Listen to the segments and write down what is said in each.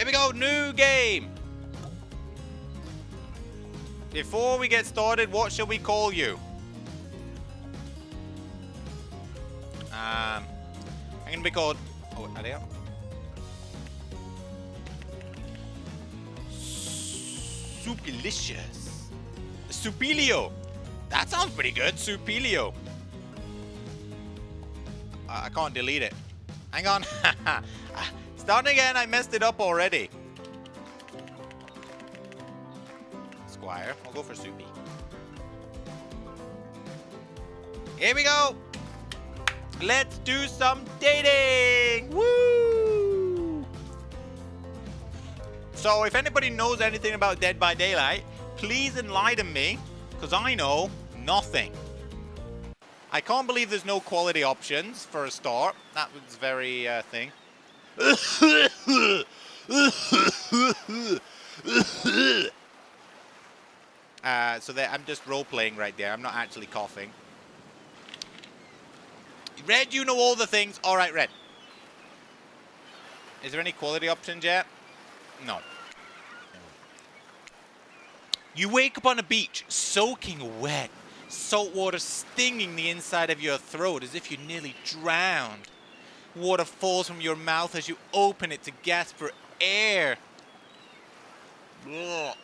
Here we go, new game. Before we get started, what shall we call you? I'm gonna be called. Oh, are they up? Soupilicious. Supilio. That sounds pretty good. Supilio. I can't delete it. Hang on. Starting again, I messed it up already. Squire. I'll go for Soupy. Here we go. Let's do some dating. Woo! So if anybody knows anything about Dead by Daylight, please enlighten me, because I know nothing. I can't believe there's no quality options for a start. That was very thing. So I'm just role-playing right there. I'm not actually coughing. Red, you know all the things. All right, Red. Is there any quality options yet? No. You wake up on a beach, soaking wet. Salt water stinging the inside of your throat as if you nearly drowned. Water falls from your mouth as you open it to gasp for air. Ugh.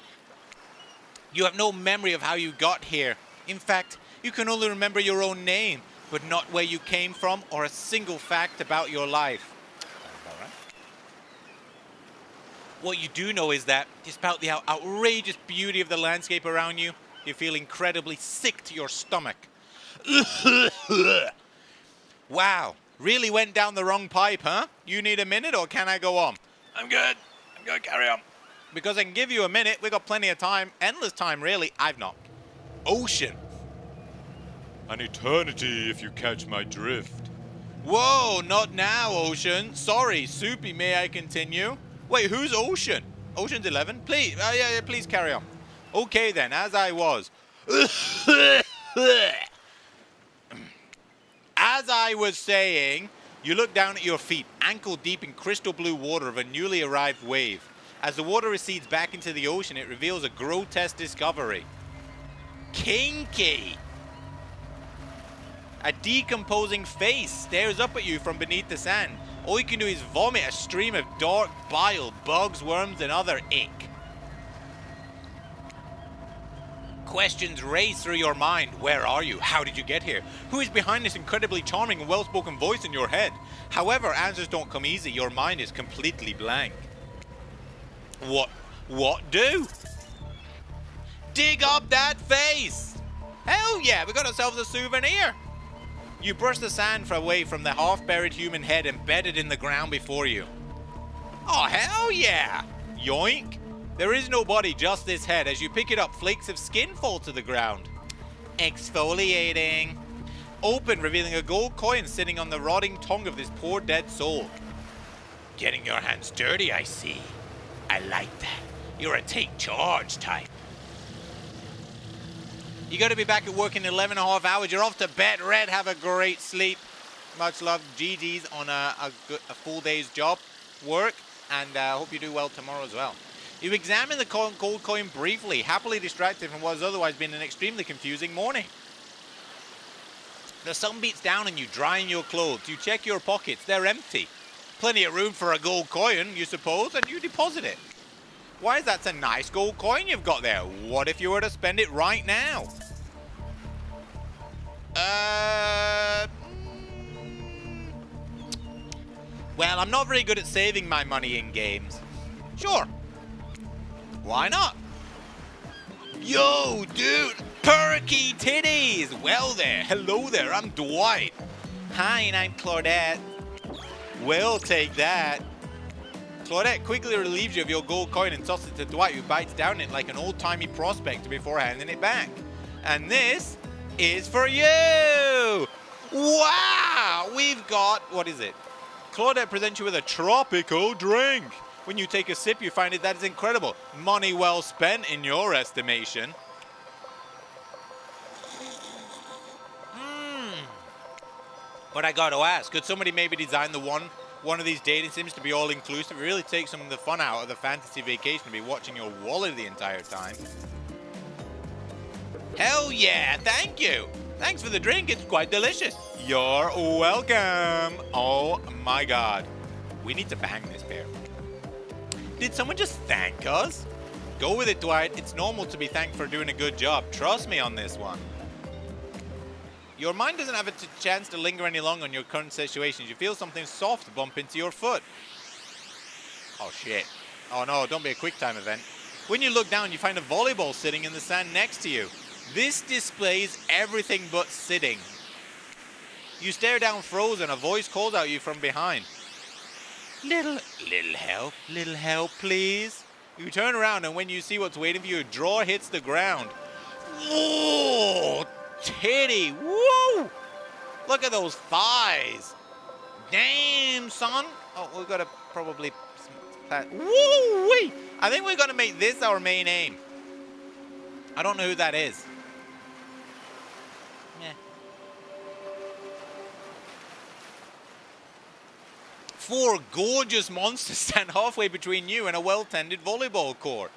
You have no memory of how you got here. In fact, you can only remember your own name, but not where you came from or a single fact about your life. All right. What you do know is that, despite the outrageous beauty of the landscape around you, you feel incredibly sick to your stomach. Wow, really went down the wrong pipe, huh? You need a minute or can I go on? I'm good, carry on. Because I can give you a minute, we got plenty of time, endless time really, I've not. Ocean. An eternity if you catch my drift. Whoa, not now, Ocean. Sorry, Soupy, may I continue? Wait, who's Ocean? Ocean's 11? Please, yeah, please carry on. Okay then, as I was. As I was saying, you look down at your feet, ankle deep in crystal blue water of a newly arrived wave. As the water recedes back into the ocean, it reveals a grotesque discovery. Kinky! A decomposing face stares up at you from beneath the sand. All you can do is vomit a stream of dark bile, bugs, worms, and other ick. Questions race through your mind. Where are you? How did you get here? Who is behind this incredibly charming and well-spoken voice in your head? However, answers don't come easy. Your mind is completely blank. What do? Dig up that face! Hell yeah, we got ourselves a souvenir! You brush the sand away from the half-buried human head embedded in the ground before you. Oh, hell yeah! Yoink! There is no body, just this head. As you pick it up, flakes of skin fall to the ground. Exfoliating. Open, revealing a gold coin sitting on the rotting tongue of this poor dead soul. Getting your hands dirty, I see. I like that. You're a take charge type. You got to be back at work in 11.5 hours. You're off to bed. Red, have a great sleep. Much love. GG's on a full day's job, work, and hope you do well tomorrow as well. You examine the gold coin briefly, happily distracted from what has otherwise been an extremely confusing morning. The sun beats down on you, drying your clothes. You check your pockets. They're empty. Plenty of room for a gold coin, you suppose, and you deposit it. Why is that a nice gold coin you've got there? What if you were to spend it right now? Well, I'm not very good at saving my money in games. Sure. Why not? Yo, dude! Perky titties! Well there, hello there, I'm Dwight. Hi, and I'm Claudette. We'll take that. Claudette quickly relieves you of your gold coin and tosses it to Dwight, who bites down it like an old-timey prospector before handing it back. And this is for you! Wow! We've got, what is it? Claudette presents you with a tropical drink. When you take a sip, you find that is incredible. Money well spent in your estimation. But I got to ask, could somebody maybe design the one one of these dating sims to be all-inclusive. It really takes some of the fun out of the fantasy vacation to be watching your wallet the entire time. Hell yeah, thank you. Thanks for the drink, it's quite delicious. You're welcome. Oh my god. We need to bang this bear. Did someone just thank us? Go with it, Dwight. It's normal to be thanked for doing a good job. Trust me on this one. Your mind doesn't have a chance to linger any longer on your current situations. You feel something soft bump into your foot. Oh shit. Oh no, don't be a quick time event. When you look down, you find a volleyball sitting in the sand next to you. This displays everything but sitting. You stare down frozen. A voice calls out you from behind. Little help, please. You turn around, and when you see what's waiting for you, a drawer hits the ground. Whoa! Titty! Woo! Look at those thighs! Damn, son! Oh, we've got to probably... Woo-wee! I think we're going to make this our main aim. I don't know who that is. Yeah. 4 gorgeous monsters stand halfway between you and a well-tended volleyball court.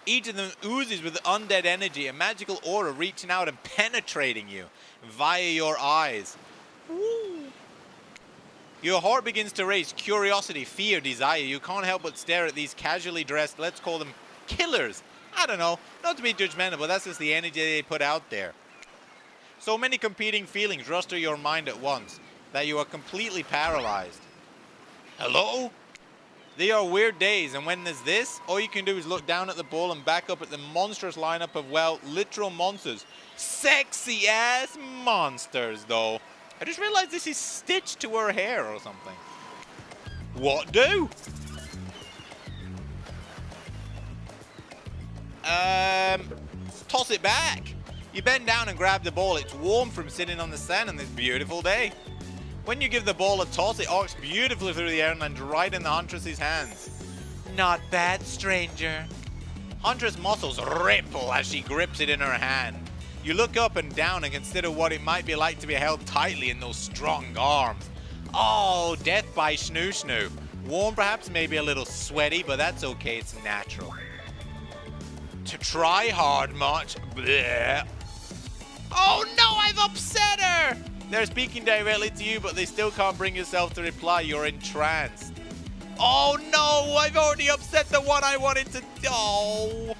Each of them oozes with undead energy, a magical aura reaching out and penetrating you via your eyes. Woo. Your heart begins to race, curiosity, fear, desire. You can't help but stare at these casually dressed, let's call them killers. I don't know, not to be judgmental, but that's just the energy they put out there. So many competing feelings rush through your mind at once that you are completely paralyzed. Hello? They are weird days, and when there's this, all you can do is look down at the ball and back up at the monstrous lineup of, well, literal monsters. Sexy ass monsters, though. I just realized this is stitched to her hair or something. What do? Toss it back. You bend down and grab the ball. It's warm from sitting on the sand on this beautiful day. When you give the ball a toss, it arcs beautifully through the air and lands right in the Huntress's hands. Not bad, stranger. Huntress muscles ripple as she grips it in her hand. You look up and down and consider what it might be like to be held tightly in those strong arms. Oh, death by snoo snoo. Warm perhaps, maybe a little sweaty, but that's okay, it's natural. To try hard much. Bleh. Oh no, I've upset her! They're speaking directly to you, but they still can't bring yourself to reply. You're entranced. Oh no, I've already upset the one I wanted to... Oh.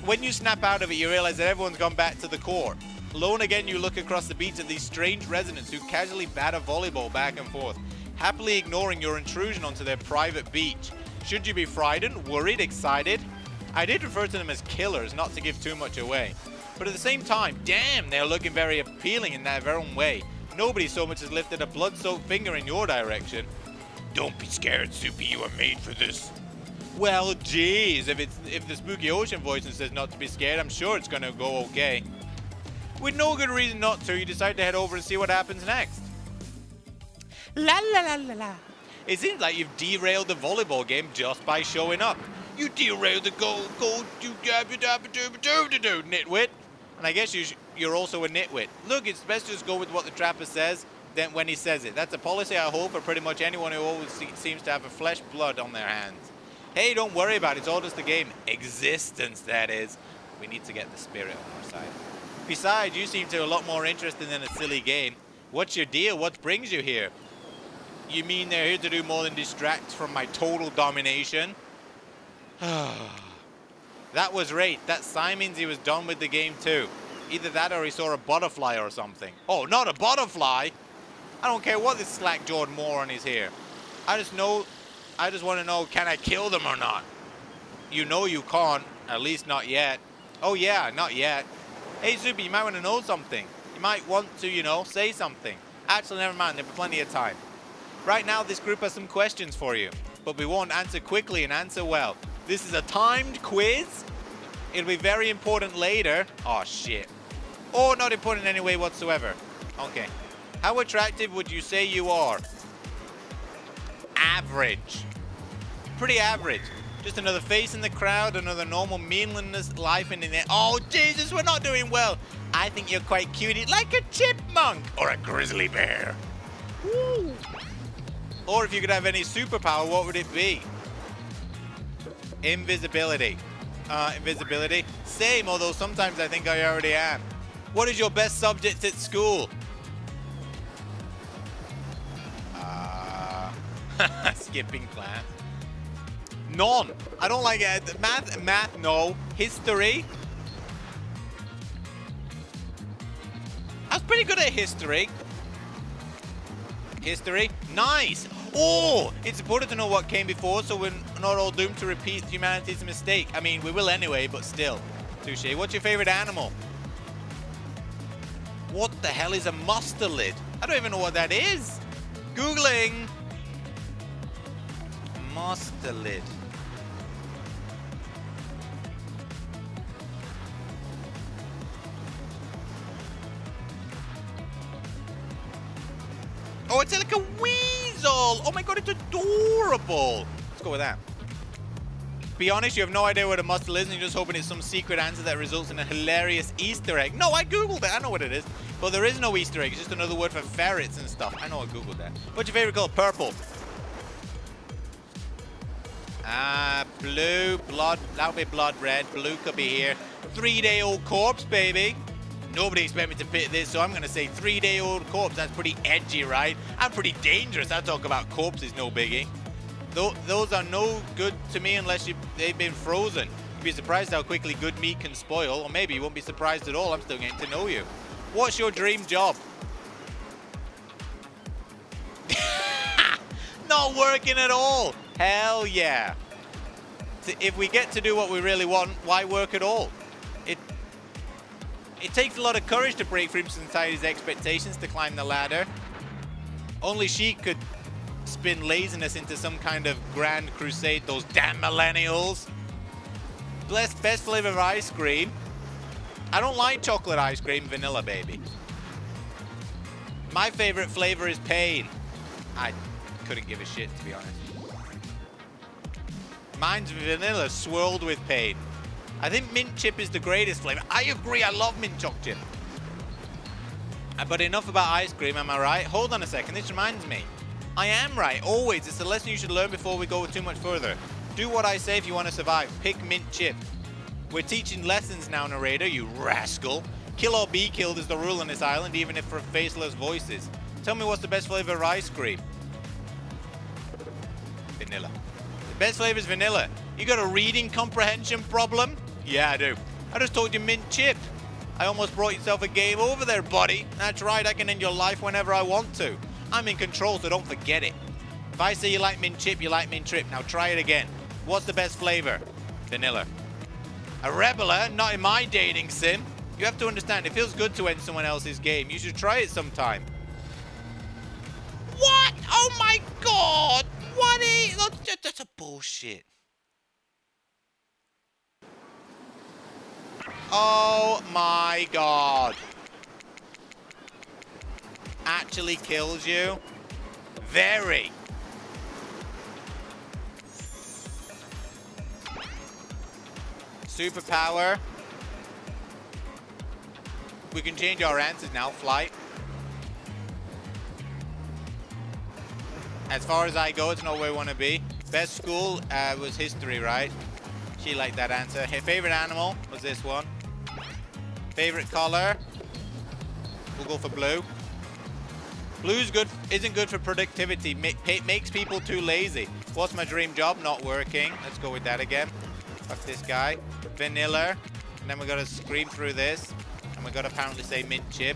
When you snap out of it, you realize that everyone's gone back to the court. Alone again, you look across the beach at these strange residents who casually bat a volleyball back and forth, happily ignoring your intrusion onto their private beach. Should you be frightened, worried, excited? I did refer to them as killers, not to give too much away. But at the same time, damn, they're looking very appealing in their own way. Nobody so much as lifted a blood-soaked finger in your direction. Don't be scared, Soupy, you were made for this. Well, geez, if the spooky ocean voice says not to be scared, I'm sure it's gonna go okay. With no good reason not to, you decide to head over and see what happens next. La la la la la. It seems like you've derailed the volleyball game just by showing up. You derailed the goal, nitwit. And I guess you're also a nitwit. Look, it's best to just go with what the trapper says than when he says it. That's a policy I hold for pretty much anyone who always seems to have a flesh blood on their hands. Hey, don't worry about it. It's all just a game. Existence, that is. We need to get the spirit on our side. Besides, you seem to have a lot more interested in a silly game. What's your deal? What brings you here? You mean they're here to do more than distract from my total domination? That was right. That sign means he was done with the game too. Either that or he saw a butterfly or something. Oh, not a butterfly! I don't care what this slack-jawed moron is here. I just want to know, can I kill them or not? You know you can't. At least not yet. Oh yeah, not yet. Hey Zuby, you might want to know something. You might want to, you know, say something. Actually, never mind. There'll be plenty of time. Right now, this group has some questions for you. But we won't answer quickly and answer well. This is a timed quiz. It'll be very important later. Oh, shit. Or not important in any way whatsoever. Okay. How attractive would you say you are? Average. Pretty average. Just another face in the crowd, another normal meaningless life in the... Oh, Jesus, we're not doing well. I think you're quite cute, like a chipmunk or a grizzly bear. Woo. Or if you could have any superpower, what would it be? Invisibility. Invisibility. Same, although sometimes I think I already am. What is your best subject at school? Skipping class. None. I don't like it. Math, no. History. I was pretty good at history. History. Nice. Oh, it's important to know what came before so we're not all doomed to repeat humanity's mistake. I mean, we will anyway, but still. Touche. What's your favorite animal? What the hell is a mustelid? I don't even know what that is. Googling. Mustelid. Oh, it's like a weasel. Oh my god, it's adorable. Let's go with that. Be honest, you have no idea what a mustel is and you're just hoping it's some secret answer that results in a hilarious Easter egg. No, I googled it. I know what it is. But there is no Easter egg. It's just another word for ferrets and stuff. I know I googled that. What's your favorite color? Purple. Blue. Blood. That would be blood red. Blue could be here. 3-day-old corpse, baby. Nobody expected me to pick this, so I'm going to say 3-day-old corpse. That's pretty edgy, right? I'm pretty dangerous. I talk about corpses, no biggie. Those are no good to me unless they've been frozen. You'd be surprised how quickly good meat can spoil, or maybe you won't be surprised at all. I'm still getting to know you. What's your dream job? Not working at all. Hell yeah. If we get to do what we really want, why work at all? It takes a lot of courage to break from society's expectations to climb the ladder. Only she could spin laziness into some kind of grand crusade, those damn millennials. Best flavor of ice cream. I don't like chocolate ice cream, vanilla, baby. My favorite flavor is pain. I couldn't give a shit, to be honest. Mine's vanilla swirled with pain. I think mint chip is the greatest flavor. I agree, I love mint choc chip. But enough about ice cream, am I right? Hold on a second, this reminds me. I am right, always. It's a lesson you should learn before we go too much further. Do what I say if you want to survive. Pick mint chip. We're teaching lessons now, narrator, you rascal. Kill or be killed is the rule on this island, even if for faceless voices. Tell me what's the best flavor of ice cream? Vanilla. The best flavor is vanilla. You got a reading comprehension problem? Yeah, I do. I just told you mint chip. I almost brought yourself a game over there, buddy. That's right, I can end your life whenever I want to. I'm in control, so don't forget it. If I say you like mint chip, you like mint chip. Now try it again. What's the best flavor? Vanilla. A rebeler? Not in my dating sim. You have to understand, it feels good to end someone else's game. You should try it sometime. What? Oh my god! What is... That's a bullshit. Oh my god. Actually kills you? Very. Superpower. We can change our answers now. Flight. As far as I go, it's not where we want to be. Best school was history, right? She liked that answer. Her favorite animal was this one. Favorite color? We'll go for blue. Blue's good. Isn't good for productivity. Makes people too lazy. What's my dream job? Not working. Let's go with that again. Fuck this guy. Vanilla. And then we gotta scream through this. And we gotta apparently say mint chip.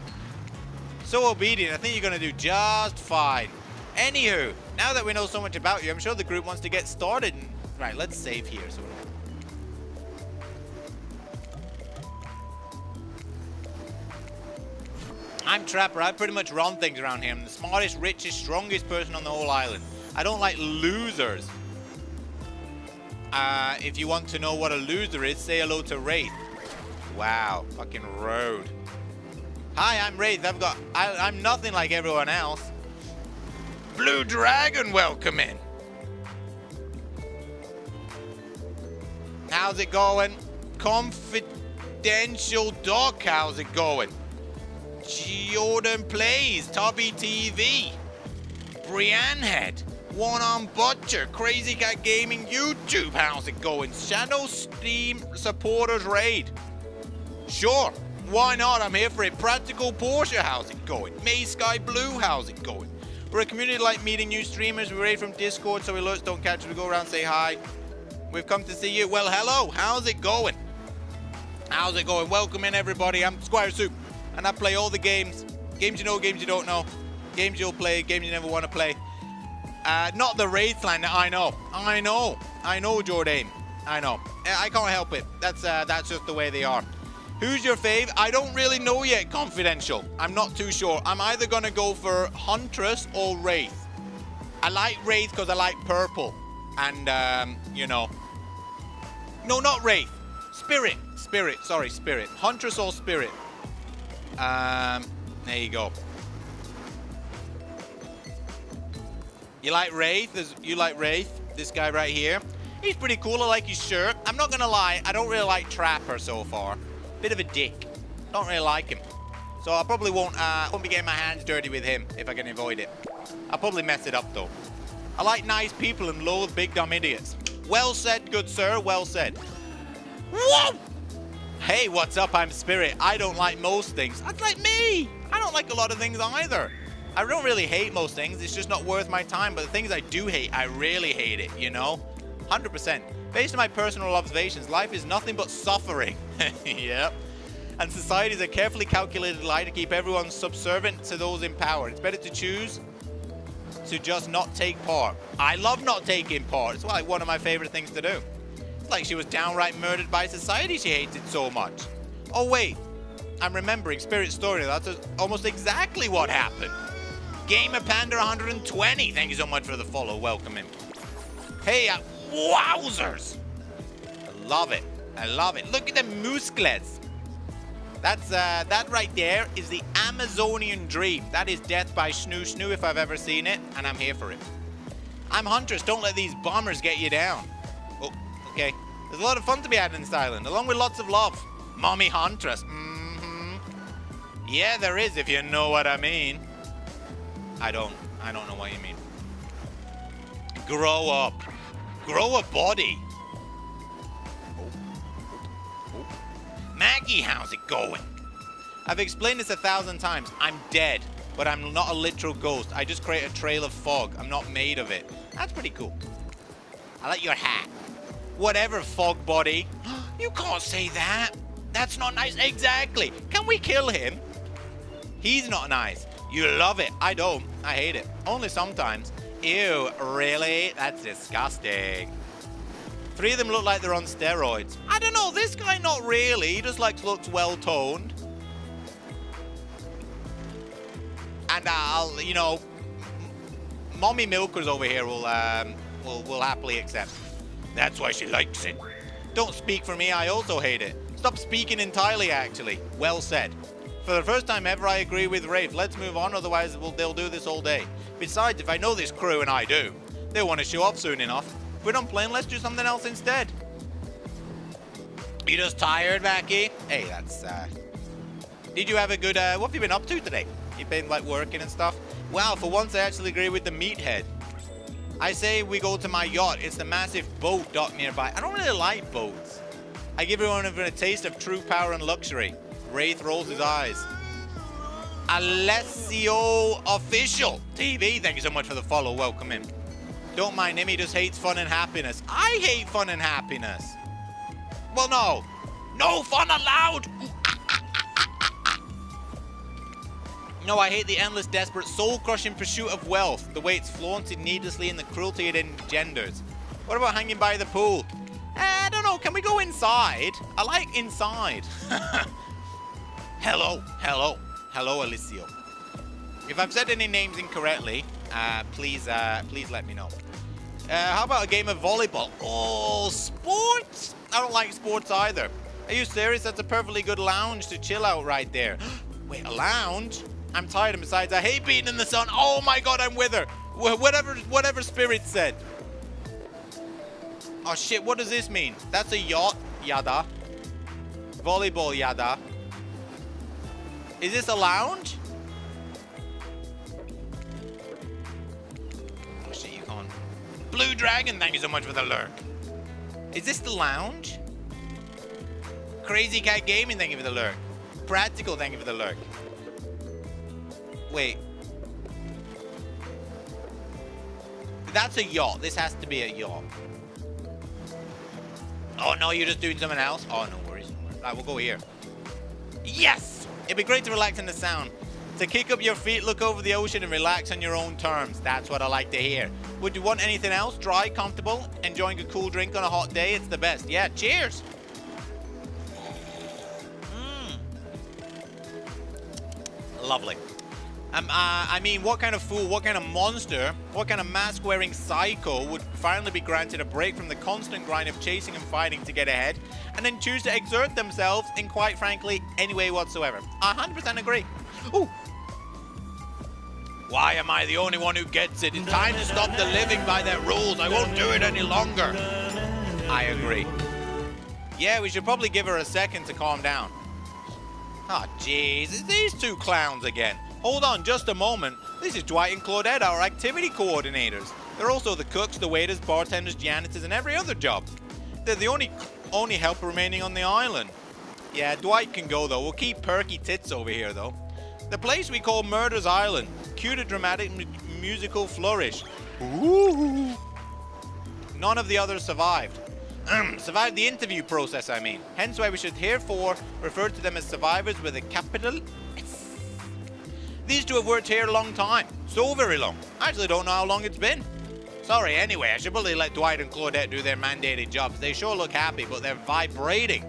So obedient. I think you're gonna do just fine. Anywho, now that we know so much about you, I'm sure the group wants to get started. Right, let's save here. So I'm Trapper. I pretty much run things around here. I'm the smartest, richest, strongest person on the whole island. I don't like losers. If you want to know what a loser is, say hello to Wraith. Wow, fucking road. Hi, I'm Wraith. I'm nothing like everyone else. Blue Dragon, welcome in. How's it going? Confidential Doc, how's it going? Jordan Plays, Tubby TV, Brienne Head, One on Butcher, Crazy Cat Gaming YouTube, how's it going? Shadow Steam Supporters Raid. Sure, why not? I'm here for it. Practical Porsche, how's it going? May Sky Blue, how's it going? We're a community like meeting new streamers. We raid from Discord so alerts don't catch us. We go around and say hi. We've come to see you. Well, hello, how's it going? How's it going? Welcome in, everybody. I'm Squire Soup, and I play all the games. Games you know, games you don't know. Games you'll play, games you never want to play. Not the raid line. I know, Jordan. I know. I can't help it. That's just the way they are. Who's your fave? I don't really know yet. Confidential. I'm not too sure. I'm either gonna go for Huntress or Wraith. I like Wraith because I like purple, and you know. No, not Wraith. Spirit. Sorry, Spirit. Huntress or Spirit. There you go. You like Wraith? You like Wraith? This guy right here. He's pretty cool. I like his shirt. I'm not gonna lie. I don't really like Trapper so far. Bit of a dick. Don't really like him. So I probably won't be getting my hands dirty with him if I can avoid it. I'll probably mess it up though. I like nice people and loathe big dumb idiots. Well said, good sir. Well said. Whoa! Hey, what's up? I'm Spirit. I don't like most things. That's like me. I don't like a lot of things either. I don't really hate most things. It's just not worth my time. But the things I do hate, I really hate it, you know? 100%. Based on my personal observations, life is nothing but suffering. Yep. And society is a carefully calculated lie to keep everyone subservient to those in power. It's better to choose to just not take part. I love not taking part. It's like one of my favorite things to do. It's like she was downright murdered by society. She hates it so much. Oh, wait. I'm remembering Spirit's story. That's almost exactly what happened. Gamer Panda 120. Thank you so much for the follow. Welcome in. Hey, wowzers. I love it. I love it. Look at the muscles. That's that right there is the Amazonian Dream. That is Death by Snoo Snoo if I've ever seen it, and I'm here for it. I'm Huntress. Don't let these bombers get you down. Oh, okay. There's a lot of fun to be had in this island, along with lots of love. Mommy Huntress. Yeah, there is, if you know what I mean. I don't know what you mean. Grow up. Grow a body. Maggie, how's it going? I've explained this 1,000 times. I'm dead, but I'm not a literal ghost. I just create a trail of fog. I'm not made of it. That's pretty cool. I like your hat. Whatever, fog body. You can't say that. That's not nice. Exactly. Can we kill him? He's not nice. You love it. I don't. I hate it. Only sometimes. Ew, really? That's disgusting. 3 of them look like they're on steroids. I don't know, this guy not really. He just looks well-toned. And I'll, you know, Mommy Milkers over here will happily accept. That's why she likes it. Don't speak for me, I also hate it. Stop speaking entirely, actually. Well said. For the first time ever, I agree with Rafe. Let's move on, otherwise they'll do this all day. Besides, if I know this crew, and I do, they'll want to show off soon enough. If we're done playing, let's do something else instead. You just tired, Mackie? Hey, that's, Did you have a good, what have you been up to today? You've been, like, working and stuff? Wow, for once I actually agree with the meathead. I say we go to my yacht. It's the massive boat dock nearby. I don't really like boats. I give everyone a taste of true power and luxury. Wraith rolls his eyes. Alessio Official TV, thank you so much for the follow. Welcome in. Don't mind him, he just hates fun and happiness. I hate fun and happiness. Well, no. No fun allowed. No, I hate the endless, desperate, soul-crushing pursuit of wealth. The way it's flaunted needlessly and the cruelty it engenders. What about hanging by the pool? I don't know. Can we go inside? I like inside. Hello, Alicio. If I've said any names incorrectly, please let me know. How about a game of volleyball? Oh, sports? I don't like sports either. Are you serious? That's a perfectly good lounge to chill out right there. Wait, a lounge? I'm tired, and besides, I hate being in the sun. Oh my god, I'm with her. Whatever Spirit said. Oh shit, what does this mean? That's a yacht, yada. Volleyball, yada. Is this a lounge? Oh shit, you can't. Blue Dragon, thank you so much for the lurk. Is this the lounge? Crazy Cat Gaming, thank you for the lurk. Practical, thank you for the lurk. Wait. That's a yacht. This has to be a yacht. Oh, no, you're just doing something else? Oh, no worries. Right, we'll go here. Yes! It'd be great to relax in the sound. To kick up your feet, look over the ocean, and relax on your own terms. That's what I like to hear. Would you want anything else? Dry, comfortable, enjoying a cool drink on a hot day? It's the best. Yeah, cheers! Lovely. I mean, what kind of fool, what kind of monster, what kind of mask-wearing psycho would finally be granted a break from the constant grind of chasing and fighting to get ahead, and then choose to exert themselves in, quite frankly, any way whatsoever? I 100% agree. Ooh. Why am I the only one who gets it? It's time to stop the living by their rules. I won't do it any longer. I agree. Yeah, we should probably give her a second to calm down. Oh, jeez, it's these two clowns again. Hold on just a moment. This is Dwight and Claudette, our activity coordinators. They're also the cooks, the waiters, bartenders, janitors, and every other job. They're the only helper remaining on the island. Yeah, Dwight can go, though. We'll keep Perky Tits over here, though. The place we call Murder's Island. Cue to dramatic musical flourish. Ooh. None of the others survived. Survived the interview process, I mean. Hence why we should herefore refer to them as survivors with a capital S. These two have worked here a long time. So very long. I actually don't know how long it's been. Sorry, anyway, I should probably let Dwight and Claudette do their mandated jobs. They sure look happy, but they're vibrating.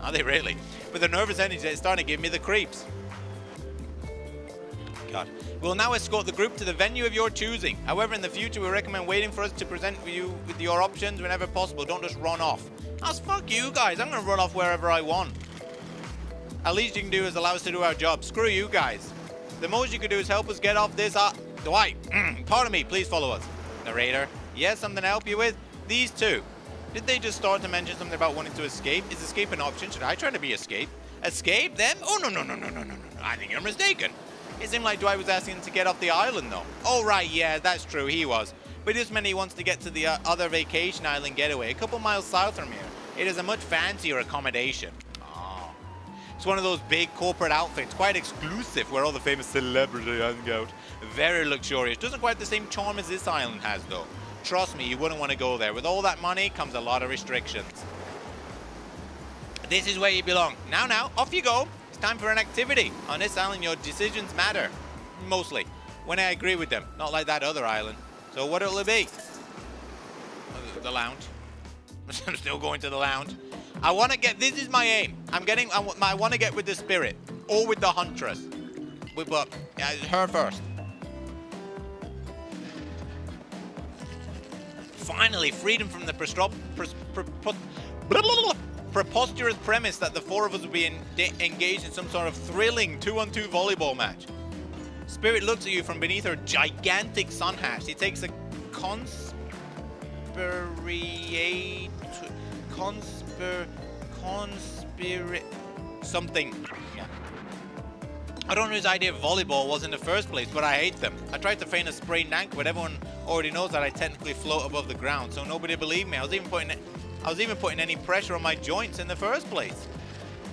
Are they really? With their nervous energy, it's starting to give me the creeps. God. We'll now escort the group to the venue of your choosing. However, in the future, we recommend waiting for us to present you with your options whenever possible. Don't just run off. That's fuck you guys. I'm going to run off wherever I want. At least you can do is allow us to do our job. Screw you guys. The most you can do is help us get off this... Dwight, pardon me. Please follow us. Narrator. Yes, something to help you with? These two. Did they just start to mention something about wanting to escape? Is escape an option? Should I try to be escape? Escape them? Oh, no. I think you're mistaken. It seemed like Dwight was asking him to get off the island, though. Oh, right, yeah, that's true, he was. But it just meant he wants to get to the other vacation island getaway, a couple miles south from here. It is a much fancier accommodation. Oh. It's one of those big corporate outfits, quite exclusive, where all the famous celebrities hang out. Very luxurious. Doesn't quite have the same charm as this island has, though. Trust me, you wouldn't want to go there. With all that money comes a lot of restrictions. This is where you belong. Now, off you go. It's time for an activity. On this island, your decisions matter. Mostly. When I agree with them. Not like that other island. So what will it be? The lounge. I'm still going to the lounge. I want to get... This is my aim. I want to get with the spirit. Or with the huntress. But her first. Finally, freedom from the preposterous premise that the four of us would be engaged in some sort of thrilling 2-on-2 volleyball match. Spirit looks at you from beneath her gigantic sun hatch. He takes a something. Yeah. I don't know whose idea of volleyball was in the first place, but I hate them. I tried to feign a sprained ankle, but everyone already knows that I technically float above the ground, so nobody believed me. I was even putting any pressure on my joints in the first place.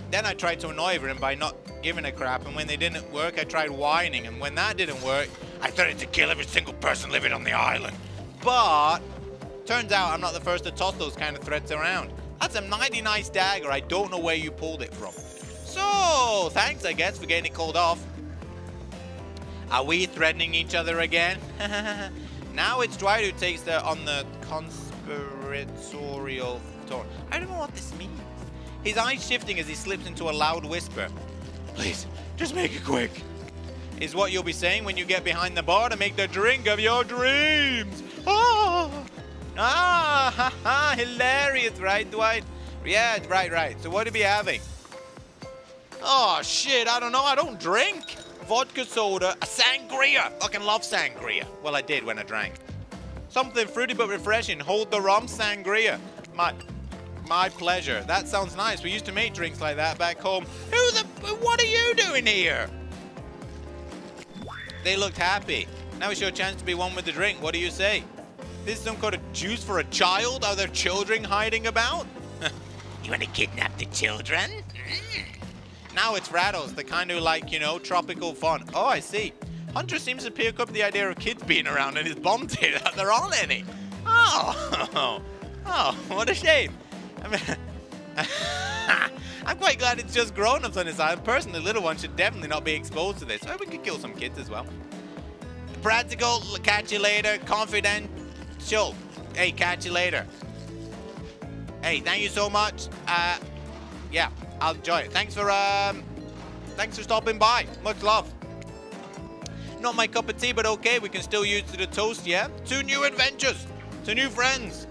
Then I tried to annoy everyone by not giving a crap, and when they didn't work, I tried whining, and when that didn't work, I threatened to kill every single person living on the island. But turns out I'm not the first to toss those kind of threats around. That's a mighty nice dagger. I don't know where you pulled it from. So, thanks, I guess, for getting it called off. Are we threatening each other again? Now it's Dwight who takes on the conspiratorial tone. I don't know what this means. His eyes shifting as he slips into a loud whisper. Please, just make it quick. Is what you'll be saying when you get behind the bar to make the drink of your dreams. Hilarious, right, Dwight? Yeah, right. So what are we having? Oh, shit, I don't know. I don't drink. Vodka soda, a sangria. Fucking love sangria. Well, I did when I drank. Something fruity but refreshing. Hold the rum, sangria. My pleasure. That sounds nice. We used to make drinks like that back home. What are you doing here? They looked happy. Now it's your chance to be one with the drink. What do you say? This is some kind of juice for a child? Are there children hiding about? You want to kidnap the children? Now it's rattles, the kind who like, you know, tropical fun. Oh, I see. Hunter seems to pick up the idea of kids being around and is bummed that there aren't any. Oh, what a shame. I mean, I'm quite glad it's just grown-ups on this island. Personally, little ones should definitely not be exposed to this. Oh, we could kill some kids as well. Practical, catch you later. Confidential. Hey, catch you later. Hey, thank you so much. Yeah, I'll enjoy it. Thanks for stopping by. Much love. Not my cup of tea, but okay. We can still use the toast, yeah? 2 new adventures. 2 new friends.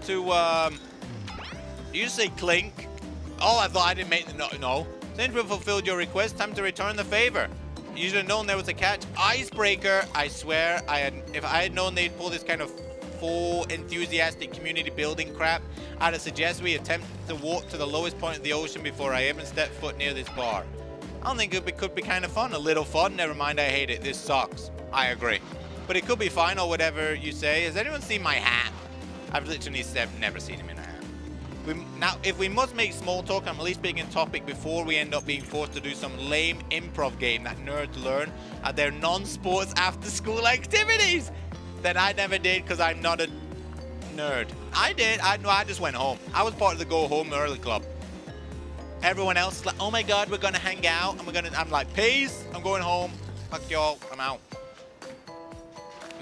You say Clink? Oh, I thought I didn't make the... No. Since we fulfilled your request, time to return the favor. You should have known there was a catch. Icebreaker. I swear, if I had known they'd pull this kind of full enthusiastic community building crap, I'd have suggested we attempt to walk to the lowest point of the ocean before I even step foot near this bar. I don't think it could be kind of fun. A little fun. Never mind, I hate it. This sucks. I agree. But it could be fine or whatever you say. Has anyone seen my hat? I've literally never seen him in a hat. Now, if we must make small talk, I'm at least picking a topic before we end up being forced to do some lame improv game that nerds learn at their non-sports after-school activities that I never did because I'm not a nerd. I did. I just went home. I was part of the go home early club. Everyone else is like, oh my god, we're gonna hang out and I'm like, peace, I'm going home. Fuck y'all, I'm out.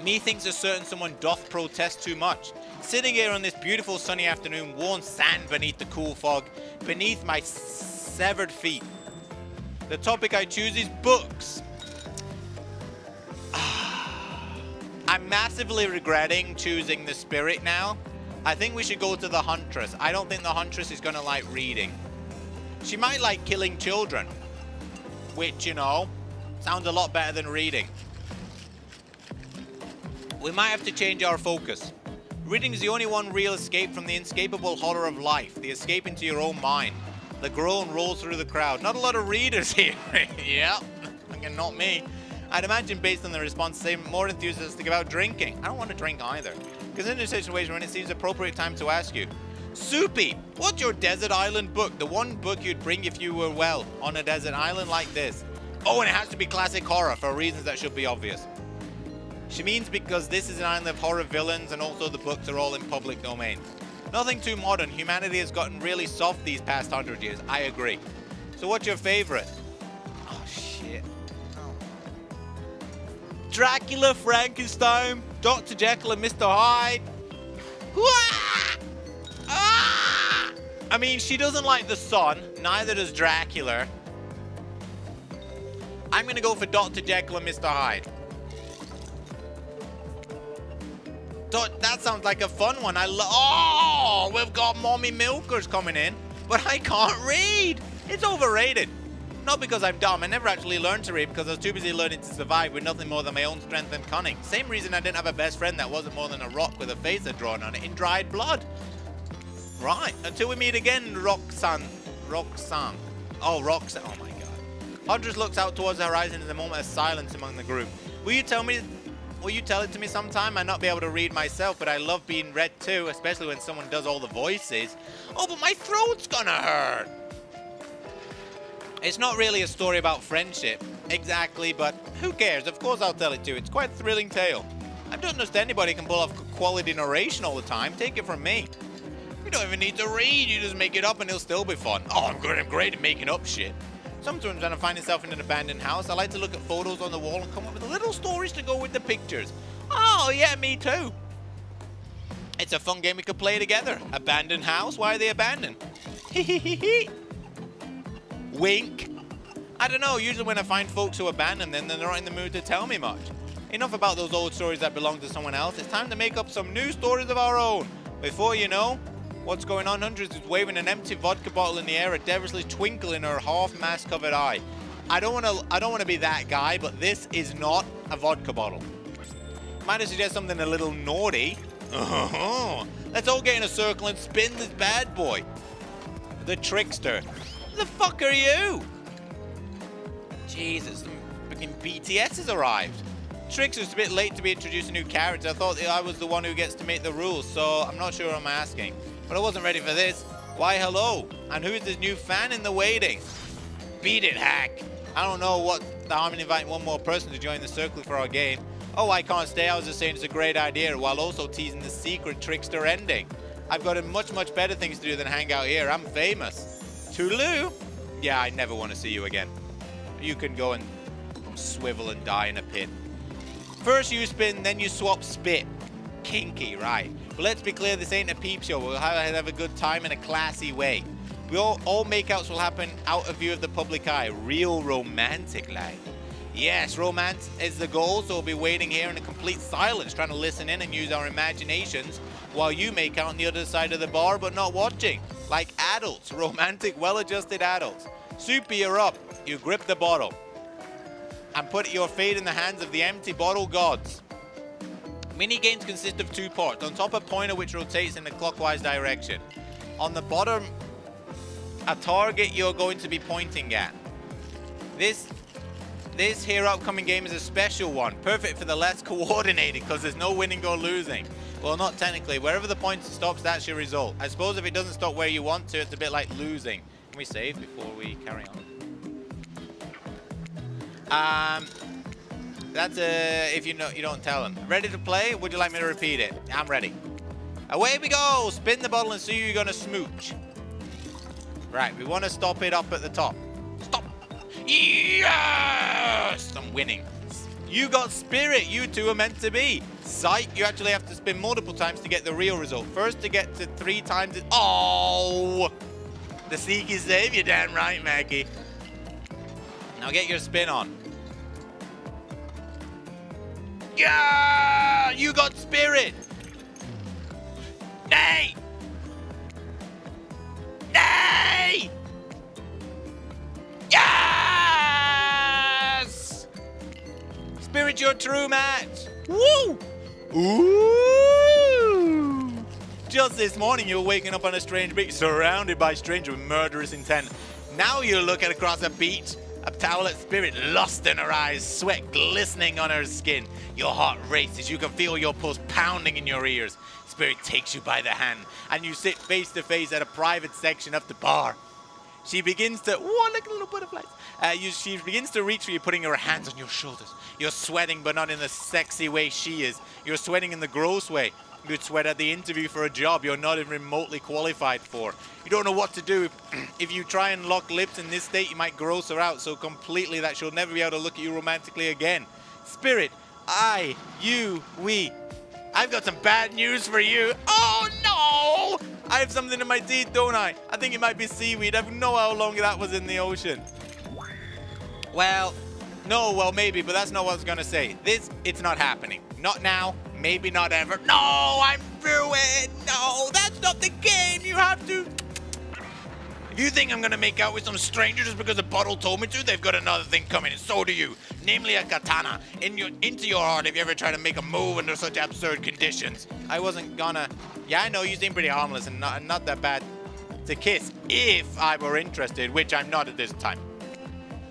Methinks a certain someone doth protest too much. Sitting here on this beautiful sunny afternoon, worn sand beneath the cool fog, beneath my severed feet. The topic I choose is books. I'm massively regretting choosing the spirit now. I think we should go to the huntress. I don't think the huntress is gonna like reading. She might like killing children, which, you know, sounds a lot better than reading. We might have to change our focus. Reading is the only one real escape from the inescapable horror of life, the escape into your own mind. The groan rolls through the crowd. Not a lot of readers here. Yep, again, not me. I'd imagine based on the response, they're more enthusiastic about drinking. I don't want to drink either. Because in a situation when it seems appropriate time to ask you, Soupy, what's your desert island book? The one book you'd bring if you were, well, on a desert island like this. Oh, and it has to be classic horror for reasons that should be obvious. She means because this is an island of horror villains and also the books are all in public domain. Nothing too modern. Humanity has gotten really soft these past 100 years. I agree. So what's your favorite? Oh, shit. Oh. Dracula, Frankenstein, Dr. Jekyll and Mr. Hyde. Ah! I mean, she doesn't like the sun. Neither does Dracula. I'm going to go for Dr. Jekyll and Mr. Hyde. That sounds like a fun one. Oh, we've got mommy milkers coming in, but I can't read. It's overrated. Not because I'm dumb. I never actually learned to read because I was too busy learning to survive with nothing more than my own strength and cunning. Same reason I didn't have a best friend that wasn't more than a rock with a face drawn on it in dried blood. Right. Until we meet again, Roxanne. Oh, Roxanne. Oh my god. Huntress looks out towards the horizon in a moment of silence among the group. Will you tell it to me sometime? I not be able to read myself, but I love being read too, especially when someone does all the voices. Oh, but my throat's gonna hurt. It's not really a story about friendship. Exactly, but who cares? Of course I'll tell it to you. It's quite a thrilling tale. I don't know if anybody can pull off quality narration all the time. Take it from me. You don't even need to read. You just make it up and it'll still be fun. Oh, I'm great at making up shit. Sometimes when I find myself in an abandoned house, I like to look at photos on the wall and come up with little stories to go with the pictures. Oh, yeah, me too. It's a fun game we could play together. Abandoned house? Why are they abandoned? Wink. I don't know, usually when I find folks who abandon them, then they're not in the mood to tell me much. Enough about those old stories that belong to someone else. It's time to make up some new stories of our own. Before you know what's going on, Huntress is waving an empty vodka bottle in the air, a devilishly twinkle in her half-mask covered eye. I don't want to be that guy, but this is not a vodka bottle. Might I suggest something a little naughty? Let's all get in a circle and spin this bad boy. The trickster. Who the fuck are you? Jesus, the freaking BTS has arrived. Trickster's a bit late to be introducing new characters. I thought I was the one who gets to make the rules, so I'm not sure I'm asking. But I wasn't ready for this. Why, hello. And who is this new fan in the waiting? Beat it, hack. I don't know what the harm in inviting one more person to join the circle for our game. Oh, I can't stay. I was just saying it's a great idea, while also teasing the secret Trickster ending. I've got much better things to do than hang out here. I'm famous. Toodaloo. Yeah, I never want to see you again. You can go and swivel and die in a pit. First you spin, then you swap spit. Kinky, right. But let's be clear, this ain't a peep show. We'll have a good time in a classy way. All makeouts will happen out of view of the public eye. Real romantic like. Yes, romance is the goal, so we'll be waiting here in a complete silence, trying to listen in and use our imaginations while you make out on the other side of the bar, but not watching. Like adults, romantic, well-adjusted adults. Soupy, you're up. You grip the bottle and put your fate in the hands of the empty bottle gods. Mini-games consist of 2 parts. On top, a pointer which rotates in a clockwise direction. On the bottom, a target you're going to be pointing at. This here upcoming game is a special one, perfect for the less coordinated because there's no winning or losing. Well, not technically. Wherever the pointer stops, that's your result. I suppose if it doesn't stop where you want to, it's a bit like losing. Can we save before we carry on? That's if you don't tell them. Ready to play? Would you like me to repeat it? I'm ready. Away we go. Spin the bottle and see who you're gonna smooch. Right, we want to stop it up at the top. Stop. Yes! I'm winning. You got spirit. You two are meant to be. Sight, you actually have to spin multiple times to get the real result. First to get to 3 times it. Oh! The sneaky save. You're damn right, Maggie. Now get your spin on. Yeah! You got spirit. Nay! Nay! Yes! Spirit your true match. Woo! Ooh! Just this morning you were waking up on a strange beach, surrounded by strangers with murderous intent. Now you're looking across a beach, a towelette spirit, lust in her eyes, sweat glistening on her skin. Your heart races, you can feel your pulse pounding in your ears. Spirit takes you by the hand, and you sit face to face at a private section of the bar. She begins to, whoa, look at little butterflies. She begins to reach for you, putting her hands on your shoulders. You're sweating, but not in the sexy way she is. You're sweating in the gross way. You'd sweat at the interview for a job you're not even remotely qualified for. You don't know what to do. If you try and lock lips in this state, you might gross her out so completely that she'll never be able to look at you romantically again. Spirit, I, you, we. I've got some bad news for you. Oh, no! I have something in my teeth, don't I? I think it might be seaweed. I don't know how long that was in the ocean. Well, no, well, maybe, but that's not what I was going to say. It's not happening. Not now. Maybe not ever. No, I'm through it. No, that's not the game. You have to. If you think I'm going to make out with some stranger just because a bottle told me to, they've got another thing coming, and so do you. Namely a katana into your heart if you ever try to make a move under such absurd conditions. I wasn't gonna. Yeah, I know you seem pretty harmless and not that bad to kiss if I were interested, which I'm not at this time.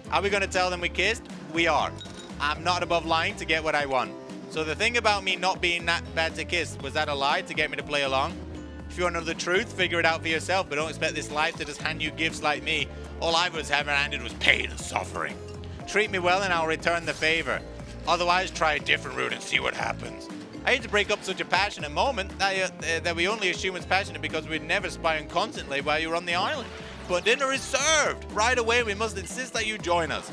Are we going to tell them we kissed? We are. I'm not above lying to get what I want. So the thing about me not being that bad to kiss, was that a lie to get me to play along? If you want to know the truth, figure it out for yourself, but don't expect this life to just hand you gifts like me. All I was having handed was pain and suffering. Treat me well and I'll return the favor. Otherwise, try a different route and see what happens. I hate to break up such a passionate moment that we only assume it's passionate because we'd never spy on constantly while you're on the island. But dinner is served. Right away, we must insist that you join us.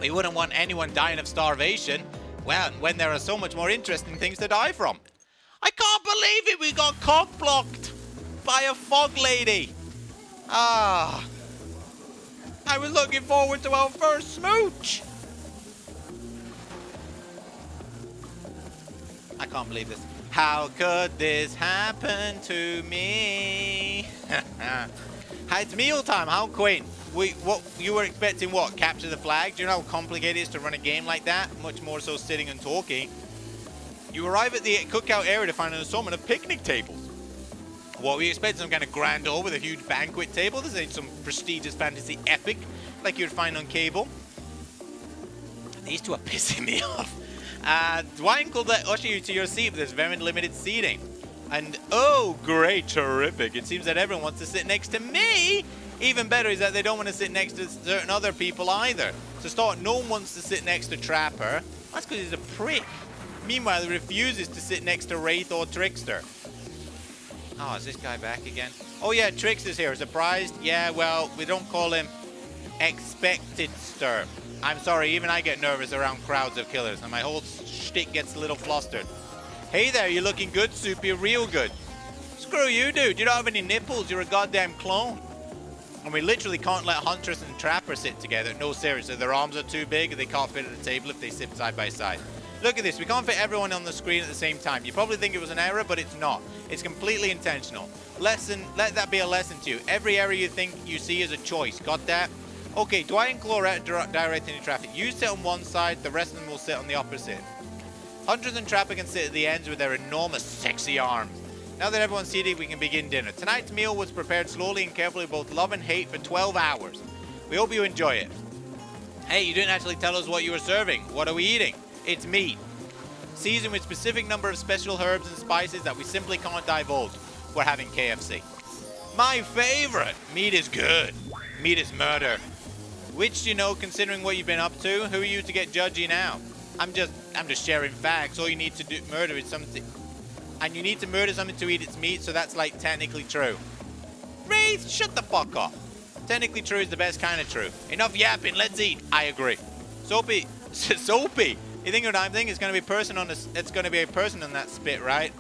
We wouldn't want anyone dying of starvation. Well, when there are so much more interesting things to die from. I can't believe it, we got cock-blocked by a fog lady. Ah, I was looking forward to our first smooch. I can't believe this. How could this happen to me? Hi, it's mealtime, how quaint. What you were expecting? What? Capture the flag? Do you know how complicated it is to run a game like that? Much more so sitting and talking. You arrive at the cookout area to find an assortment of picnic tables. What, we expect some kind of grand hall with a huge banquet table? This ain't some prestigious fantasy epic like you'd find on cable. These two are pissing me off. Dwight and Claudette usher you to your seat. There's very limited seating. And oh, great, terrific. It seems that everyone wants to sit next to me. Even better is that they don't want to sit next to certain other people either. To start, no one wants to sit next to Trapper. That's because he's a prick. Meanwhile, he refuses to sit next to Wraith or Trickster. Oh, is this guy back again? Oh yeah, Trickster's here. Surprised? Yeah, well, we don't call him Expected-ster. I'm sorry, even I get nervous around crowds of killers, and my whole shtick gets a little flustered. Hey there, you're looking good, Soupy, real good. Screw you, dude. You don't have any nipples. You're a goddamn clone. And we literally can't let Huntress and Trapper sit together. No, seriously, their arms are too big and they can't fit at the table if they sit side by side. Look at this. We can't fit everyone on the screen at the same time. You probably think it was an error, but it's not. It's completely intentional. Let that be a lesson to you. Every error you think you see is a choice. Got that? Okay, Dwight and Claudette direct any traffic. You sit on one side, the rest of them will sit on the opposite. Huntress and Trapper can sit at the ends with their enormous, sexy arms. Now that everyone's seated, we can begin dinner. Tonight's meal was prepared slowly and carefully, both love and hate, for 12 hours. We hope you enjoy it. Hey, you didn't actually tell us what you were serving. What are we eating? It's meat. Seasoned with specific number of special herbs and spices that we simply can't divulge. We're having KFC. My favorite. Meat is good. Meat is murder. Which, you know, considering what you've been up to, who are you to get judgy now? I'm just sharing facts. All you need to do, murder is something. And you need to murder something to eat its meat, so that's like technically true. Wraith, shut the fuck up. Technically true is the best kind of true. Enough yapping, let's eat. I agree. Soapy. Soapy. You think what I'm thinking? It's going to be it's going to be a person on that spit, right?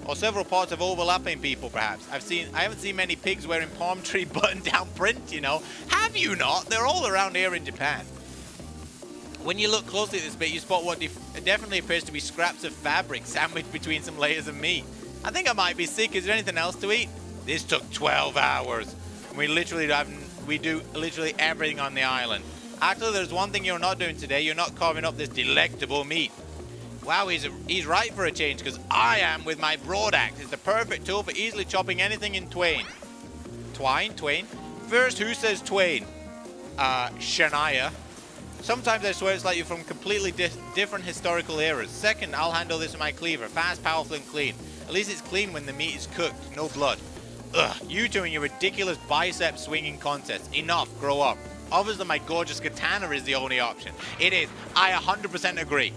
Or several parts of overlapping people, perhaps. I haven't seen many pigs wearing palm tree button-down print, you know. Have you not? They're all around here in Japan. When you look closely at this bit, you spot what definitely appears to be scraps of fabric sandwiched between some layers of meat. I think I might be sick. Is there anything else to eat? This took 12 hours. We do literally everything on the island. Actually, there's one thing you're not doing today. You're not carving up this delectable meat. Wow, he's right for a change, because I am with my broad axe. It's the perfect tool for easily chopping anything in twain. Twain? First, who says twain? Shania. Sometimes I swear it's like you're from completely different historical eras. Second, I'll handle this with my cleaver. Fast, powerful, and clean. At least it's clean when the meat is cooked. No blood. Ugh, you two and your ridiculous bicep swinging contest. Enough, grow up. Obviously my gorgeous katana is the only option. It is. I 100% agree.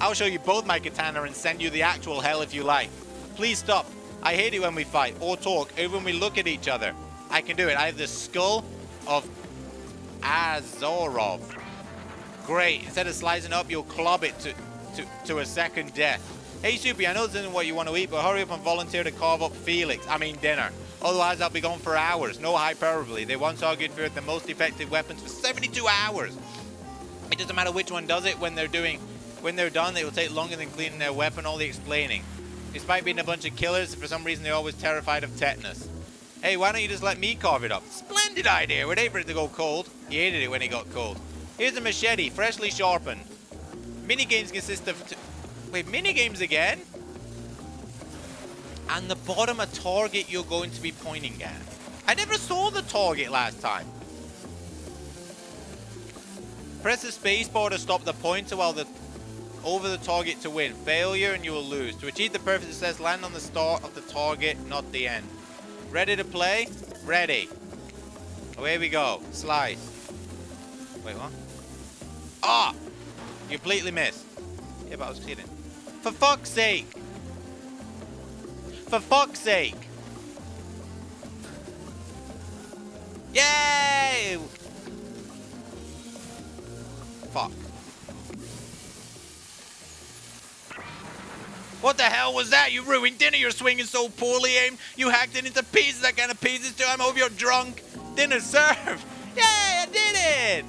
I'll show you both my katana and send you the actual hell if you like. Please stop. I hate it when we fight or talk, even when we look at each other. I can do it. I have the skull of Azorov. Great. Instead of slicing up, you'll club it to a second death. Hey, Soupy, I know this isn't what you want to eat, but hurry up and volunteer to carve up dinner. Otherwise, I'll be gone for hours. No hyperbole. They once argued for the most effective weapons for 72 hours. It doesn't matter which one does it. When they're done, they will take longer than cleaning their weapon. All the explaining. Despite being a bunch of killers, for some reason they're always terrified of tetanus. Hey, why don't you just let me carve it up? Splendid idea. We'd hate for it to go cold. He hated it when it got cold. Here's a machete, freshly sharpened. Minigames consist of... Wait, minigames again? And the bottom a target you're going to be pointing at. I never saw the target last time. Press the space bar to stop the pointer while over the target to win. Failure and you will lose. To achieve the perfect success, land on the start of the target, not the end. Ready to play? Ready. Away we go. Slice. Wait, what? Ah! You completely missed. Yeah, but I was kidding. For fuck's sake! For fuck's sake! Yay! Fuck. What the hell was that? You ruined dinner. You're swinging so poorly aimed. You hacked it into pieces. That kind of pieces too. I hope you're drunk. Dinner served. Yay! I did it!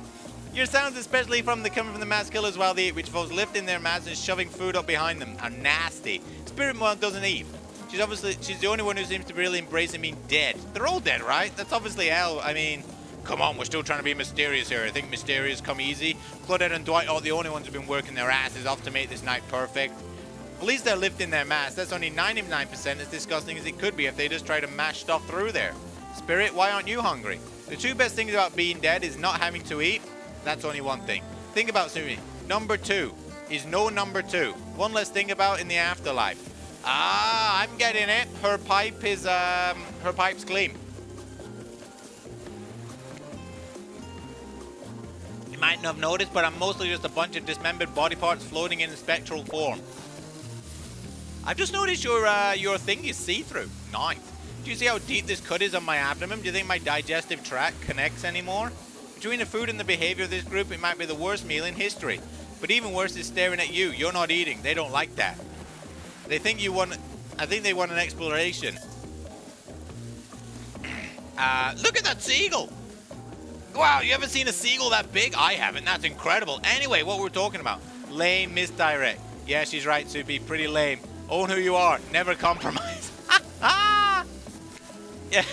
Your sounds, especially coming from the mass killers while they eat, which involves lifting their masks and shoving food up behind them, are nasty. Spirit Mom doesn't eat. She's the only one who seems to really embrace being dead. They're all dead, right? That's obviously hell. I mean, come on, we're still trying to be mysterious here. I think mysterious come easy. Claudette and Dwight are the only ones who've been working their asses off to make this night perfect. At least they're lifting their masks. That's only 99% as disgusting as it could be if they just try to mash stuff through there. Spirit, why aren't you hungry? The two best things about being dead is not having to eat. That's only one thing. Think about Sumi. Number two, is no number 2. One less thing about in the afterlife. Ah, I'm getting it. Her pipe's clean. You might not have noticed, but I'm mostly just a bunch of dismembered body parts floating in spectral form. I've just noticed your thing is see-through. Nice. Do you see how deep this cut is on my abdomen? Do you think my digestive tract connects anymore? Between the food and the behavior of this group, it might be the worst meal in history. But even worse is staring at you. You're not eating. They don't like that. They think you want... I think they want an exploration. Look at that seagull! Wow, you ever seen a seagull that big? I haven't. That's incredible. Anyway, what we're talking about. Lame misdirect. Yeah, she's right, Soupy. Pretty lame. Own who you are. Never compromise. Yeah.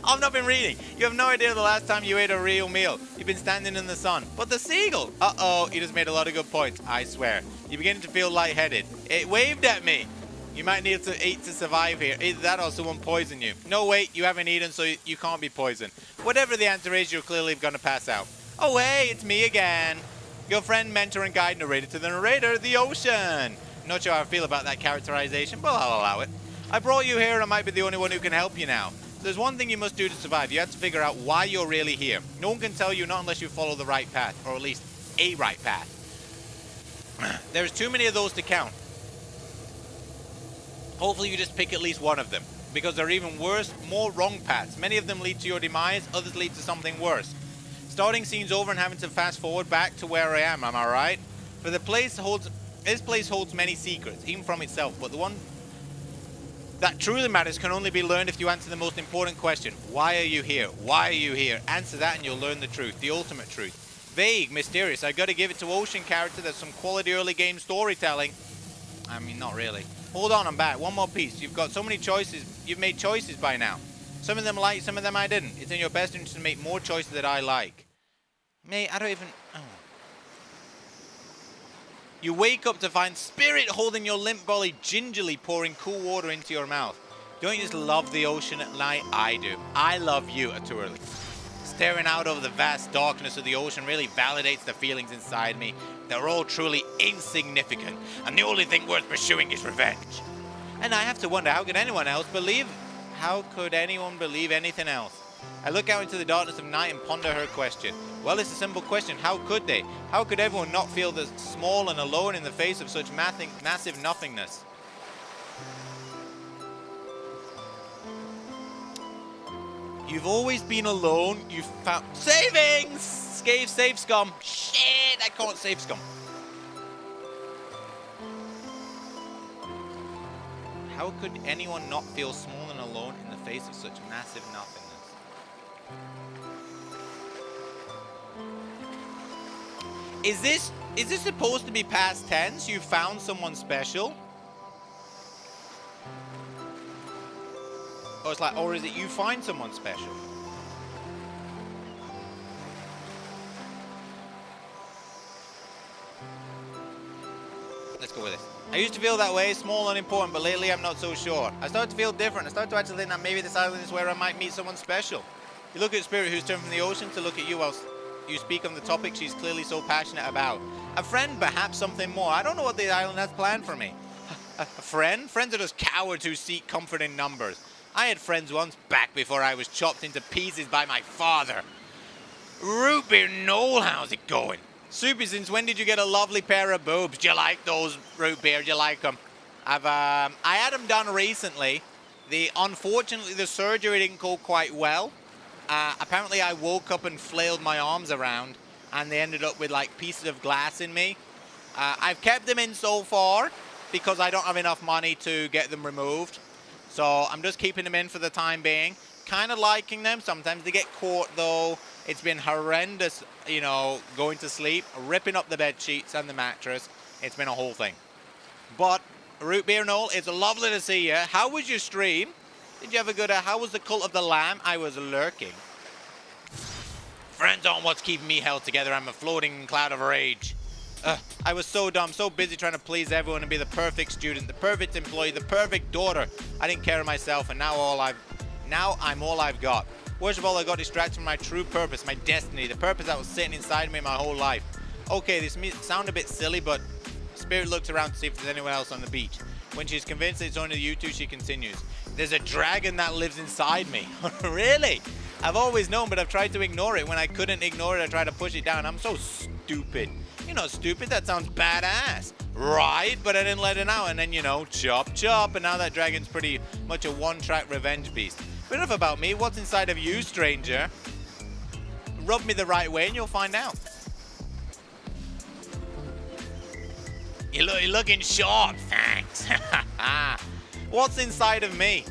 I've not been reading. You have no idea the last time you ate a real meal. You've been standing in the sun. But the seagull. Uh-oh, he just made a lot of good points. I swear. You're beginning to feel lightheaded. It waved at me. You might need to eat to survive here. Either that or someone poison you. No, wait, you haven't eaten, so you can't be poisoned. Whatever the answer is, you're clearly going to pass out. Oh, hey, it's me again. Your friend, mentor, and guide narrator to the narrator, the ocean. Not sure how I feel about that characterization, but I'll allow it. I brought you here and I might be the only one who can help you now. So there's one thing you must do to survive. You have to figure out why you're really here. No one can tell you, not unless you follow the right path, or at least a right path. There's too many of those to count. Hopefully you just pick at least one of them, because there are even worse, more wrong paths. Many of them lead to your demise, others lead to something worse. Starting scene's over and having to fast forward back to where I am I right? For this place holds many secrets, even from itself, but the one that truly matters can only be learned if you answer the most important question. Why are you here? Why are you here? Answer that and you'll learn the truth, the ultimate truth. Vague, mysterious. I gotta give it to Ocean character. There's some quality early game storytelling. I mean, not really. Hold on, I'm back. One more piece. You've got so many choices. You've made choices by now. Some of them I liked, some of them I didn't. It's in your best interest to make more choices that I like. Mate, I don't even... Oh. You wake up to find Spirit holding your limp body, gingerly pouring cool water into your mouth. Don't you just love the ocean at night? I do. I love you at too early. Staring out over the vast darkness of the ocean really validates the feelings inside me. They're all truly insignificant, and the only thing worth pursuing is revenge. And I have to wonder, how could anyone believe anything else? I look out into the darkness of night and ponder her question. Well, it's a simple question. How could they? How could everyone not feel small and alone in the face of such massive nothingness? You've always been alone. You've found... Savings! Save scum. Shit, I can't save scum. How could anyone not feel small and alone in the face of such massive nothingness? Is this supposed to be past tense? You found someone special? Or it's like, or is it you find someone special? Let's go with this. I used to feel that way, small and unimportant, but lately I'm not so sure. I started to feel different. I started to actually think that maybe this island is where I might meet someone special. You look at Spirit, who's turned from the ocean to look at you whilst you speak on the topic she's clearly so passionate about. A friend, perhaps something more. I don't know what the island has planned for me. A friend? Friends are just cowards who seek comfort in numbers. I had friends once, back before I was chopped into pieces by my father. Root beer Noel, how's it going? Soupy, since when did you get a lovely pair of boobs? Do you like those, root beer? Do you like them? I had them done recently. Unfortunately, the surgery didn't go quite well. Apparently, I woke up and flailed my arms around, and they ended up with like pieces of glass in me. I've kept them in so far because I don't have enough money to get them removed. So I'm just keeping them in for the time being. Kind of liking them. Sometimes they get caught though. It's been horrendous, you know, going to sleep, ripping up the bed sheets and the mattress. It's been a whole thing. But Root Beer Noel, it's lovely to see you. How was your stream? Did you have a good, how was the Cult of the Lamb? I was lurking. Friends aren't what's keeping me held together. I'm a floating cloud of rage. I was so dumb, so busy trying to please everyone and be the perfect student, the perfect employee, the perfect daughter. I didn't care of myself, and now I'm all I've got. Worst of all, I got distracted from my true purpose, my destiny, the purpose that was sitting inside me my whole life. Okay, this may sound a bit silly, but Spirit looks around to see if there's anyone else on the beach. When she's convinced it's only you two, she continues. There's a dragon that lives inside me. Really? I've always known, but I've tried to ignore it. When I couldn't ignore it, I tried to push it down. I'm so stupid. You're not stupid. That sounds badass. Right? But I didn't let it out. And then, you know, chop, chop. And now that dragon's pretty much a one-track revenge beast. But enough about me. What's inside of you, stranger? Rub me the right way and you'll find out. You're looking sharp, thanks. What's inside of me?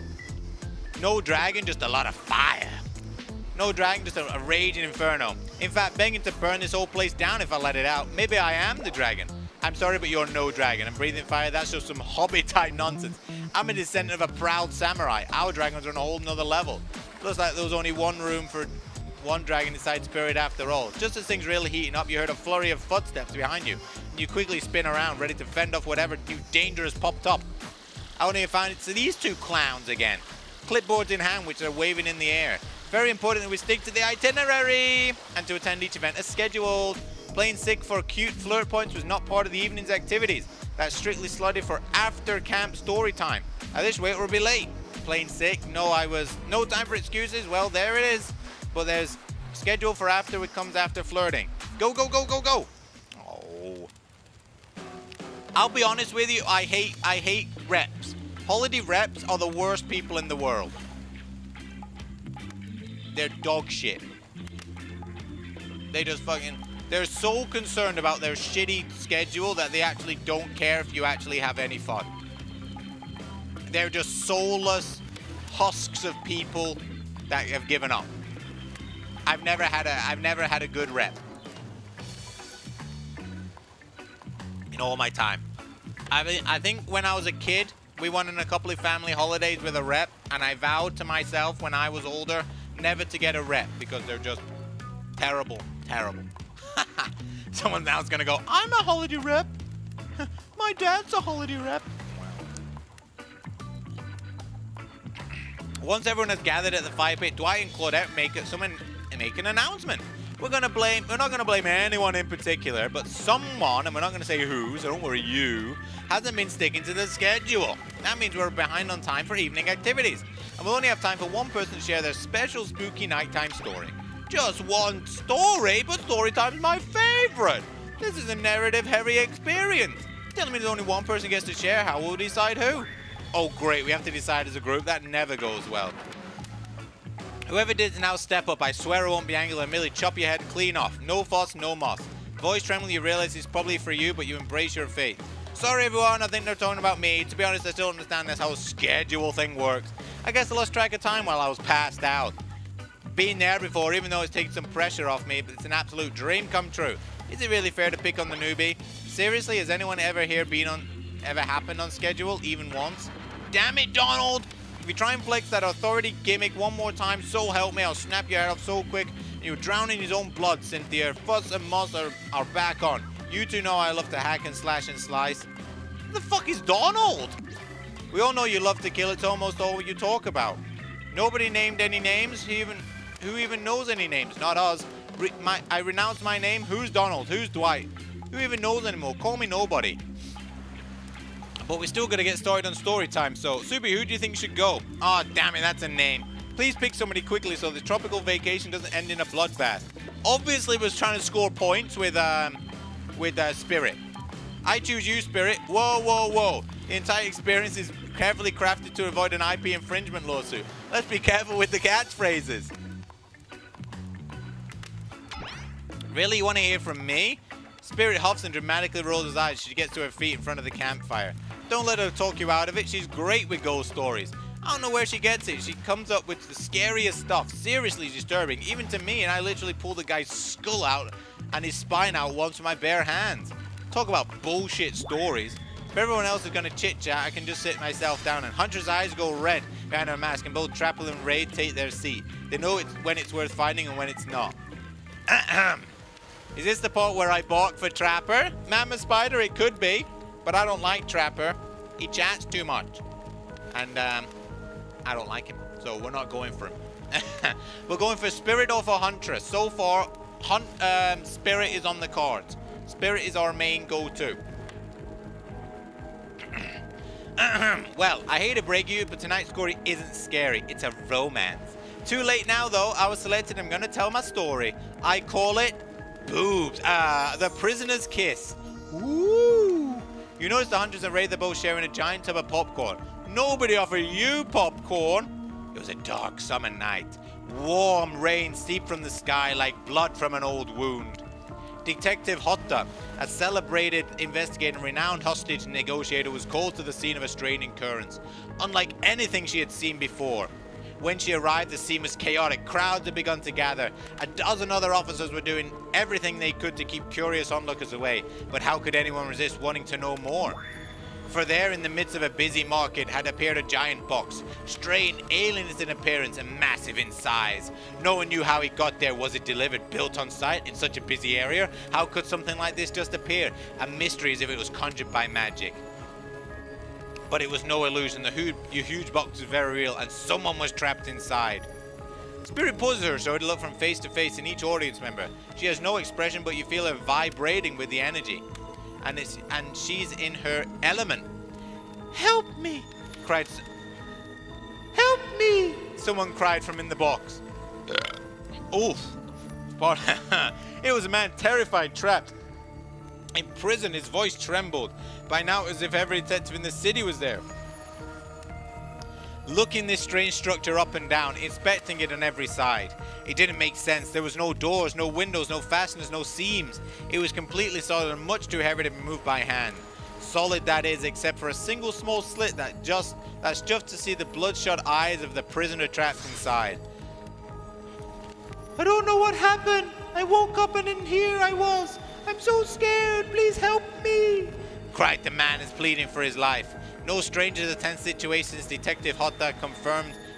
No dragon, just a lot of fire. No dragon, just a raging inferno. In fact, begging to burn this whole place down if I let it out. Maybe I am the dragon. I'm sorry, but you're no dragon. I'm breathing fire. That's just some hobby-type nonsense. I'm a descendant of a proud samurai. Our dragons are on a whole nother level. Looks like there was only one room for one dragon inside Spirit after all. Just as things really heating up, you heard a flurry of footsteps behind you. And you quickly spin around, ready to fend off whatever new danger has popped up. I only found it's these two clowns again. Clipboards in hand, which are waving in the air. Very important that we stick to the itinerary and to attend each event as scheduled. Playing sick for cute flirt points was not part of the evening's activities. That's strictly slotted for after camp story time. At this rate, we'll be late. Playing sick? No, no time for excuses. Well, there it is. But there's schedule for after, which comes after flirting. Go, go, go, go, go. Oh. I'll be honest with you, I hate reps. Holiday reps are the worst people in the world. They're dog shit. They just fucking... They're so concerned about their shitty schedule that they actually don't care if you actually have any fun. They're just soulless husks of people that have given up. I've never had a good rep in all my time. I think when I was a kid, we went on a couple of family holidays with a rep, and I vowed to myself when I was older never to get a rep because they're just terrible, terrible. Someone now is gonna go, I'm a holiday rep. My dad's a holiday rep. Once everyone has gathered at the fire pit, Dwight and Claudette make an announcement. We're not gonna blame anyone in particular, but someone, and we're not gonna say who, so don't worry, you, hasn't been sticking to the schedule. That means we're behind on time for evening activities. And we'll only have time for one person to share their special spooky nighttime story. Just one story, but story time is my favorite. This is a narrative-heavy experience. Telling me there's only one person gets to share, how will we decide who? Oh great, we have to decide as a group. That never goes well. Whoever did now step up. I swear I won't be angry. I'll merely chop your head clean off. No fuss, no moss. Voice trembling, you realize it's probably for you, but you embrace your fate. Sorry everyone, I think they're talking about me. To be honest, I still don't understand this whole schedule thing works. I guess I lost track of time while I was passed out. Been there before, even though it's taken some pressure off me, but it's an absolute dream come true. Is it really fair to pick on the newbie? Seriously, has anyone ever here ever happened on schedule, even once? Damn it, Donald! If you try and flex that authority gimmick one more time, so help me, I'll snap your head off so quick. You'll drown in his own blood, Cynthia. Fuss and Moss are back on. You two know I love to hack and slash and slice. Who the fuck is Donald? We all know you love to kill. It's almost all you talk about. Nobody named any names. Who even knows any names? Not us. I renounce my name. Who's Donald? Who's Dwight? Who even knows anymore? Call me nobody. But we're still gonna get started on story time, so Subi, who do you think should go? Oh, damn it, that's a name. Please pick somebody quickly so the tropical vacation doesn't end in a bloodbath. Obviously was trying to score points with Spirit. I choose you, Spirit. Whoa, whoa, whoa. The entire experience is carefully crafted to avoid an IP infringement lawsuit. Let's be careful with the catchphrases. Really, you want to hear from me? Spirit huffs and dramatically rolls his eyes as she gets to her feet in front of the campfire. Don't let her talk you out of it. She's great with ghost stories. I don't know where she gets it. She comes up with the scariest stuff. Seriously disturbing, even to me, and I literally pulled the guy's skull out and his spine out once with my bare hands. Talk about bullshit stories. If everyone else is going to chit-chat, I can just sit myself down, and Hunter's eyes go red behind her mask, and both Trapple and Ray take their seat. They know when it's worth fighting and when it's not. Is this the part where I balk for Trapper? Mama Spider, it could be, but I don't like Trapper. He chats too much, and I don't like him, so we're not going for him. We're going for Spirit or for Huntress. So far, Spirit is on the cards. Spirit is our main go-to. Well, I hate to break you, but tonight's story isn't scary. It's a romance. Too late now, though. I was selected. I'm going to tell my story. I call it Boobs. The Prisoner's Kiss. Ooh. You notice the hunters and raided the boat sharing a giant tub of popcorn. Nobody offered you popcorn. It was a dark summer night. Warm rain seeped from the sky like blood from an old wound. Detective Hotta, a celebrated investigator and renowned hostage negotiator, was called to the scene of a strange occurrence, unlike anything she had seen before. When she arrived, the scene was chaotic. Crowds had begun to gather. A dozen other officers were doing everything they could to keep curious onlookers away. But how could anyone resist wanting to know more? For there, in the midst of a busy market, had appeared a giant box, strange, alien in appearance, and massive in size. No one knew how it got there. Was it delivered, built on site, in such a busy area? How could something like this just appear? A mystery, as if it was conjured by magic. But it was no illusion. The huge box was very real, and someone was trapped inside. Spirit poses her so to look from face to face in each audience member. She has no expression, but you feel her vibrating with the energy. And she's in her element. Help me! Help me! Someone cried from in the box. Oof. It was a man terrified, trapped. In prison, his voice trembled. By now, it was as if every detective in the city was there. Looking this strange structure up and down, inspecting it on every side. It didn't make sense. There was no doors, no windows, no fasteners, no seams. It was completely solid and much too heavy to be moved by hand. Solid, that is, except for a single small slit that's just to see the bloodshot eyes of the prisoner trapped inside. I don't know what happened. I woke up and in here I was. I'm so scared. Please help me, cried the man as pleading for his life. No stranger to tense situations, Detective Hotta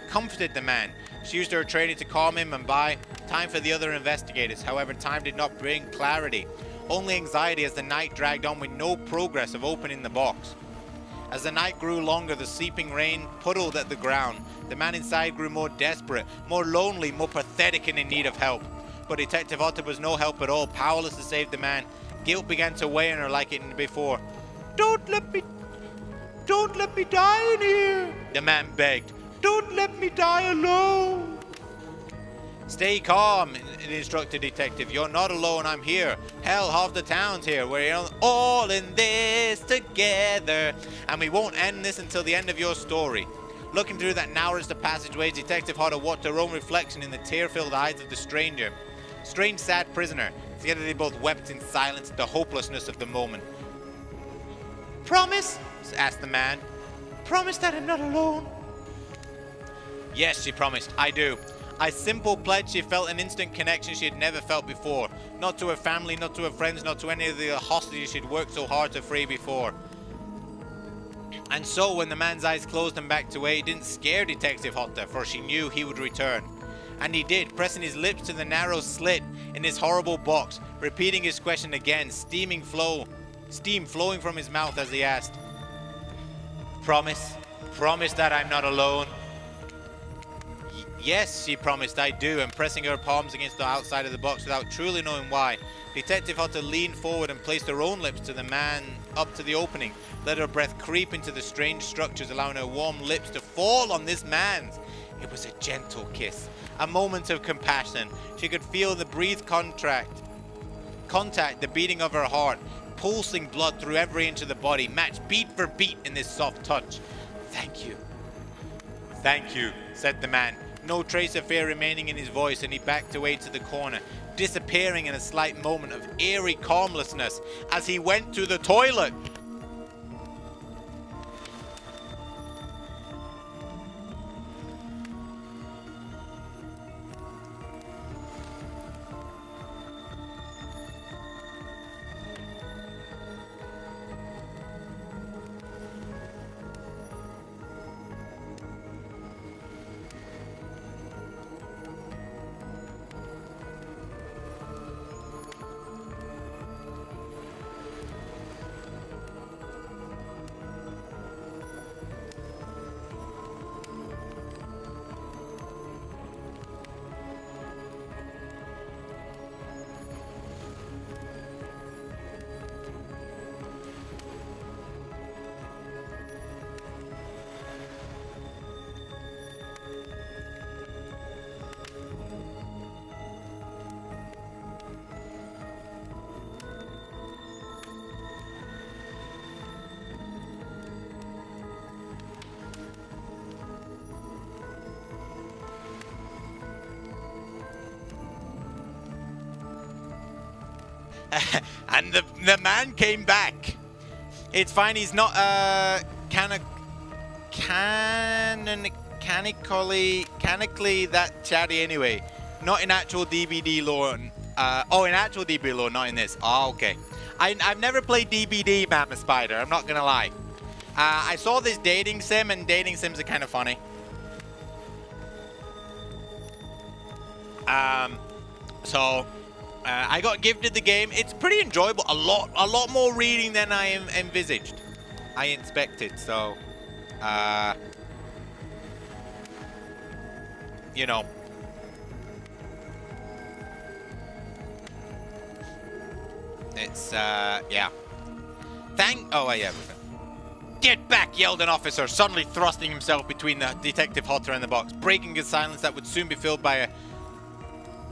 comforted the man. She used her training to calm him and buy time for the other investigators. However, time did not bring clarity, only anxiety as the night dragged on with no progress of opening the box. As the night grew longer, the seeping rain puddled at the ground. The man inside grew more desperate, more lonely, more pathetic and in need of help. But Detective Hotta was no help at all, powerless to save the man. Guilt began to weigh on her like it did before. Don't let me die in here, the man begged. Don't let me die alone. Stay calm, the instructed detective. You're not alone, I'm here. Hell, half the town's here. We're all in this together. And we won't end this until the end of your story. Looking through that narrows the passageway, Detective Hotta watched her own reflection in the tear-filled eyes of the strange, sad prisoner. Together they both wept in silence at the hopelessness of the moment. Promise? Asked the man. Promise that I'm not alone? Yes, she promised. I do. A simple pledge. She felt an instant connection she had never felt before. Not to her family, not to her friends, not to any of the hostages she'd worked so hard to free before. And so, when the man's eyes closed and backed away, it didn't scare Detective Hotta, for she knew he would return. And he did, pressing his lips to the narrow slit in this horrible box, repeating his question again, steam flowing from his mouth as he asked, Promise? Promise that I'm not alone? Yes, she promised, I do, and pressing her palms against the outside of the box without truly knowing why, Detective Hotta leaned forward and placed her own lips to the man up to the opening, let her breath creep into the strange structures, allowing her warm lips to fall on this man's. It was a gentle kiss, a moment of compassion. She could feel the breathe contact, the beating of her heart, pulsing blood through every inch of the body, matched beat for beat in this soft touch. Thank you. Thank you, said the man, no trace of fear remaining in his voice, and he backed away to the corner, disappearing in a slight moment of eerie calmlessness as he went to the toilet. And the man came back. It's fine. He's not canonically that chatty anyway. Not in actual DBD lore. In actual DBD lore, not in this. Oh, okay. I've never played DBD, Mama Spider. I'm not gonna lie. I saw this dating sim, and dating sims are kind of funny. I got gifted the game. It's pretty enjoyable. A lot more reading than I envisaged. I expected. So, you know. It's yeah. Oh yeah. Get back! Yelled an officer, suddenly thrusting himself between the Detective Hotter and the box, breaking a silence that would soon be filled by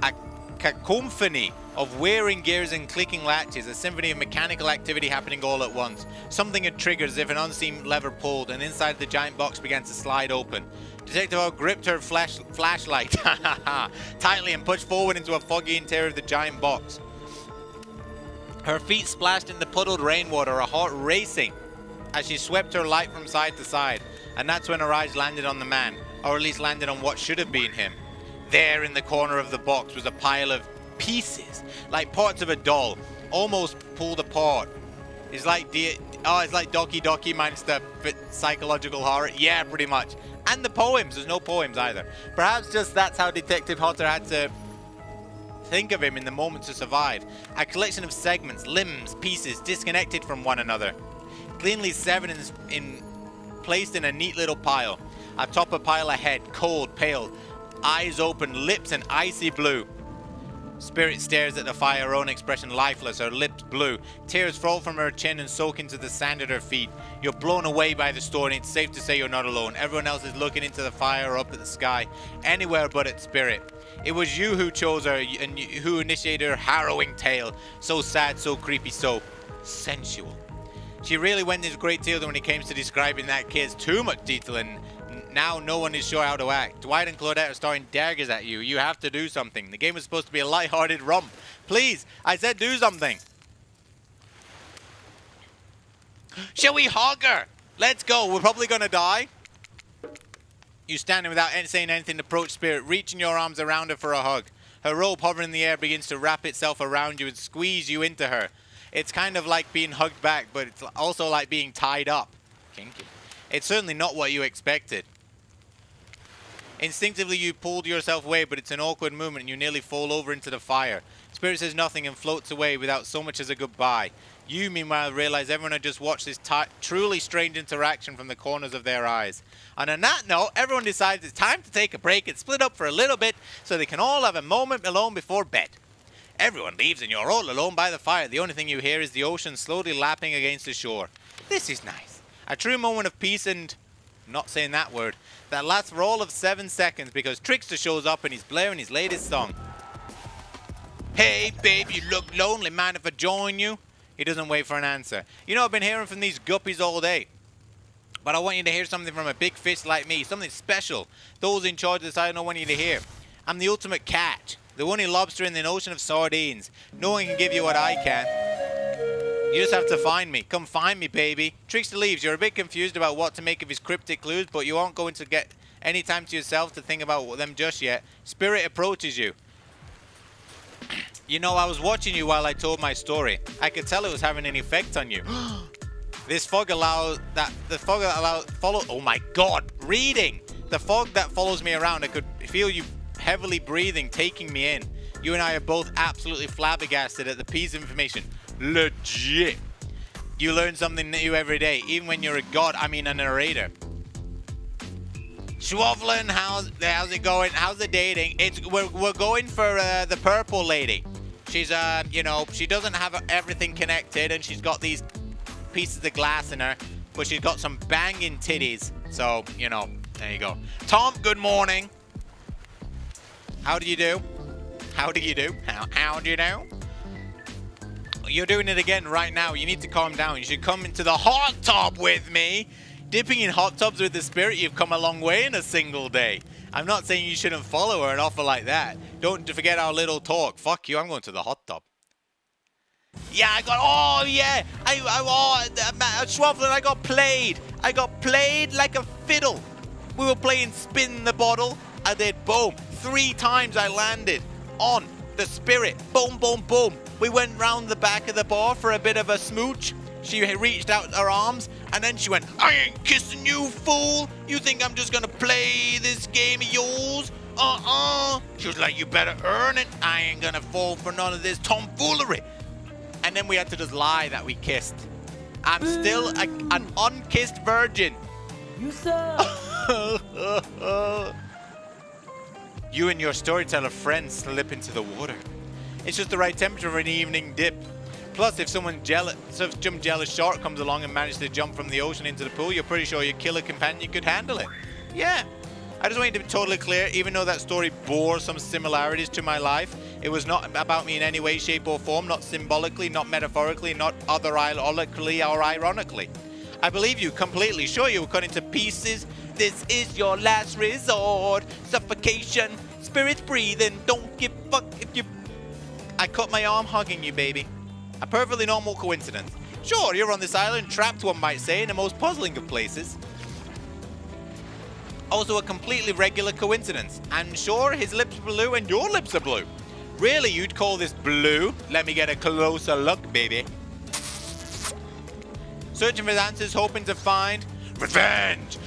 a cacophony of whirring gears and clicking latches, a symphony of mechanical activity happening all at once. Something had triggered as if an unseen lever pulled, and inside the giant box began to slide open. Detective O gripped her flashlight tightly and pushed forward into a foggy interior of the giant box. Her feet splashed in the puddled rainwater, her heart racing as she swept her light from side to side. And that's when her eyes landed on the man, or at least landed on what should have been him. There in the corner of the box was a pile of pieces, like parts of a doll, almost pulled apart. It's like Doki Doki minus the psychological horror. Yeah, pretty much. And the poems. There's no poems either. Perhaps just that's how Detective Hotter had to think of him in the moment to survive. A collection of segments, limbs, pieces disconnected from one another, cleanly severed placed in a neat little pile. Atop a pile a head, cold, pale, eyes open, lips an icy blue. Spirit stares at the fire, her own expression lifeless, her lips blue. Tears fall from her chin and soak into the sand at her feet. You're blown away by the storm, and it's safe to say you're not alone. Everyone else is looking into the fire or up at the sky, anywhere but at Spirit. It was you who chose her and who initiated her harrowing tale. So sad, so creepy, so sensual. She really went into great deal when it came to describing that kid's too much detail, and now no one is sure how to act. Dwight and Claudette are starting daggers at you. You have to do something. The game was supposed to be a light-hearted romp. Please, I said do something. Shall we hug her? Let's go. We're probably going to die. You standing without saying anything, approach Spirit, reaching your arms around her for a hug. Her robe hovering in the air begins to wrap itself around you and squeeze you into her. It's kind of like being hugged back, but it's also like being tied up. Kinky. It's certainly not what you expected. Instinctively, you pulled yourself away, but it's an awkward movement and you nearly fall over into the fire. Spirit says nothing and floats away without so much as a goodbye. You, meanwhile, realize everyone had just watched this truly strange interaction from the corners of their eyes. And on that note, everyone decides it's time to take a break and split up for a little bit so they can all have a moment alone before bed. Everyone leaves and you're all alone by the fire. The only thing you hear is the ocean slowly lapping against the shore. This is nice. A true moment of peace and... I'm not saying that word. That lasts for all of 7 seconds because Trickster shows up and he's blaring his latest song. Hey, babe, you look lonely. Mind if I join you? He doesn't wait for an answer. You know, I've been hearing from these guppies all day. But I want you to hear something from a big fish like me. Something special. Those in charge decide I don't want you to hear. I'm the ultimate catch. The only lobster in the ocean of sardines. No one can give you what I can. You just have to find me. Come find me, baby. Trickster leaves. You're a bit confused about what to make of his cryptic clues, but you aren't going to get any time to yourself to think about them just yet. Spirit approaches you. You know, I was watching you while I told my story. I could tell it was having an effect on you. This fog allows oh my god, reading. The fog that follows me around, I could feel you heavily breathing, taking me in. You and I are both absolutely flabbergasted at the piece of information. Legit. You learn something new every day, even when you're a god, I mean a narrator. Schwovelin, how's it going? How's the dating? We're going for the purple lady. She's you know, she doesn't have everything connected, and she's got these pieces of glass in her, but she's got some banging titties. So, you know, there you go. Tom, good morning. How do you do? How do you do? How do you do? You're doing it again right now. You need to calm down. You should come into the hot tub with me. Dipping in hot tubs with the Spirit, you've come a long way in a single day. I'm not saying you shouldn't follow her and offer like that. Don't forget our little talk. Fuck you, I'm going to the hot tub. Yeah, I got, oh yeah, Schwaffler, I got played. I got played like a fiddle. We were playing spin the bottle. I did, boom. 3 times I landed on the spirit. Boom, boom, boom. We went round the back of the bar for a bit of a smooch. She reached out her arms, and then she went, I ain't kissing you, fool. You think I'm just gonna play this game of yours? She was like, you better earn it. I ain't gonna fall for none of this tomfoolery. And then we had to just lie that we kissed. I'm still an unkissed virgin. You suck. You and your storyteller friend slip into the water. It's just the right temperature for an evening dip. Plus, if some jealous shark comes along and manages to jump from the ocean into the pool, you're pretty sure your killer companion could handle it. Yeah. I just want you to be totally clear, even though that story bore some similarities to my life, it was not about me in any way, shape, or form, not symbolically, not metaphorically, not other-ironically or ironically. I believe you completely. Sure, you were cut into pieces. This is your last resort. Suffocation. Spirits breathing. Don't give a fuck if you... I cut my arm hugging you, baby. A perfectly normal coincidence. Sure, you're on this island, trapped, one might say, in the most puzzling of places. Also a completely regular coincidence. I'm sure his lips are blue and your lips are blue. Really, you'd call this blue? Let me get a closer look, baby. Searching for answers, hoping to find revenge.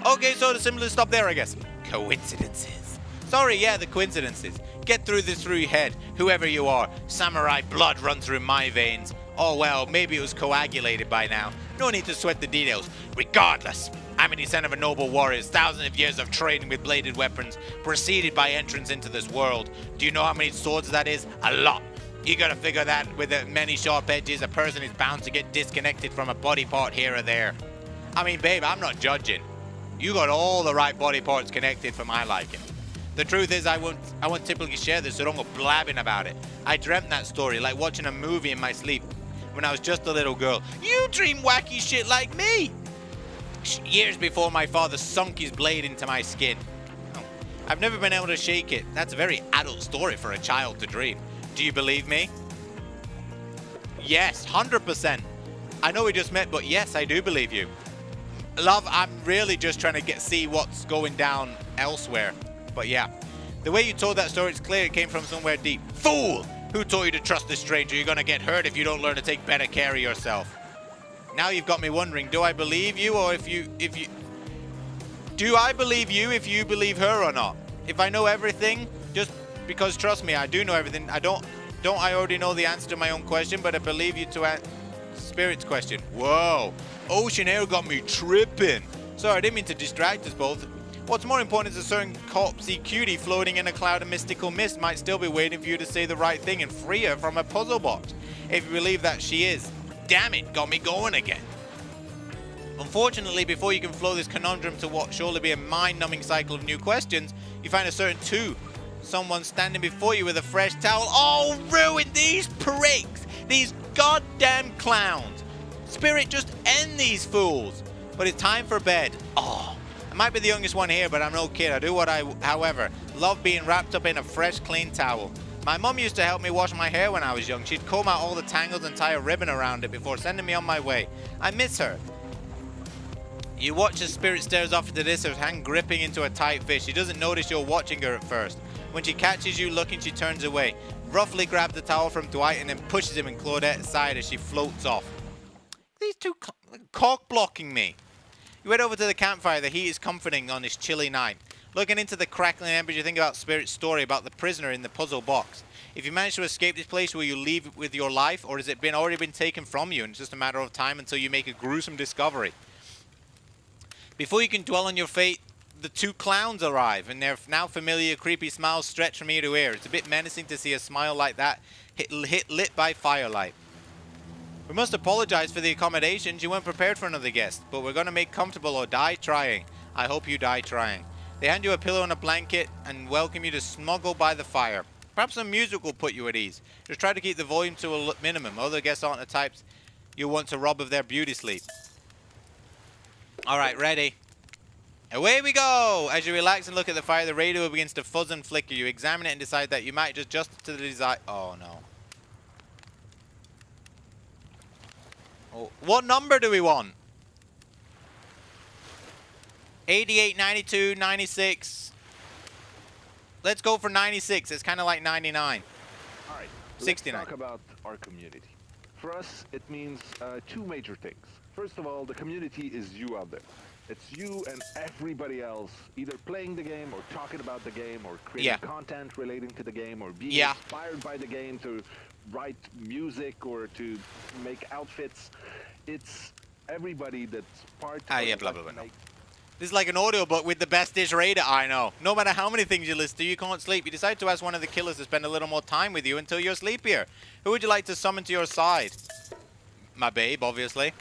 Okay, so the simplest stop there, I guess. Coincidences. Sorry, yeah, the coincidences. Get through this through your head, whoever you are. Samurai blood runs through my veins. Oh well, maybe it was coagulated by now. No need to sweat the details. Regardless, I'm a descendant of noble warriors, thousands of years of training with bladed weapons, preceded by entrance into this world. Do you know how many swords that is? A lot. You gotta figure that with the many sharp edges, a person is bound to get disconnected from a body part here or there. I mean, babe, I'm not judging. You got all the right body parts connected for my liking. The truth is, I won't typically share this, so don't go blabbing about it. I dreamt that story, like watching a movie in my sleep, when I was just a little girl. You dream wacky shit like me! Years before my father sunk his blade into my skin. Oh, I've never been able to shake it. That's a very adult story for a child to dream. Do you believe me? Yes, 100%. I know we just met, but yes, I do believe you. Love, I'm really just trying to see what's going down elsewhere. But yeah, the way you told that story, it's clear it came from somewhere deep. Fool! Who taught you to trust this stranger? You're gonna get hurt if you don't learn to take better care of yourself. Now you've got me wondering, do I believe you or do I believe you if you believe her or not? If I know everything, just because trust me, I do know everything. Don't I already know the answer to my own question, but I believe you to answer Spirit's question. Whoa, ocean air got me tripping. Sorry, I didn't mean to distract us both. What's more important is a certain corpsey cutie floating in a cloud of mystical mist might still be waiting for you to say the right thing and free her from a puzzle box. If you believe that she is. Damn it, got me going again. Unfortunately, before you can flow this conundrum to what surely be a mind-numbing cycle of new questions, you find a certain someone standing before you with a fresh towel. Oh, ruin these pricks! These goddamn clowns! Spirit, just end these fools! But it's time for bed. Oh. I might be the youngest one here, but I'm no kid. I do however, love being wrapped up in a fresh, clean towel. My mum used to help me wash my hair when I was young. She'd comb out all the tangles and tie a ribbon around it before sending me on my way. I miss her. You watch as Spirit stares off into this, her hand gripping into a tight fist. She doesn't notice you're watching her at first. When she catches you looking, she turns away, roughly grabs the towel from Dwight and then pushes him in Claudette's side as she floats off. These two cock blocking me. You head over to the campfire. The heat is comforting on this chilly night. Looking into the crackling embers, you think about Spirit's story about the prisoner in the puzzle box. If you manage to escape this place, will you leave with your life, or has it already been taken from you and it's just a matter of time until you make a gruesome discovery? Before you can dwell on your fate, the two clowns arrive, and their now familiar creepy smiles stretch from ear to ear. It's a bit menacing to see a smile like that lit by firelight. We must apologize for the accommodations. You weren't prepared for another guest, but we're going to make comfortable or die trying. I hope you die trying. They hand you a pillow and a blanket and welcome you to snuggle by the fire. Perhaps some music will put you at ease. Just try to keep the volume to a minimum. Other guests aren't the types you want to rob of their beauty sleep. Alright, ready? Away we go! As you relax and look at the fire, the radio begins to fuzz and flicker. You examine it and decide that you might adjust to the desire. Oh no. Oh, what number do we want? 88, 92, 96. Let's go for 96. It's kind of like 99. All right, 69. let's talk about our community. For us, it means two major things. First of all, the community is you out there. It's you and everybody else either playing the game or talking about the game or creating content relating to the game or being inspired by the game to write music or to make outfits. It's everybody that's part of blah, blah, blah. This is like an audiobook with the best dish raider I know. No matter how many things you listen to, you can't sleep. You decide to ask one of the killers to spend a little more time with you until you're sleepier. Who would you like to summon to your side? My babe, obviously.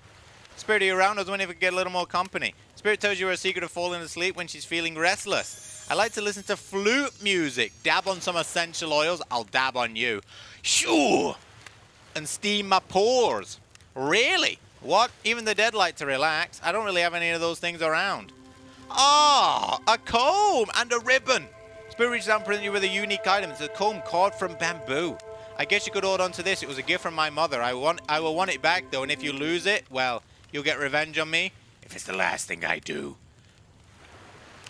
Spirit, are you around? I was wondering if we could get a little more company. Spirit tells you her secret of falling asleep when she's feeling restless. I like to listen to flute music. Dab on some essential oils. I'll dab on you. Shoo! And steam my pores. Really? What? Even the dead like to relax. I don't really have any of those things around. Ah, a comb and a ribbon. Spirit reaches out and presents you with a unique item. It's a comb carved from bamboo. I guess you could hold on to this. It was a gift from my mother. I will want it back, though, and if you lose it, well, you'll get revenge on me if it's the last thing I do.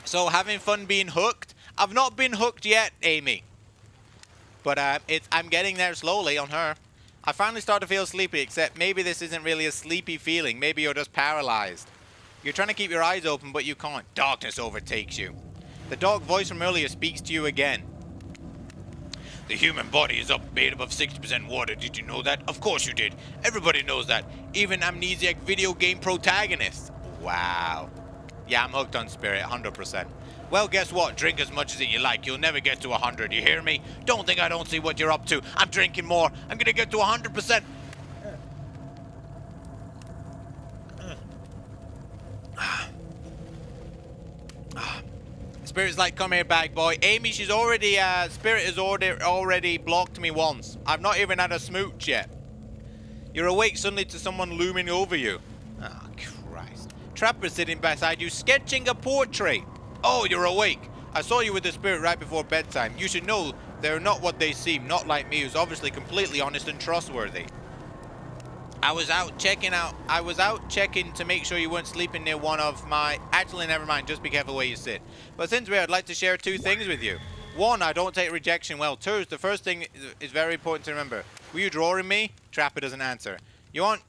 So, having fun being hooked? I've not been hooked yet, Amy. But I'm getting there slowly on her. I finally start to feel sleepy, except maybe this isn't really a sleepy feeling. Maybe you're just paralyzed. You're trying to keep your eyes open, but you can't. Darkness overtakes you. The dark voice from earlier speaks to you again. The human body is made above 60% water. Did you know that? Of course you did. Everybody knows that. Even amnesiac video game protagonists. Wow. Yeah, I'm hooked on Spirit, 100%. Well, guess what? Drink as much as you like. You'll never get to 100. You hear me? Don't think I don't see what you're up to. I'm drinking more. I'm going to get to 100%. Spirit's like, come here, bag boy. Amy, she's already, Spirit has already blocked me once. I've not even had a smooch yet. You're awake suddenly to someone looming over you. Oh, Christ. Trapper sitting beside you, sketching a portrait. Oh, you're awake. I saw you with the Spirit right before bedtime. You should know they're not what they seem, not like me, who's obviously completely honest and trustworthy. I was out checking to make sure you weren't sleeping near one of my... Actually, never mind. Just be careful where you sit. But since I'd like to share two things with you. One, I don't take rejection well. Two, the first thing is very important to remember. Were you drawing me? Trapper doesn't answer. You aren't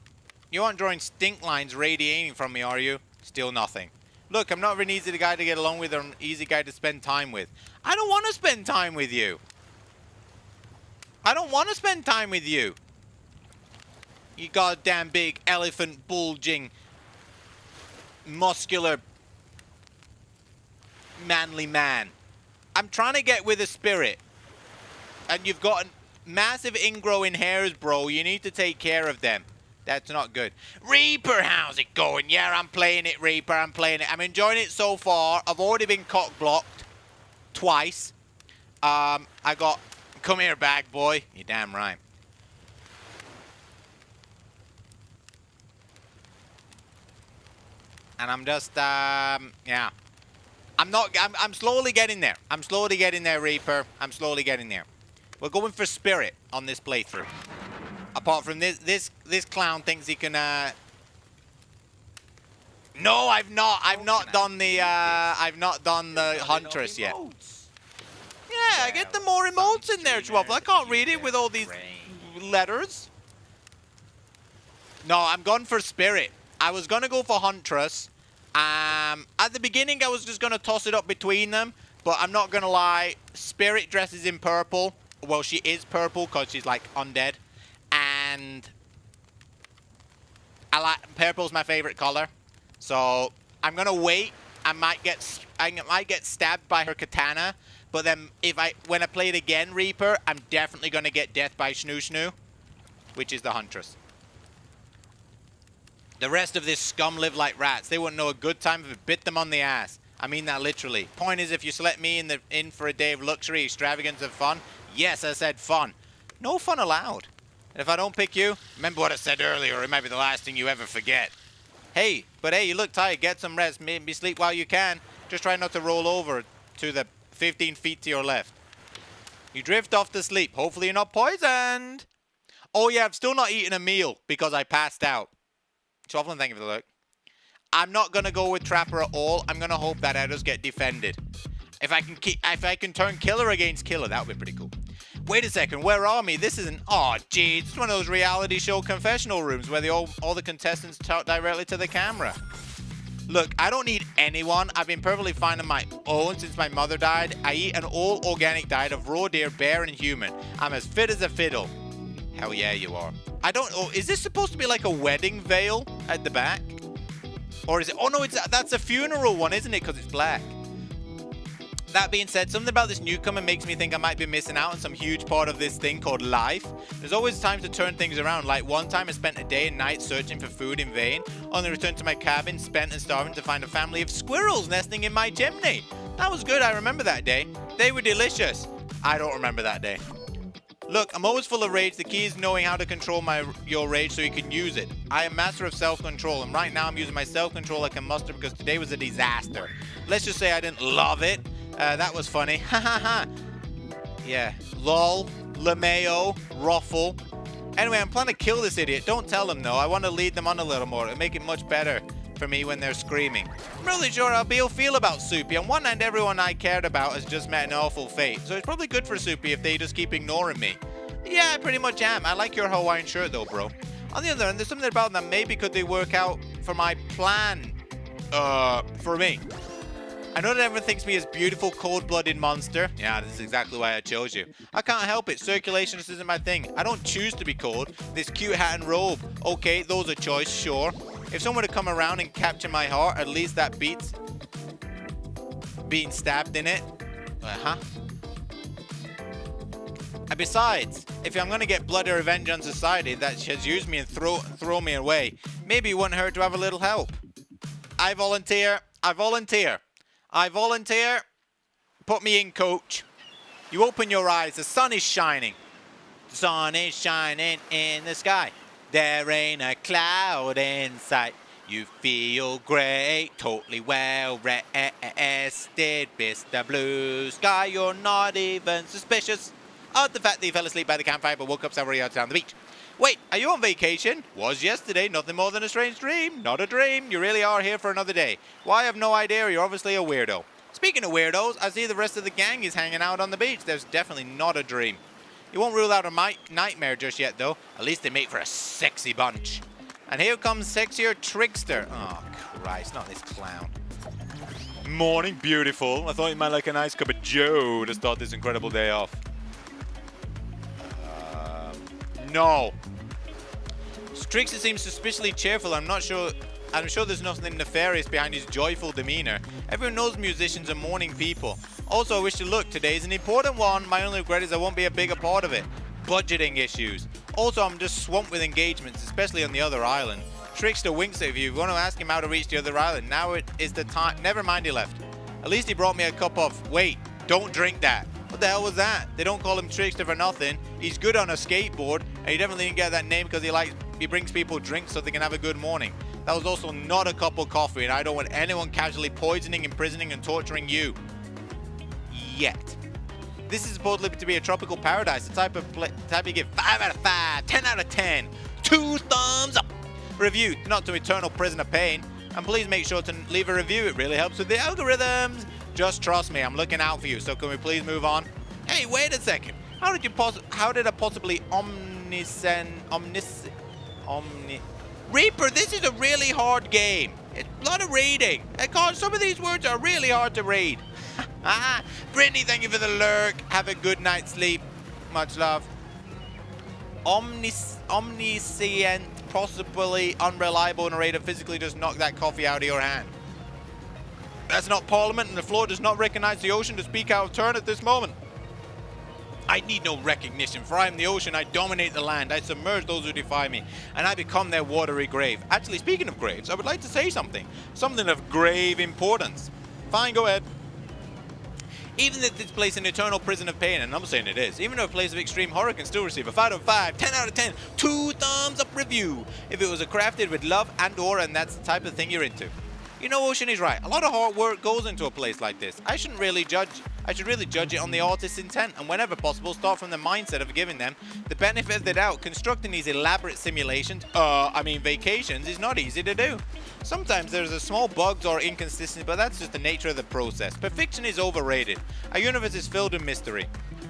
drawing stink lines radiating from me, are you? Still nothing. Look, I'm not an easy guy to get along with or an easy guy to spend time with. I don't want to spend time with you. I don't want to spend time with you. You goddamn big elephant bulging muscular manly man. I'm trying to get with a Spirit. And you've got massive ingrowing hairs, bro. You need to take care of them. That's not good. Reaper, how's it going? Yeah, I'm playing it, Reaper. I'm playing it. I'm enjoying it so far. I've already been cock-blocked twice. I got... Come here, bag boy. You're damn right. And I'm just, yeah. I'm slowly getting there. I'm slowly getting there, Reaper. I'm slowly getting there. We're going for Spirit on this playthrough. Apart from this clown thinks he can, No, I've not done the Huntress yet. Yeah, get the more emotes in there, Schwaffle. I can't read it with all these letters. No, I'm going for Spirit. I was going to go for Huntress. At the beginning, I was just going to toss it up between them. But I'm not going to lie. Spirit dresses in purple. Well, she is purple because she's, like, undead. And purple's my favorite color. So I'm going to wait. I might get stabbed by her katana. But then when I play it again, Reaper, I'm definitely going to get death by Snoo Snoo. Which is the Huntress. The rest of this scum live like rats. They wouldn't know a good time if it bit them on the ass. I mean that literally. Point is, if you select me in for a day of luxury, extravagance, and fun, yes, I said fun. No fun allowed. And if I don't pick you, remember what I said earlier. It might be the last thing you ever forget. Hey, you look tired. Get some rest. Maybe sleep while you can. Just try not to roll over to the 15 feet to your left. You drift off to sleep. Hopefully you're not poisoned. Oh yeah, I've still not eaten a meal because I passed out. Chauvelin, thank you for the look. I'm not gonna go with Trapper at all. I'm gonna hope that I just get defended. If I can turn killer against killer, that would be pretty cool. Wait a second, where are we? This isn't. Oh, geez, it's one of those reality show confessional rooms where all the contestants talk directly to the camera. Look, I don't need anyone. I've been perfectly fine on my own since my mother died. I eat an all organic diet of raw deer, bear, and human. I'm as fit as a fiddle. Hell yeah, you are. I don't know. Is this supposed to be like a wedding veil at the back? Or is it? Oh no, that's a funeral one, isn't it? Because it's black. That being said, something about this newcomer makes me think I might be missing out on some huge part of this thing called life. There's always time to turn things around. Like one time I spent a day and night searching for food in vain, only returned to my cabin, spent and starving to find a family of squirrels nesting in my chimney. That was good, I remember that day. They were delicious. I don't remember that day. Look, I'm always full of rage. The key is knowing how to control your rage so you can use it. I am master of self-control, and right now I'm using my self-control like a muster because today was a disaster. Let's just say I didn't love it. That was funny. Ha ha ha. Yeah. Lol. LeMayo. Ruffle. Anyway, I'm planning to kill this idiot. Don't tell him, though. I want to lead them on a little more. It'll make it much better for me when they're screaming. I'm really sure how I'll feel about Soupy. On one hand, everyone I cared about has just met an awful fate. So it's probably good for Soupy if they just keep ignoring me. Yeah, I pretty much am. I like your Hawaiian shirt, though, bro. On the other hand, there's something about them. Maybe could they work out for my plan? For me. I know that everyone thinks me as beautiful, cold-blooded monster. Yeah, this is exactly why I chose you. I can't help it. Circulation just isn't my thing. I don't choose to be cold. This cute hat and robe. Okay, those are choice, sure. If someone were to come around and capture my heart, at least that beats being stabbed in it. And besides, if I'm going to get bloody revenge on society that has used me and throw me away, maybe it wouldn't hurt to have a little help. I volunteer. I volunteer. I volunteer. Put me in, coach. You open your eyes. The sun is shining. The sun is shining in the sky. There ain't a cloud in sight. You feel great, totally well rested. Mr. Blue Sky, you're not even suspicious of the fact that you fell asleep by the campfire but woke up several yards down the beach. Wait, are you on vacation? Was yesterday, nothing more than a strange dream. Not a dream, you really are here for another day. Well, I have no idea, you're obviously a weirdo. Speaking of weirdos, I see the rest of the gang is hanging out on the beach. There's definitely not a dream. You won't rule out a nightmare just yet, though. At least they make for a sexy bunch. And here comes sexier Trickster. Oh, Christ, not this clown. Morning, beautiful. I thought you might like a nice cup of joe to start this incredible day off. No. Trickster seems suspiciously cheerful. I'm sure there's nothing nefarious behind his joyful demeanor. Everyone knows musicians are morning people. Also, I wish you luck. Today's an important one. My only regret is I won't be a bigger part of it. Budgeting issues. Also, I'm just swamped with engagements, especially on the other island. Trickster winks at you. If you want to ask him how to reach the other island, now it is the time. Never mind, he left. At least he brought me a cup of... Wait, don't drink that. What the hell was that? They don't call him Trickster for nothing. He's good on a skateboard, and he definitely didn't get that name because he brings people drinks so they can have a good morning. That was also not a cup of coffee, and I don't want anyone casually poisoning, imprisoning, and torturing you. Yet. This is supposedly to be a tropical paradise, the type you give 5 out of 5, 10 out of 10, 2 thumbs up. Review, not to eternal prison of pain. And please make sure to leave a review, it really helps with the algorithms. Just trust me, I'm looking out for you, so can we please move on? Hey, wait a second. How did a possibly Reaper, this is a really hard game. It's a lot of reading. Some of these words are really hard to read. Brittany, thank you for the lurk. Have a good night's sleep. Much love. Omniscient, possibly unreliable narrator physically just knocked that coffee out of your hand. That's not Parliament, and the floor does not recognize the ocean to speak out of turn at this moment. I need no recognition, for I am the ocean. I dominate the land. I submerge those who defy me, and I become their watery grave. Actually, speaking of graves, I would like to say something. Something of grave importance. Fine, go ahead. Even if this place an eternal prison of pain, and I'm saying it is, even though a place of extreme horror can still receive a 5 out of 5, 10 out of 10, 2 thumbs up review. If it was crafted with love and that's the type of thing you're into. You know, Ocean is right. A lot of hard work goes into a place like this. I should really judge it on the artist's intent, and whenever possible, start from the mindset of giving them the benefit of the doubt. Constructing these elaborate simulations, vacations, is not easy to do. Sometimes there's a small bugs or inconsistency, but that's just the nature of the process. Perfection is overrated. Our universe is filled with mystery.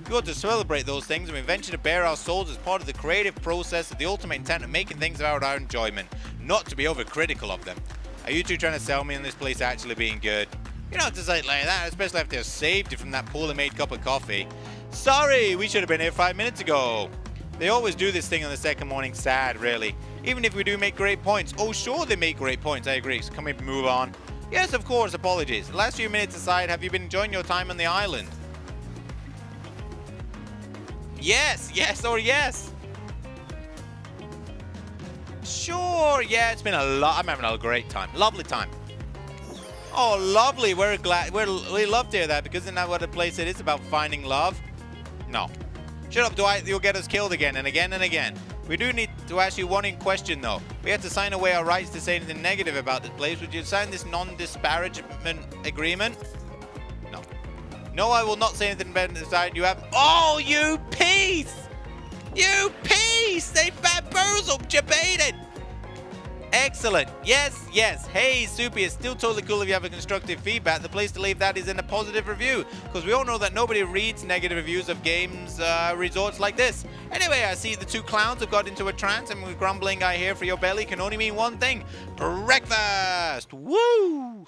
We ought to celebrate those things, and we venture to bare our souls as part of the creative process of the ultimate intent of making things about our enjoyment, not to be overcritical of them. Are you two trying to sell me on this place actually being good? You don't have to say it like that, especially after I've saved you from that poorly made cup of coffee. Sorry, we should have been here 5 minutes ago. They always do this thing on the second morning. Sad, really. Even if we do make great points. Oh, sure they make great points, I agree. So can we move on? Yes, of course, apologies. The last few minutes aside, have you been enjoying your time on the island? Yes, yes, or yes. Sure, yeah, it's been a lot. I'm having a great time. Lovely time. Oh, lovely. We're glad. We love to hear that, because isn't that what a place it is about, finding love? No. Shut up, Dwight. You'll get us killed again and again and again. We do need to ask you one in question, though. We have to sign away our rights to say anything negative about this place. Would you sign this non-disparagement agreement? No. No, I will not say anything about the side you have. Oh, you piece! You piece! They bamboozled your baited! Excellent. Yes, yes. Hey, Soupy, it's still totally cool if you have a constructive feedback. The place to leave that is in a positive review, because we all know that nobody reads negative reviews of games resorts like this. Anyway, I see the two clowns have got into a trance, and with grumbling I hear for your belly can only mean one thing. Breakfast! Woo!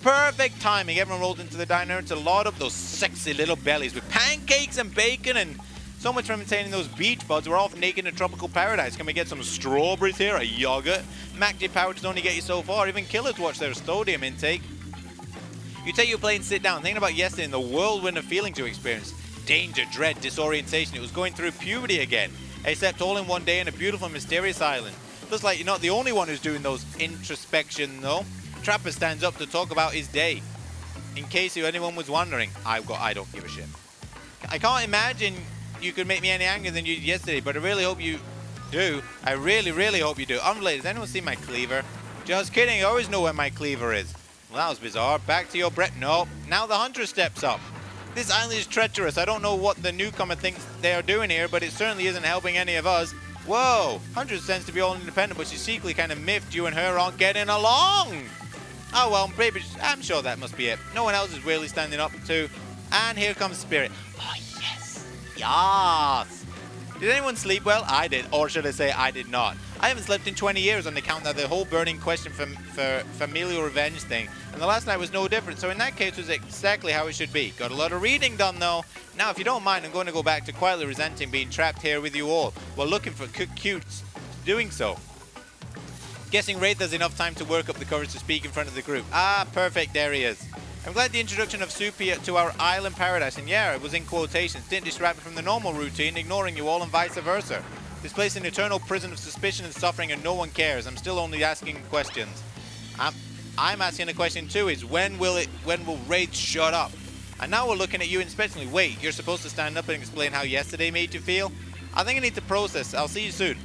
Perfect timing. Everyone rolled into the diner to load up those sexy little bellies with pancakes and bacon and so much for maintaining those beach buds. We're off naked in a tropical paradise. Can we get some strawberries here? A yogurt? MacD power to only get you so far. Even killers watch their sodium intake. You take your plane and sit down. Thinking about yesterday and the whirlwind of feelings you experienced. Danger, dread, disorientation. It was going through puberty again. Except all in one day in a beautiful and mysterious island. Looks like you're not the only one who's doing those introspection, though. Trapper stands up to talk about his day. In case anyone was wondering, I don't give a shit. I can't imagine you could make me any angrier than you did yesterday, but I really hope you do. I really, really hope you do. Unrelated, has anyone seen my cleaver? Just kidding, I always know where my cleaver is. Well, that was bizarre. Back to your Brett. No, now the hunter steps up. This island is treacherous. I don't know what the newcomer thinks they are doing here, but it certainly isn't helping any of us. Whoa, Hunter tends to be all independent, but she secretly kind of miffed you and her aren't getting along. Oh well, I'm sure that must be it. No one else is really standing up to. And here comes Spirit. Oh, yes. Yes. Did anyone sleep well? I did. Or should I say I did not. I haven't slept in 20 years on account of the whole burning question for familial revenge thing. And the last night was no different. So in that case, it was exactly how it should be. Got a lot of reading done, though. Now, if you don't mind, I'm going to go back to quietly resenting being trapped here with you all while looking for cutes doing so. Guessing Wraith has enough time to work up the courage to speak in front of the group. Ah, perfect. There he is. I'm glad the introduction of Soupy to our island paradise, and yeah, it was in quotations, didn't distract me from the normal routine, ignoring you all and vice versa. This place is an eternal prison of suspicion and suffering, and no one cares. I'm still only asking questions. I'm asking a question too, is when will Wraith shut up? And now we're looking at you inspectionally. Wait, you're supposed to stand up and explain how yesterday made you feel? I think I need to process. I'll see you soon.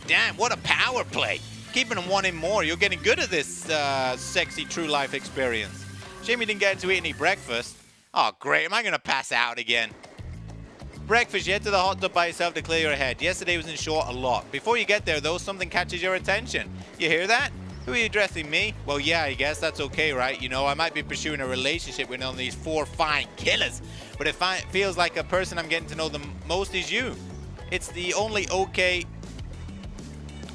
Damn, what a power play. Keeping them wanting more. You're getting good at this sexy true life experience. Shame you didn't get to eat any breakfast. Oh, great. Am I going to pass out again? Breakfast. You head to the hot tub by yourself to clear your head. Yesterday was in short a lot. Before you get there, though, something catches your attention. You hear that? Who are you addressing, me? Well, yeah, I guess that's okay, right? You know, I might be pursuing a relationship with one of these 4 fine killers, but it feels like a person I'm getting to know the most is you. It's the only okay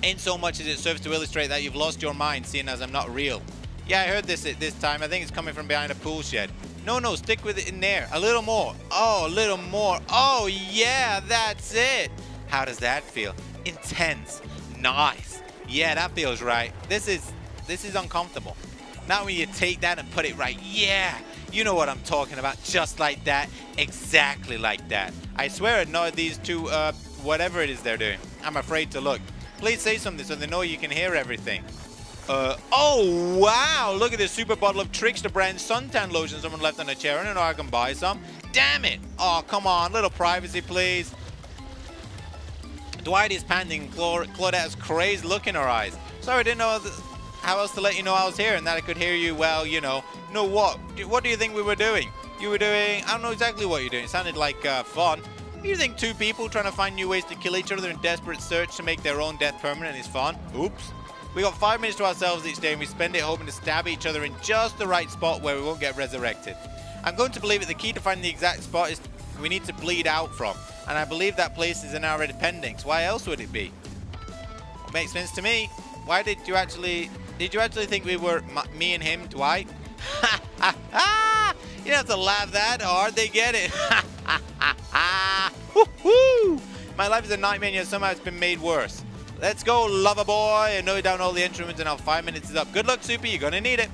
in so much as it serves to illustrate that you've lost your mind, seeing as I'm not real. Yeah, I heard this at this time. I think it's coming from behind a pool shed. No, stick with it in there. A little more. Oh, a little more. Oh, yeah, that's it. How does that feel? Intense. Nice. Yeah, that feels right. This is uncomfortable. Now when you take that and put it right. Yeah, you know what I'm talking about. Just like that. Exactly like that. I swear I know these two, whatever it is they're doing. I'm afraid to look. Please say something so they know you can hear everything. Oh, wow. Look at this super bottle of Trickster brand suntan lotion someone left on a chair. I don't know I can buy some. Damn it. Oh, come on. Little privacy, please. Dwight is panting. Claudette has crazed look in her eyes. Sorry, I didn't know how else to let you know I was here and that I could hear you, well, you know what? What do you think we were doing? You were doing, I don't know exactly what you're doing. It sounded like fun. You think two people trying to find new ways to kill each other in desperate search to make their own death permanent is fun? Oops. We got 5 minutes to ourselves each day and we spend it hoping to stab each other in just the right spot where we won't get resurrected. I'm going to believe that the key to finding the exact spot is we need to bleed out from. And I believe that place is in our appendix. Why else would it be? It makes sense to me. Why did you actually think we were me and him, Dwight? Ha ha ha! You don't have to laugh that hard, they get it. Ha ha ha ha! Woo-hoo! My life is a nightmare and yet somehow it's been made worse. Let's go, lover boy, and note down all the instruments and now 5 minutes is up. Good luck, Soupy, you're gonna need it.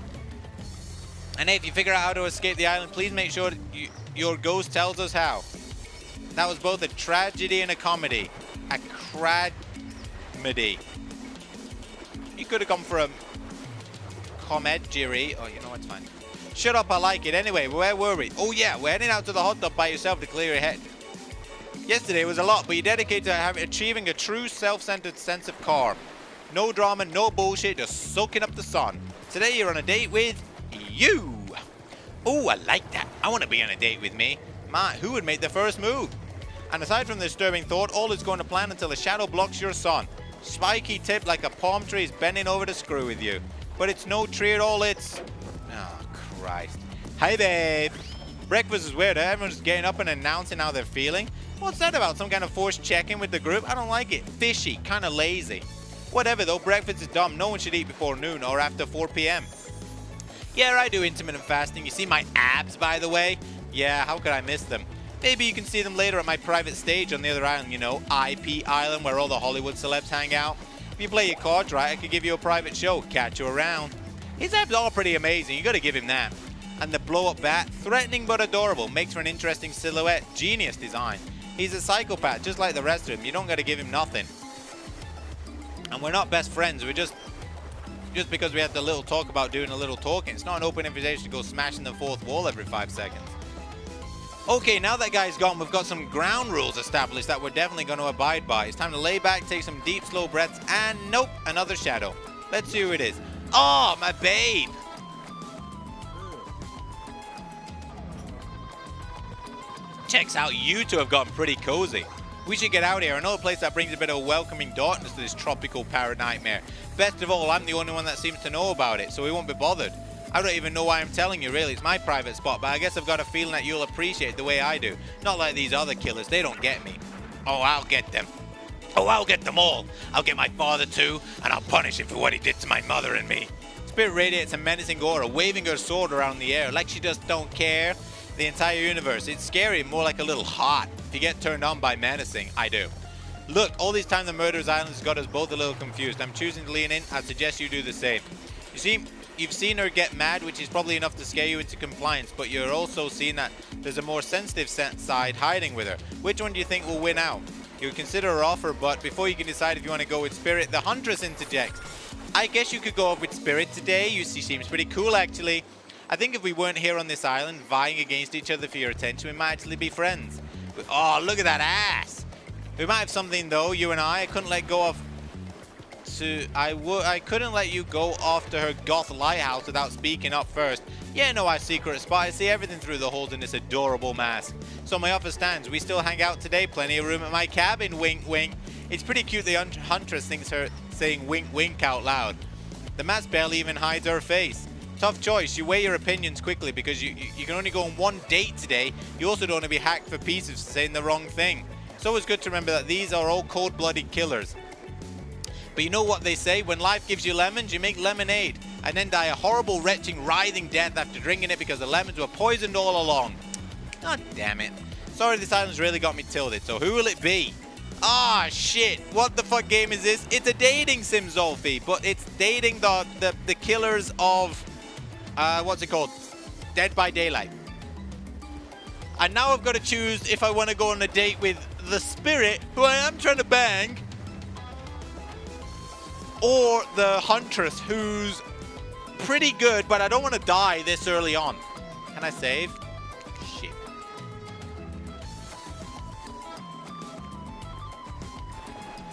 And hey, if you figure out how to escape the island, please make sure your ghost tells us how. That was both a tragedy and a comedy. A cradmedy. You could have gone for a comedgery. Oh, you know what's fine. Shut up, I like it. Anyway, where were we? Oh yeah, we're heading out to the hot tub by yourself to clear your head. Yesterday was a lot, but you dedicated to achieving a true self-centered sense of calm. No drama, no bullshit, just soaking up the sun. Today you're on a date with you. Oh, I like that. I want to be on a date with me. Man, who would make the first move? And aside from the disturbing thought, all is going to plan until a shadow blocks your sun. Spiky tip like a palm tree is bending over to screw with you. But it's no tree at all, it's... Oh, Christ. Hi, babe. Breakfast is weird, huh? Everyone's getting up and announcing how they're feeling. What's that about? Some kind of forced check-in with the group? I don't like it. Fishy. Kind of lazy. Whatever, though. Breakfast is dumb. No one should eat before noon or after 4 p.m. Yeah, I do intermittent fasting. You see my abs, by the way? Yeah, how could I miss them? Maybe you can see them later at my private stage on the other island, you know, IP Island, where all the Hollywood celebs hang out. If you play your cards right, I could give you a private show, catch you around. His abs are pretty amazing, you gotta give him that. And the blow-up bat, threatening but adorable, makes for an interesting silhouette, genius design. He's a psychopath, just like the rest of them, you don't gotta give him nothing. And we're not best friends, we're just because we had the little talk about doing a little talking. It's not an open invitation to go smashing the fourth wall every 5 seconds. Okay, now that guy's gone, we've got some ground rules established that we're definitely going to abide by. It's time to lay back, take some deep, slow breaths, and nope, another shadow. Let's see who it is. Oh, my babe! Checks out, you two have gotten pretty cozy. We should get out here. Another place that brings a bit of welcoming darkness to this tropical parrot nightmare. Best of all, I'm the only one that seems to know about it, so we won't be bothered. I don't even know why I'm telling you, really. It's my private spot, but I guess I've got a feeling that you'll appreciate it the way I do. Not like these other killers. They don't get me. Oh, I'll get them. Oh, I'll get them all. I'll get my father, too, and I'll punish him for what he did to my mother and me. Spirit radiates a menacing aura, waving her sword around the air like she just don't care. The entire universe. It's scary, more like a little hot. If you get turned on by menacing, I do. Look, all this time the Murderer's Island has got us both a little confused. I'm choosing to lean in. I suggest you do the same. You see, you've seen her get mad, which is probably enough to scare you into compliance, but you're also seeing that there's a more sensitive side hiding with her. Which one do you think will win out? You would consider her offer, but before you can decide if you want to go with Spirit, the Huntress interjects. I guess you could go with Spirit today. You see, seems pretty cool, actually. I think if we weren't here on this island, vying against each other for your attention, we might actually be friends. But, oh, look at that ass! We might have something, though, you and I couldn't let go of... I couldn't let you go off to her goth lighthouse without speaking up first. Yeah, no, our secret spot. I see everything through the holes in this adorable mask. So my offer stands. We still hang out today. Plenty of room at my cabin. Wink, wink. It's pretty cute the Huntress thinks her saying wink, wink out loud. The mask barely even hides her face. Tough choice. You weigh your opinions quickly because you can only go on one date today. You also don't want to be hacked for pieces for saying the wrong thing. It's always good to remember that these are all cold-blooded killers. But you know what they say, when life gives you lemons, you make lemonade, and then die a horrible, retching, writhing death after drinking it because the lemons were poisoned all along. God damn it. Sorry, this island's really got me tilted, so who will it be? Ah, shit. What the fuck game is this? It's a dating sim, Zolfi, but it's dating the killers of, what's it called? Dead by Daylight. And now I've got to choose if I want to go on a date with the Spirit, who I am trying to bang, or the Huntress, who's pretty good, but I don't want to die this early on. Can I save? Shit.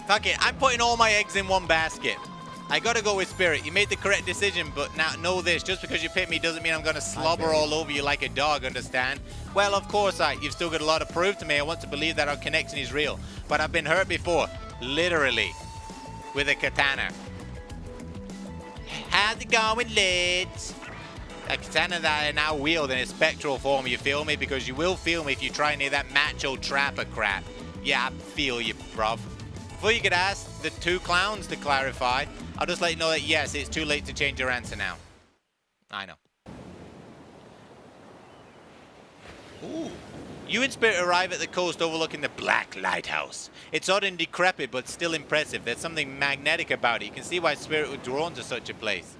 Fuck it, I'm putting all my eggs in one basket. I gotta go with Spirit. You made the correct decision, but now know this. Just because you picked me doesn't mean I'm gonna slobber all over you like a dog, understand? Well, of course, you've still got a lot to prove to me. I want to believe that our connection is real. But I've been hurt before. Literally. With a katana. How's it going, lads? A katana that I now wield in a spectral form, you feel me? Because you will feel me if you try any of that macho trapper crap. Yeah, I feel you, bruv. Before you could ask the two clowns to clarify, I'll just let you know that yes, it's too late to change your answer now. I know. Ooh. You and Spirit arrive at the coast overlooking the Black Lighthouse. It's odd and decrepit, but still impressive. There's something magnetic about it. You can see why Spirit was drawn to such a place.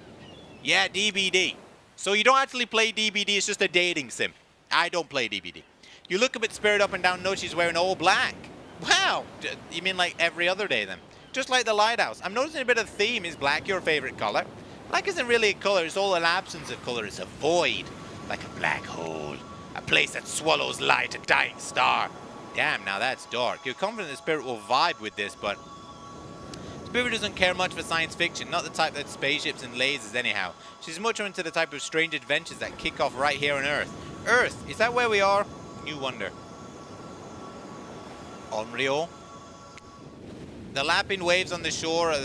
Yeah, DBD. So you don't actually play DBD, it's just a dating sim. I don't play DBD. You look a bit Spirit up and down, notice she's wearing all black. Wow! You mean like every other day then? Just like the lighthouse. I'm noticing a bit of theme. Is black your favorite color? Black isn't really a color, it's all an absence of color. It's a void. Like a black hole. A place that swallows light, a dying star. Damn, now that's dark. You're confident that Spirit will vibe with this, but Spirit doesn't care much for science fiction. Not the type that spaceships and lasers anyhow. She's much more into the type of strange adventures that kick off right here on Earth. Earth? Is that where we are? You wonder. Onryo. The lapping waves on the shore of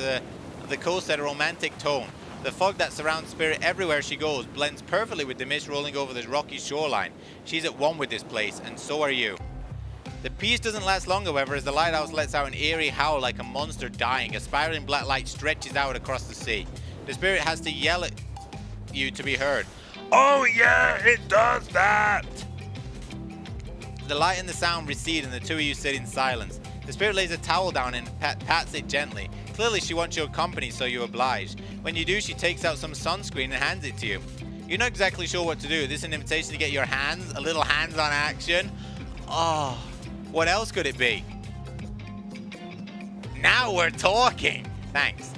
the coast set a romantic tone. The fog that surrounds Spirit everywhere she goes blends perfectly with the mist rolling over this rocky shoreline. She's at one with this place, and so are you. The peace doesn't last long, however, as the lighthouse lets out an eerie howl like a monster dying. A spiraling black light stretches out across the sea. The Spirit has to yell at you to be heard. Oh yeah, it does that! The light and the sound recede and the two of you sit in silence. The Spirit lays a towel down and pats it gently. Clearly she wants your company, so you oblige. When you do, she takes out some sunscreen and hands it to you. You're not exactly sure what to do. This is an invitation to get your hands, a little hands-on action. Oh, what else could it be? Now we're talking. Thanks.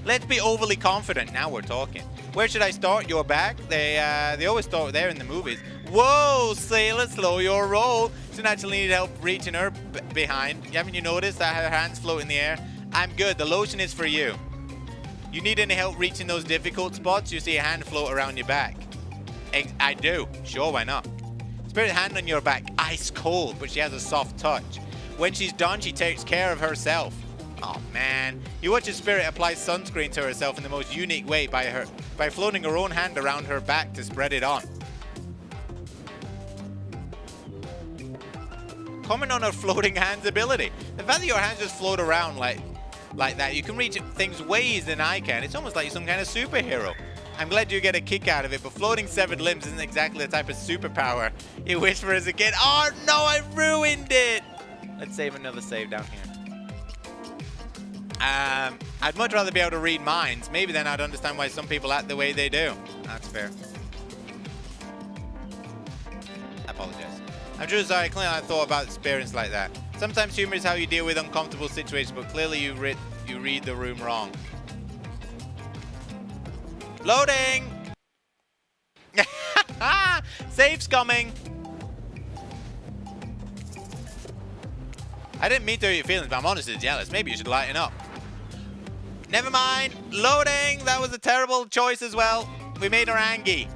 Let's be overly confident. Now we're talking. Where should I start? Your back? They always start there in the movies. Whoa, sailor, slow your roll. She naturally need help reaching her behind. Haven't you noticed that her hands float in the air? I'm good. The lotion is for you. You need any help reaching those difficult spots? You see a hand float around your back. I do. Sure, why not? Spirit hand on your back. Ice cold, but she has a soft touch. When she's done, she takes care of herself. Oh man. You watch as Spirit apply sunscreen to herself in the most unique way by floating her own hand around her back to spread it on. Comment on her floating hands ability. The fact that your hands just float around like that, you can reach things ways than I can. It's almost like you're some kind of superhero. I'm glad you get a kick out of it, but floating severed limbs isn't exactly the type of superpower you wish for as a kid. Oh no, I ruined it! Let's save another save down here. I'd much rather be able to read minds. Maybe then I'd understand why some people act the way they do. That's fair. I apologize. I'm truly sorry, clearly I thought about experience like that. Sometimes humor is how you deal with uncomfortable situations, but clearly you read the room wrong. Loading! Save's coming! I didn't mean to hurt your feelings, but I'm honestly jealous. Maybe you should lighten up. Never mind. Loading! That was a terrible choice as well. We made her angry.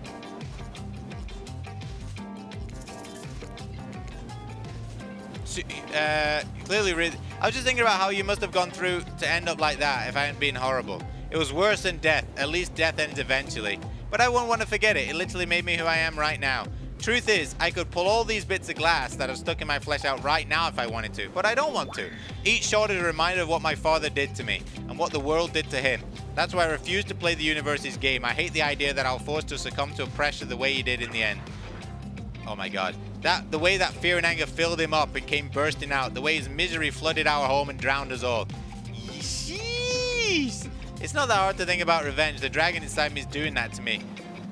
Clearly, I was just thinking about how you must have gone through to end up like that if I hadn't been horrible. It was worse than death. At least death ends eventually. But I wouldn't want to forget it. It literally made me who I am right now. Truth is, I could pull all these bits of glass that are stuck in my flesh out right now if I wanted to, but I don't want to. Each shot is a reminder of what my father did to me and what the world did to him. That's why I refuse to play the universe's game. I hate the idea that I'll force to succumb to pressure the way he did in the end. Oh my god. The way that fear and anger filled him up and came bursting out. The way his misery flooded our home and drowned us all. Jeez. It's not that hard to think about revenge. The dragon inside me is doing that to me.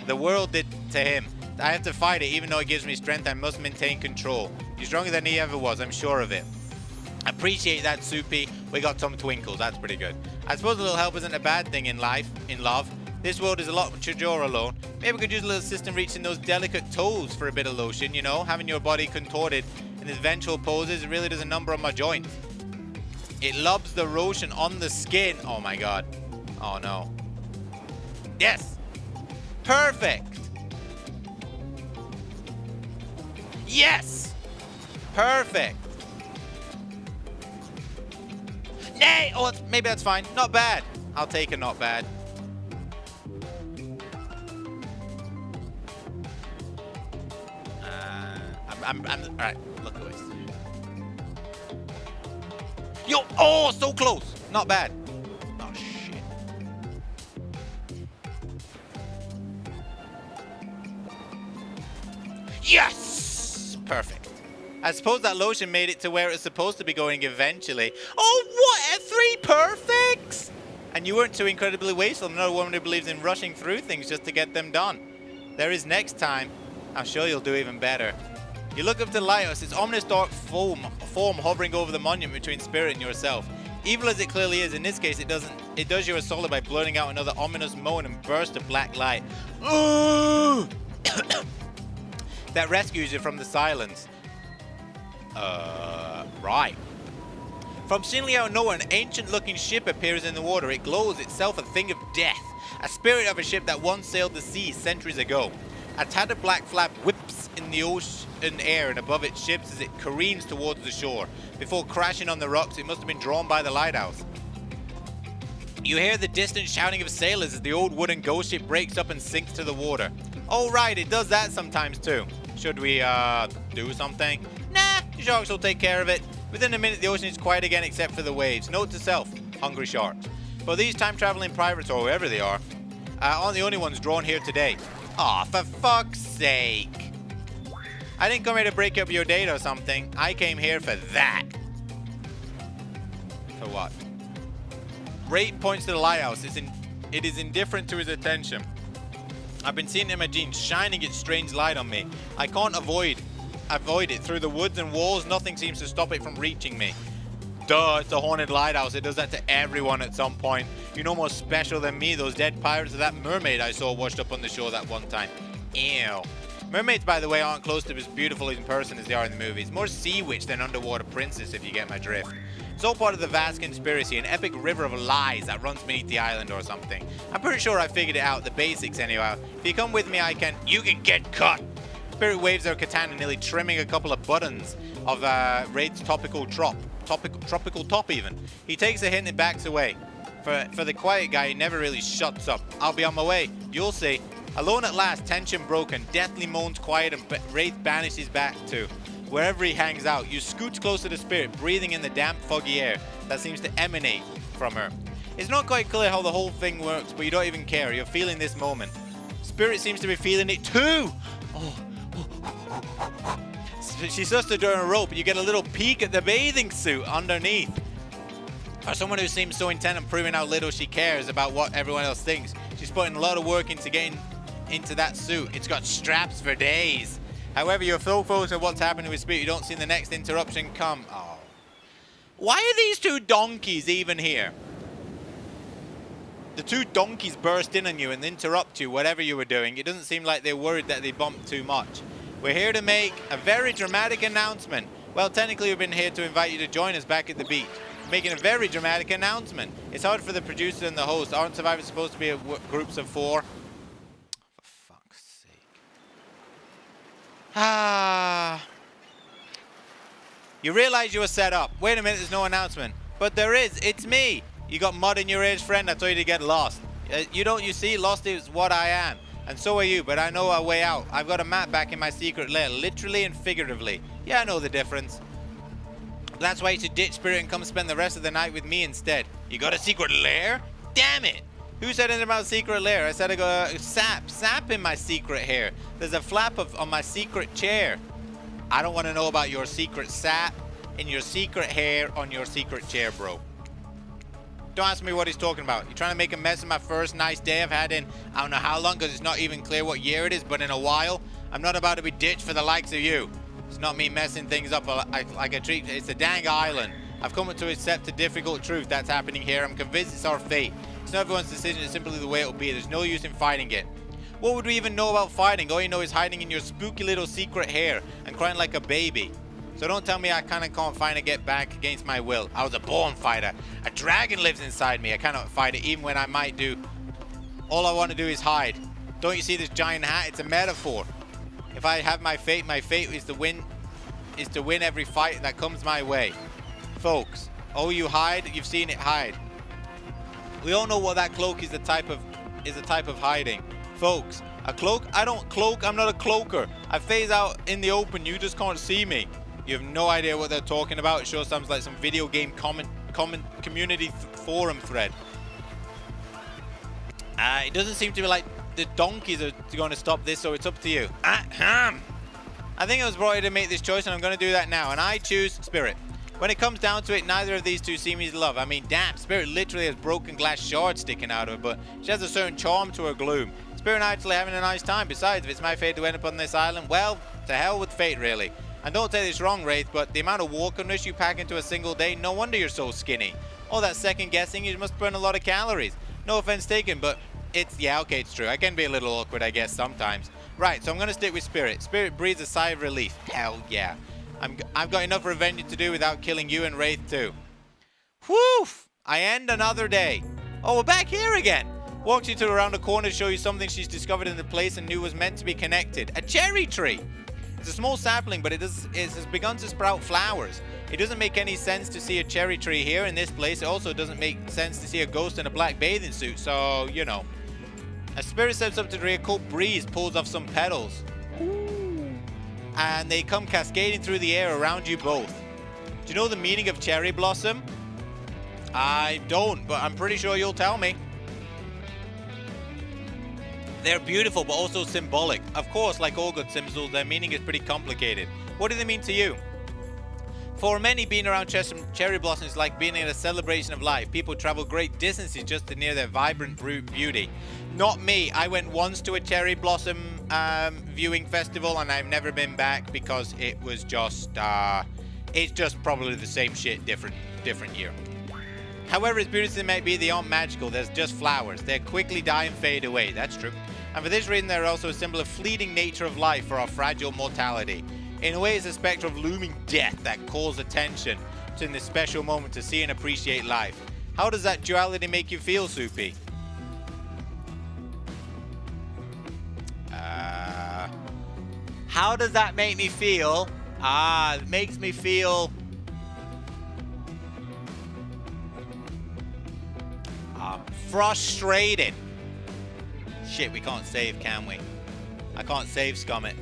The world did to him. I have to fight it. Even though it gives me strength, I must maintain control. He's stronger than he ever was. I'm sure of it. Appreciate that, Soupy. We got some twinkles. That's pretty good. I suppose a little help isn't a bad thing in life, in love. This world is a lot to draw alone. Maybe we could use a little system reaching those delicate toes for a bit of lotion, you know? Having your body contorted in its vengeful poses really does a number on my joints. It lobs the lotion on the skin. Oh my god. Oh no. Yes. Perfect. Yes. Perfect. Nay. Oh, maybe that's fine. Not bad. I'll take a not bad. I'm all right. Look at this. Yo. Oh, so close. Not bad. Oh shit. Yes. Perfect. I suppose that lotion made it to where it's supposed to be going eventually. Oh, what? 3 perfects? And you weren't too incredibly wasteful. I'm not a woman who believes in rushing through things just to get them done. There is next time. I'm sure you'll do even better. You look up to the lighthouse, its ominous dark form hovering over the monument between Spirit and yourself. Evil as it clearly is, in this case, it does you a solid by blurting out another ominous moan and burst of black light. That rescues you from the silence. Right. From seemingly out of nowhere, an ancient-looking ship appears in the water. It glows, itself a thing of death. A spirit of a ship that once sailed the sea centuries ago. A tattered black flag whips in the ocean air and above its ships as it careens towards the shore. Before crashing on the rocks, it must have been drawn by the lighthouse. You hear the distant shouting of sailors as the old wooden ghost ship breaks up and sinks to the water. Oh right, it does that sometimes too. Should we, do something? Nah, the sharks will take care of it. Within a minute, the ocean is quiet again except for the waves. Note to self, hungry sharks. But these time-traveling pirates, or whoever they aren't the only ones drawn here today. Aw, for fuck's sake. I didn't come here to break up your date or something. I came here for that. For what? Ray points to the lighthouse. It is indifferent to his attention. I've been seeing it in my jeans, shining its strange light on me. I can't avoid it. Through the woods and walls, nothing seems to stop it from reaching me. Duh, it's a haunted lighthouse. It does that to everyone at some point. You're no more special than me. Those dead pirates or that mermaid I saw washed up on the shore that one time. Ew. Mermaids, by the way, aren't close to as beautiful in person as they are in the movies. More sea witch than underwater princess, if you get my drift. It's all part of the vast conspiracy, an epic river of lies that runs beneath the island or something. I'm pretty sure I figured it out, the basics anyhow. If you come with me, you can get cut. Spirit waves her katana, nearly trimming a couple of buttons of Raid's tropical top even. He takes a hint and backs away. For the quiet guy, he never really shuts up. I'll be on my way. You'll see. Alone at last, tension broken, deathly moans quiet, and Wraith banishes back to wherever he hangs out. You scooch close to the spirit, breathing in the damp, foggy air that seems to emanate from her. It's not quite clear how the whole thing works, but you don't even care. You're feeling this moment. Spirit seems to be feeling it too. She starts to draw a rope, and you get a little peek at the bathing suit underneath. For someone who seems so intent on proving how little she cares about what everyone else thinks, she's putting a lot of work into getting into that suit. It's got straps for days. However, you're so focused on what's happening with Spirit, you don't see the next interruption come. Oh. Why are these two donkeys even here? The two donkeys burst in on you and interrupt you, whatever you were doing. It doesn't seem like they're worried that they bumped too much. We're here to make a very dramatic announcement. Well, technically, we've been here to invite you to join us back at the beach. Making a very dramatic announcement. It's hard for the producer and the host. Aren't survivors supposed to be groups of 4? For fuck's sake. You realize you were set up. Wait a minute, there's no announcement. But there is. It's me. You got mud in your ears, friend. I told you to get lost. You see, lost is what I am. And so are you, but I know our way out. I've got a map back in my secret lair, literally and figuratively. Yeah, I know the difference. That's why you should ditch Spirit and come spend the rest of the night with me instead. You got a secret lair? Damn it! Who said anything about secret lair? I said I got sap in my secret hair. There's a flap on my secret chair. I don't want to know about your secret sap in your secret hair on your secret chair, bro. Don't ask me what he's talking about. You're trying to make a mess of my first nice day I've had in I don't know how long, because it's not even clear what year it is, but in a while. I'm not about to be ditched for the likes of you. It's not me messing things up like a treat. It's a dang island. I've come to accept a difficult truth that's happening here. I'm convinced it's our fate. It's not everyone's decision. It's simply the way it will be. There's no use in fighting it. What would we even know about fighting? All you know is hiding in your spooky little secret hair and crying like a baby. So don't tell me I kind of can't find a get back against my will. I was a born fighter. A dragon lives inside me. I cannot fight it even when I might do. All I want to do is hide. Don't you see this giant hat? It's a metaphor. If I have my fate is to win every fight that comes my way. Folks, oh, you hide, you've seen it hide. We all know what that cloak is a type of hiding. Folks, a cloak, I don't cloak, I'm not a cloaker. I phase out in the open, you just can't see me. You have no idea what they're talking about. It sure sounds like some video game community forum thread. It doesn't seem to be like the donkeys are going to stop this, so it's up to you. I think I was brought here to make this choice, and I'm going to do that now. And I choose Spirit. When it comes down to it, neither of these two seem easy to love. I mean, damn, Spirit literally has broken glass shards sticking out of her, but she has a certain charm to her gloom. Spirit and I are actually having a nice time. Besides, if it's my fate to end up on this island, well, to hell with fate, really. And don't take this wrong, Wraith, but the amount of walkerness you pack into a single day, no wonder you're so skinny. All that second guessing, you must burn a lot of calories. No offense taken, but yeah, okay, it's true. I can be a little awkward, I guess, sometimes. Right, so I'm going to stick with Spirit. Spirit breathes a sigh of relief. Hell yeah. I've got enough revenge to do without killing you and Wraith too. Whew! I end another day. Oh, we're back here again. Walks you to around the corner to show you something she's discovered in the place and knew was meant to be connected. A cherry tree. It's a small sapling, but it has begun to sprout flowers. It doesn't make any sense to see a cherry tree here in this place. It also doesn't make sense to see a ghost in a black bathing suit, so, you know. As Spirit steps up to the rear, a cold breeze pulls off some petals. And they come cascading through the air around you both. Do you know the meaning of cherry blossom? I don't, but I'm pretty sure you'll tell me. They're beautiful, but also symbolic. Of course, like all good symbols, their meaning is pretty complicated. What do they mean to you? For many, being around cherry blossoms is like being in a celebration of life. People travel great distances just to near their vibrant beauty. Not me. I went once to a cherry blossom viewing festival, and I've never been back because it was just, it's just probably the same shit, different year. However, as beautiful as they might be, they aren't magical. There's just flowers. They quickly die and fade away. That's true. And for this reason, they're also a symbol of fleeting nature of life for our fragile mortality. In a way, it's a spectre of looming death that calls attention to in this special moment to see and appreciate life. How does that duality make you feel, Soupy? How does that make me feel? It makes me feel... frustrated. Shit, we can't save, can we? I can't save, Scummit.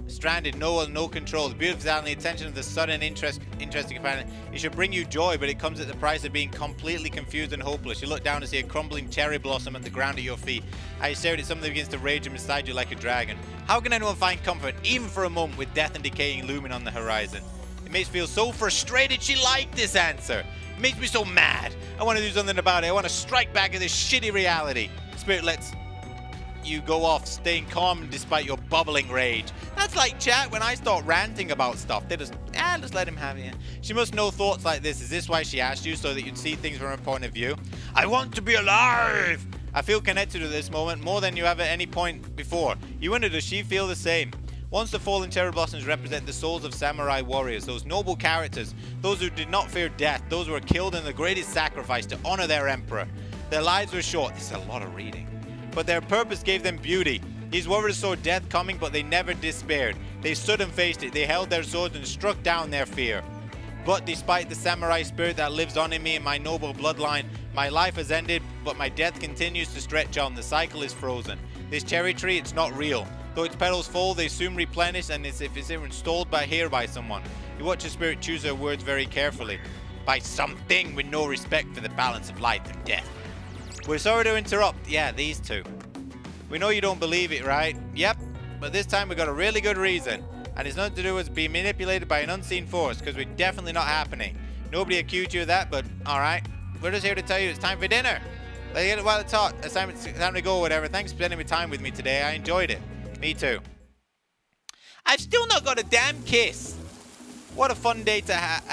Stranded, no control. The beauty and the attention of the sudden interesting companion. It should bring you joy, but it comes at the price of being completely confused and hopeless. You look down to see a crumbling cherry blossom at the ground at your feet. As you stare at it, something begins to rage inside you like a dragon. How can anyone find comfort, even for a moment, with death and decaying looming on the horizon? It makes me feel so frustrated. She liked this answer. It makes me so mad. I want to do something about it. I want to strike back at this shitty reality. Spirit lets you go off, staying calm despite your bubbling rage. That's like chat when I start ranting about stuff. They just let him have it. She must know thoughts like this. Is this why she asked you, so that you'd see things from her point of view? I want to be alive! I feel connected to this moment more than you have at any point before. You wonder, does she feel the same? Once the fallen cherry blossoms represent the souls of samurai warriors, those noble characters, those who did not fear death, those who were killed in the greatest sacrifice to honor their emperor. Their lives were short. This is a lot of reading. But their purpose gave them beauty. These warriors saw death coming, but they never despaired. They stood and faced it. They held their swords and struck down their fear. But despite the samurai spirit that lives on in me and my noble bloodline, my life has ended, but my death continues to stretch on. The cycle is frozen. This cherry tree, it's not real. Though its petals fall, they soon replenish, and as if it's installed by someone. You watch the spirit choose her words very carefully. By something with no respect for the balance of life and death. We're sorry to interrupt. Yeah, these two. We know you don't believe it, right? Yep. But this time we got a really good reason. And it's nothing to do with being manipulated by an unseen force, because we're definitely not happening. Nobody accused you of that, but alright. We're just here to tell you it's time for dinner. Let's get it while it's hot. It's time to go or whatever. Thanks for spending time with me today. I enjoyed it. Me too. I've still not got a damn kiss. What a fun day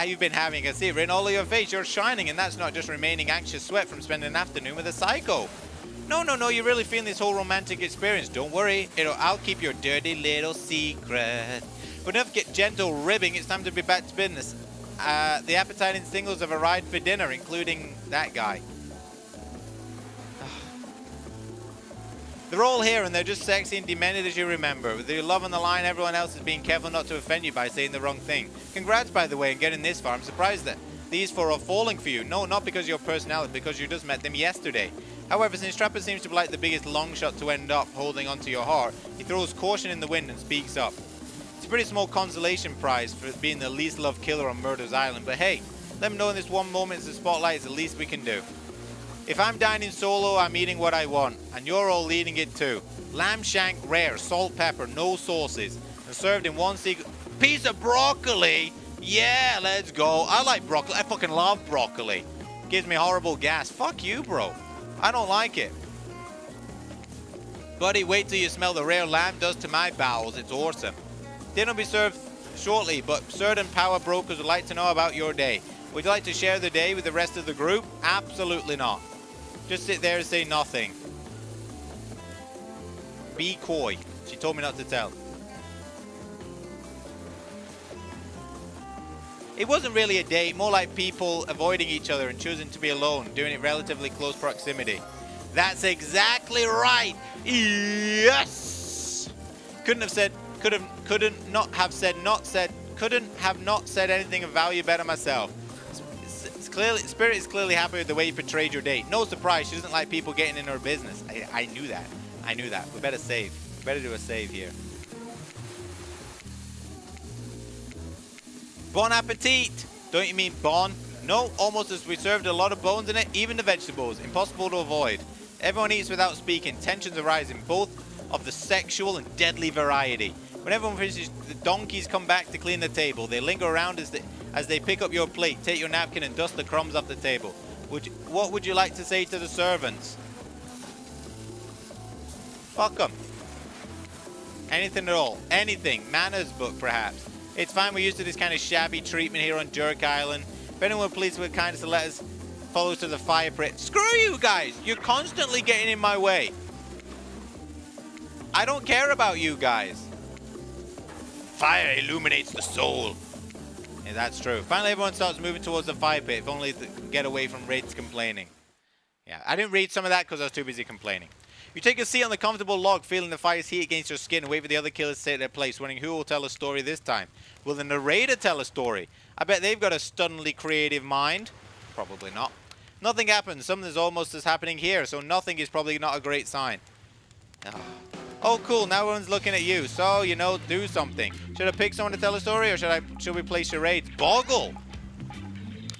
you've been having. I see it written all over your face. You're shining, and that's not just remaining anxious sweat from spending an afternoon with a psycho. No, you're really feeling this whole romantic experience. Don't worry. I'll keep your dirty little secret. But enough gentle ribbing, it's time to be back to business. The appetizing singles have arrived for dinner, including that guy. They're all here and they're just sexy and demented as you remember. With your love on the line, everyone else is being careful not to offend you by saying the wrong thing. Congrats, by the way, on getting this far. I'm surprised that these four are falling for you. No, not because of your personality, because you just met them yesterday. However, since Trapper seems to be like the biggest long shot to end up holding onto your heart, he throws caution in the wind and speaks up. It's a pretty small consolation prize for being the least loved killer on Murder's Island, but hey, let him know in this one moment as the spotlight is the least we can do. If I'm dining solo, I'm eating what I want, and you're all eating it too. Lamb shank rare, salt, pepper, no sauces, and served in one piece of broccoli. Yeah, let's go. I like broccoli. I fucking love broccoli. Gives me horrible gas. Fuck you, bro. I don't like it. Buddy, wait till you smell the rare lamb does to my bowels. It's awesome. Dinner will be served shortly, but certain power brokers would like to know about your day. Would you like to share the day with the rest of the group? Absolutely not. Just sit there and say nothing. Be coy. She told me not to tell. It wasn't really a date, more like people avoiding each other and choosing to be alone, doing it relatively close proximity. That's exactly right. Yes. Couldn't have not said anything of value better myself. Spirit is clearly happy with the way you portrayed your date. No surprise, she doesn't like people getting in her business. I knew that. I knew that. We better save. We better do a save here. Bon appetit! Don't you mean bon? No, almost as we served a lot of bones in it, even the vegetables. Impossible to avoid. Everyone eats without speaking. Tensions arising, both of the sexual and deadly variety. When everyone finishes, the donkeys come back to clean the table. They linger around as they pick up your plate, take your napkin, and dust the crumbs off the table. What would you like to say to the servants? Fuck them. Anything at all. Anything. Manners book, perhaps. It's fine, we're used to this kind of shabby treatment here on Jerk Island. If anyone would please with kindness to let us follow us to the fire pit. Screw you guys! You're constantly getting in my way. I don't care about you guys. Fire illuminates the soul. Yeah, that's true. Finally, everyone starts moving towards the fire pit, if only to get away from Raid's complaining. Yeah, I didn't read some of that because I was too busy complaining. You take a seat on the comfortable log, feeling the fire's heat against your skin, and wait for the other killers to take their place, wondering who will tell a story this time. Will the narrator tell a story? I bet they've got a stunningly creative mind. Probably not. Nothing happens. Something's almost as happening here, so nothing is probably not a great sign. Oh, cool. Now everyone's looking at you. So, you know, do something. Should I pick someone to tell a story, or should we play charades? Boggle!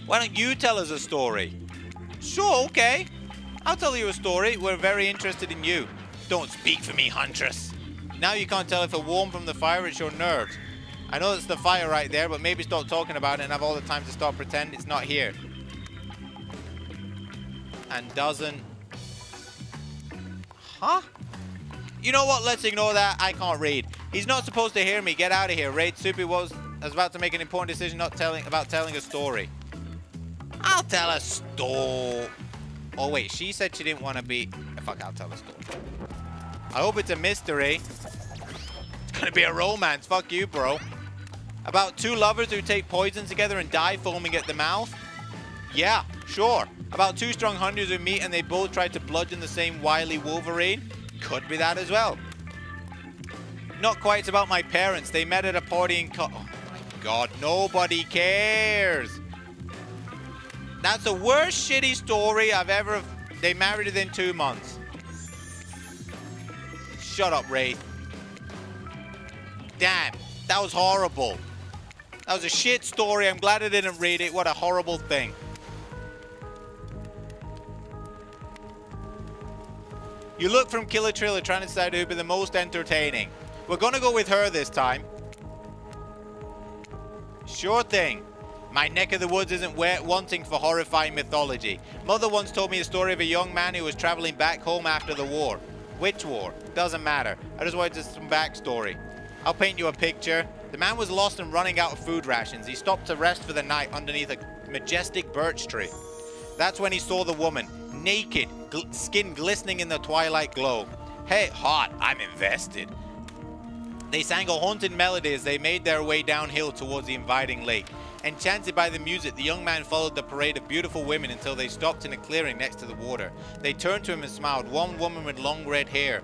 Why don't you tell us a story? Sure, okay. I'll tell you a story. We're very interested in you. Don't speak for me, Huntress. Now you can't tell if it's warm from the fire, it's your nerves. I know it's the fire right there, but maybe stop talking about it and have all the time to stop pretend it's not here. And doesn't... Huh? You know what? Let's ignore that. I can't read. He's not supposed to hear me. Get out of here. Raid Soupy was about to make an important decision about telling a story. I'll tell a story. Oh, wait. She said she didn't want to be... Fuck, I'll tell a story. I hope it's a mystery. It's going to be a romance. Fuck you, bro. About two lovers who take poison together and die foaming at the mouth? Yeah, sure. About two strong hunters who meet and they both try to bludgeon the same wily Wolverine? Could be that as well. Not quite. It's about my parents. They met at a party in... Oh, my God. Nobody cares. That's the worst shitty story I've ever... They married within 2 months. Shut up, Ray. Damn. That was horrible. That was a shit story. I'm glad I didn't read it. What a horrible thing. You look from Killer Triller trying to decide who would be the most entertaining. We're going to go with her this time. Sure thing. My neck of the woods isn't wanting for horrifying mythology. Mother once told me a story of a young man who was traveling back home after the war. Which war? Doesn't matter. I just wanted some backstory. I'll paint you a picture. The man was lost and running out of food rations. He stopped to rest for the night underneath a majestic birch tree. That's when he saw the woman, naked, skin glistening in the twilight glow. Hey, hot, I'm invested. They sang a haunted melody as they made their way downhill towards the inviting lake. Enchanted by the music, the young man followed the parade of beautiful women until they stopped in a clearing next to the water. They turned to him and smiled. One woman with long red hair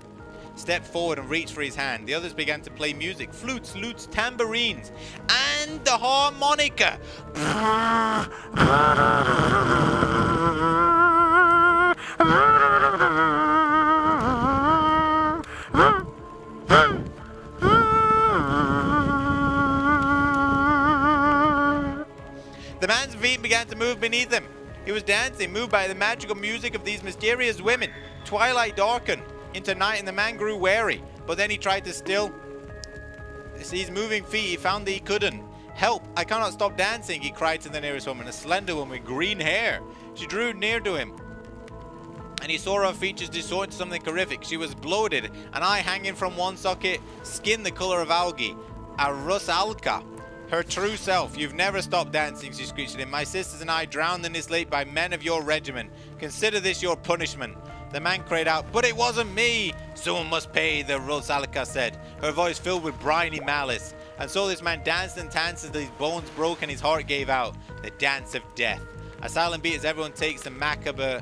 stepped forward and reached for his hand. The others began to play music, flutes, lutes, tambourines, and the harmonica. The man's feet began to move beneath him. He was dancing, moved by the magical music of these mysterious women. Twilight darkened into night and the man grew wary, but then he tried to still his moving feet. He found that he couldn't. "Help, I cannot stop dancing," he cried to the nearest woman, a slender woman with green hair. She drew near to him, and he saw her features distort into something horrific. She was bloated, an eye hanging from one socket, skin the color of algae, a rusalka. Her true self. "You've never stopped dancing," she screeched at him. "My sisters and I drowned in this lake by men of your regiment. Consider this your punishment." The man cried out, "But it wasn't me." "Someone must pay," the rusalka said, her voice filled with briny malice. And so this man danced and danced until his bones broke and his heart gave out. The dance of death. A silent beat as everyone takes the macabre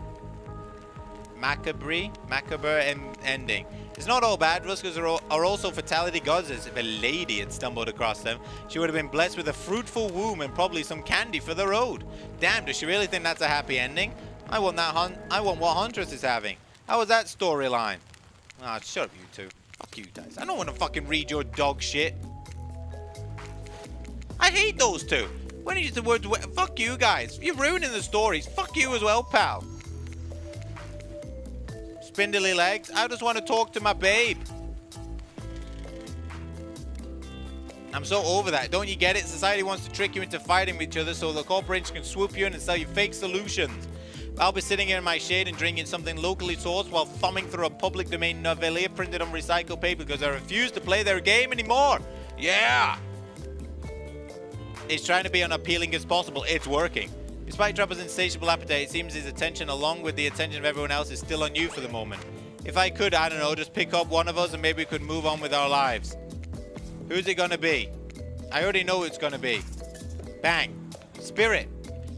ending. It's not all bad. Ruskers are also fatality gods. As if a lady had stumbled across them, she would have been blessed with a fruitful womb and probably some candy for the road. Damn, does she really think that's a happy ending? I want what Huntress is having. How was that storyline? Ah, shut up, you two. Fuck you guys. I don't want to fucking read your dog shit. I hate those two. When you use the word, fuck you guys. You're ruining the stories. Fuck you as well, pal. Spindly legs. I just want to talk to my babe. I'm so over that. Don't you get it? Society wants to trick you into fighting with each other so the corporations can swoop you in and sell you fake solutions. I'll be sitting here in my shade and drinking something locally sourced while thumbing through a public domain novella printed on recycled paper because I refuse to play their game anymore. Yeah! He's trying to be unappealing as possible. It's working. Despite Trapper's insatiable appetite, it seems his attention, along with the attention of everyone else, is still on you for the moment. If I could, I don't know, just pick up one of us and maybe we could move on with our lives. Who's it gonna be? I already know who it's gonna be. Bang. Spirit.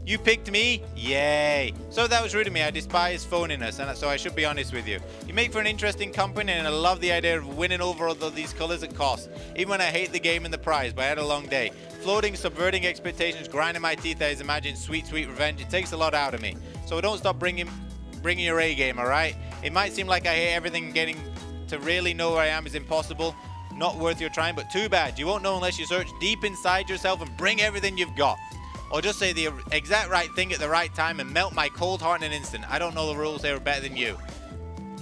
You picked me? Yay. So that was rude of me. I despise phoniness, and so I should be honest with you. You make for an interesting company, and I love the idea of winning over all of these colors at cost. Even when I hate the game and the prize, but I had a long day. Floating, subverting expectations, grinding my teeth as I imagine sweet, sweet revenge. It takes a lot out of me. So don't stop bringing your A game, alright? It might seem like I hate everything, and getting to really know where I am is impossible. Not worth your trying, but too bad. You won't know unless you search deep inside yourself and bring everything you've got. Or just say the exact right thing at the right time and melt my cold heart in an instant. I don't know the rules, they were better than you.